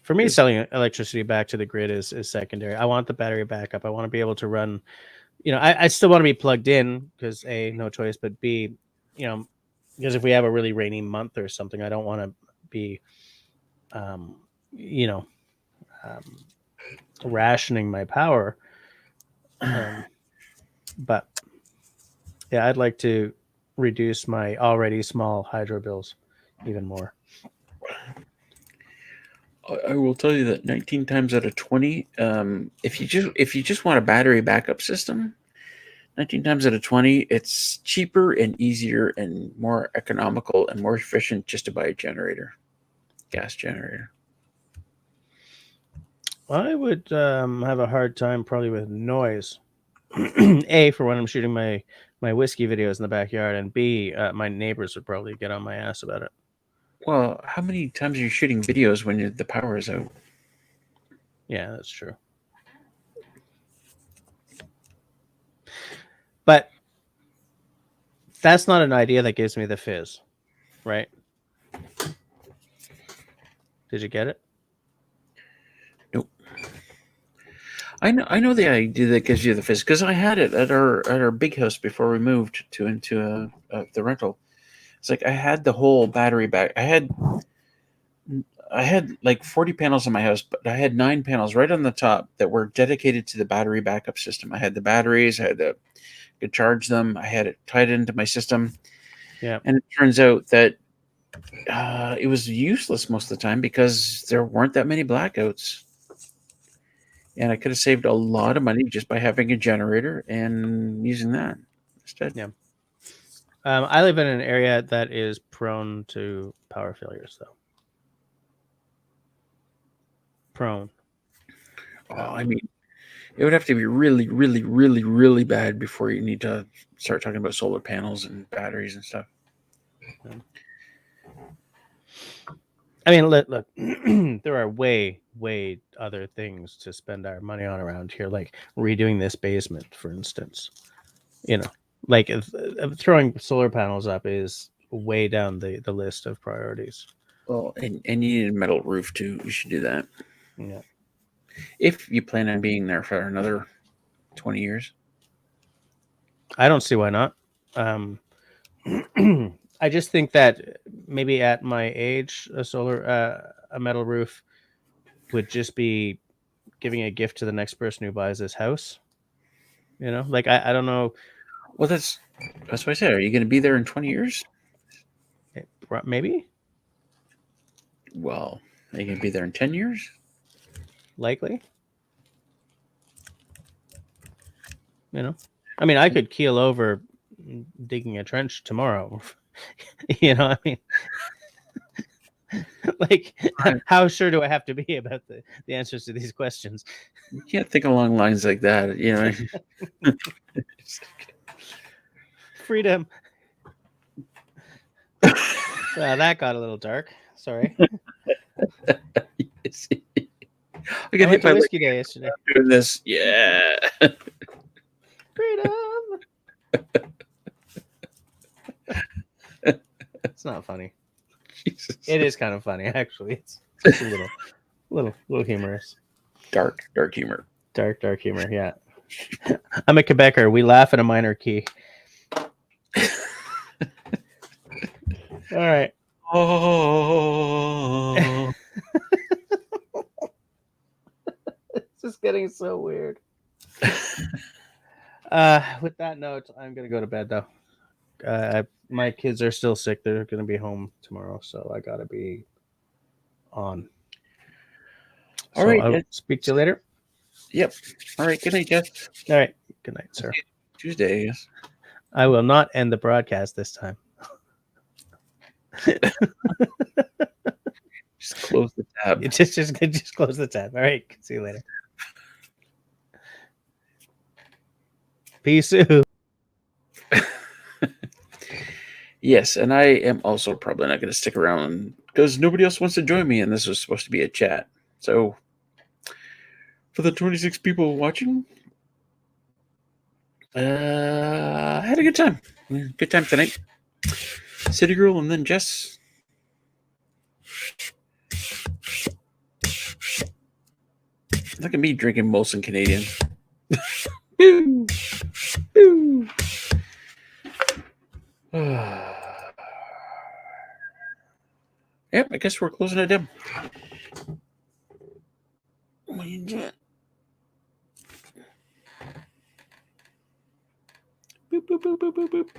[SPEAKER 4] For me, selling electricity back to the grid is secondary. I want the battery backup. I want to be able to run. You know, I still want to be plugged in because A, no choice, but B, you know, because if we have a really rainy month or something, I don't want to be, you know, rationing my power. But yeah, I'd like to reduce my already small hydro bills even more.
[SPEAKER 1] I will tell you that 19 times out of 20, if you just want a battery backup system, 19 times out of 20, it's cheaper and easier and more economical and more efficient just to buy a generator, gas generator.
[SPEAKER 4] I would have a hard time probably with noise. A, for when I'm shooting my whiskey videos in the backyard, and B, my neighbors would probably get on my ass about it.
[SPEAKER 1] Well, how many times are you shooting videos when the power is out?
[SPEAKER 4] Yeah, that's true. But that's not an idea that gives me the fizz, right? Did you get it?
[SPEAKER 1] Nope. I know the idea that gives you the fizz because I had it at our big house before we moved into the rental. It's like I had the whole battery back. I had like 40 panels in my house, but I had 9 panels right on the top that were dedicated to the battery backup system. I had the batteries, could charge them. I had it tied into my system.
[SPEAKER 4] Yeah.
[SPEAKER 1] And it turns out that it was useless most of the time because there weren't that many blackouts. And I could have saved a lot of money just by having a generator and using that instead.
[SPEAKER 4] Yeah. I live in an area that is prone to power failures, though. Prone.
[SPEAKER 1] I mean, it would have to be really, really, really, really bad before you need to start talking about solar panels and batteries and stuff.
[SPEAKER 4] I mean, look, there are way other things to spend our money on around here, like redoing this basement, for instance. You know, like throwing solar panels up is way down the list of priorities.
[SPEAKER 1] Well, and you need a metal roof too. You should do that.
[SPEAKER 4] Yeah.
[SPEAKER 1] If you plan on being there for another 20 years.
[SPEAKER 4] I don't see why not. I just think that maybe at my age, a metal roof would just be giving a gift to the next person who buys this house. You know, like I don't know.
[SPEAKER 1] Well, that's what I said. Are you going to be there in 20 years?
[SPEAKER 4] Maybe.
[SPEAKER 1] Well, are you going to be there in 10 years?
[SPEAKER 4] Likely. You know, I mean, I could keel over digging a trench tomorrow. You know, I mean, like, how sure do I have to be about the answers to these questions?
[SPEAKER 1] You can't think along lines like that, you know.
[SPEAKER 4] Freedom. Well, that got a little dark. Sorry.
[SPEAKER 1] I got hit by
[SPEAKER 4] whiskey day yesterday.
[SPEAKER 1] Doing this, yeah.
[SPEAKER 4] Freedom. It's not funny.
[SPEAKER 1] Jesus.
[SPEAKER 4] It is kind of funny, actually. It's a little humorous.
[SPEAKER 1] Dark humor.
[SPEAKER 4] Dark humor. Yeah. I'm a Quebecer. We laugh in a minor key. All right.
[SPEAKER 1] Oh.
[SPEAKER 4] It's just getting so weird. With that note, I'm gonna go to bed though. My kids are still sick. They're gonna be home tomorrow, so I gotta be on.
[SPEAKER 1] All right.
[SPEAKER 4] I'll speak to you later.
[SPEAKER 1] Yep. All right. Good night, Jeff.
[SPEAKER 4] All right. Good night, sir.
[SPEAKER 1] Tuesday, yes.
[SPEAKER 4] I will not end the broadcast this time.
[SPEAKER 1] Just close the tab.
[SPEAKER 4] Just close the tab. All right. See you later. Peace out.
[SPEAKER 1] Yes, and I am also probably not going to stick around because nobody else wants to join me, and this was supposed to be a chat. So, for the 26 people watching, I had a good time. Good time tonight. City Girl and then Jess. Look at me drinking Molson Canadian. Boo! Boo! Yep, I guess we're closing it down. Boop, boop, boop, boop, boop, boop.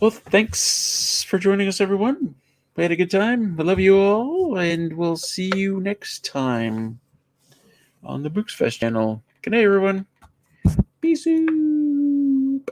[SPEAKER 1] Well, thanks for joining us, everyone. We had a good time. We love you all, and we'll see you next time on the Booxefest channel. Good night, everyone. Peace out.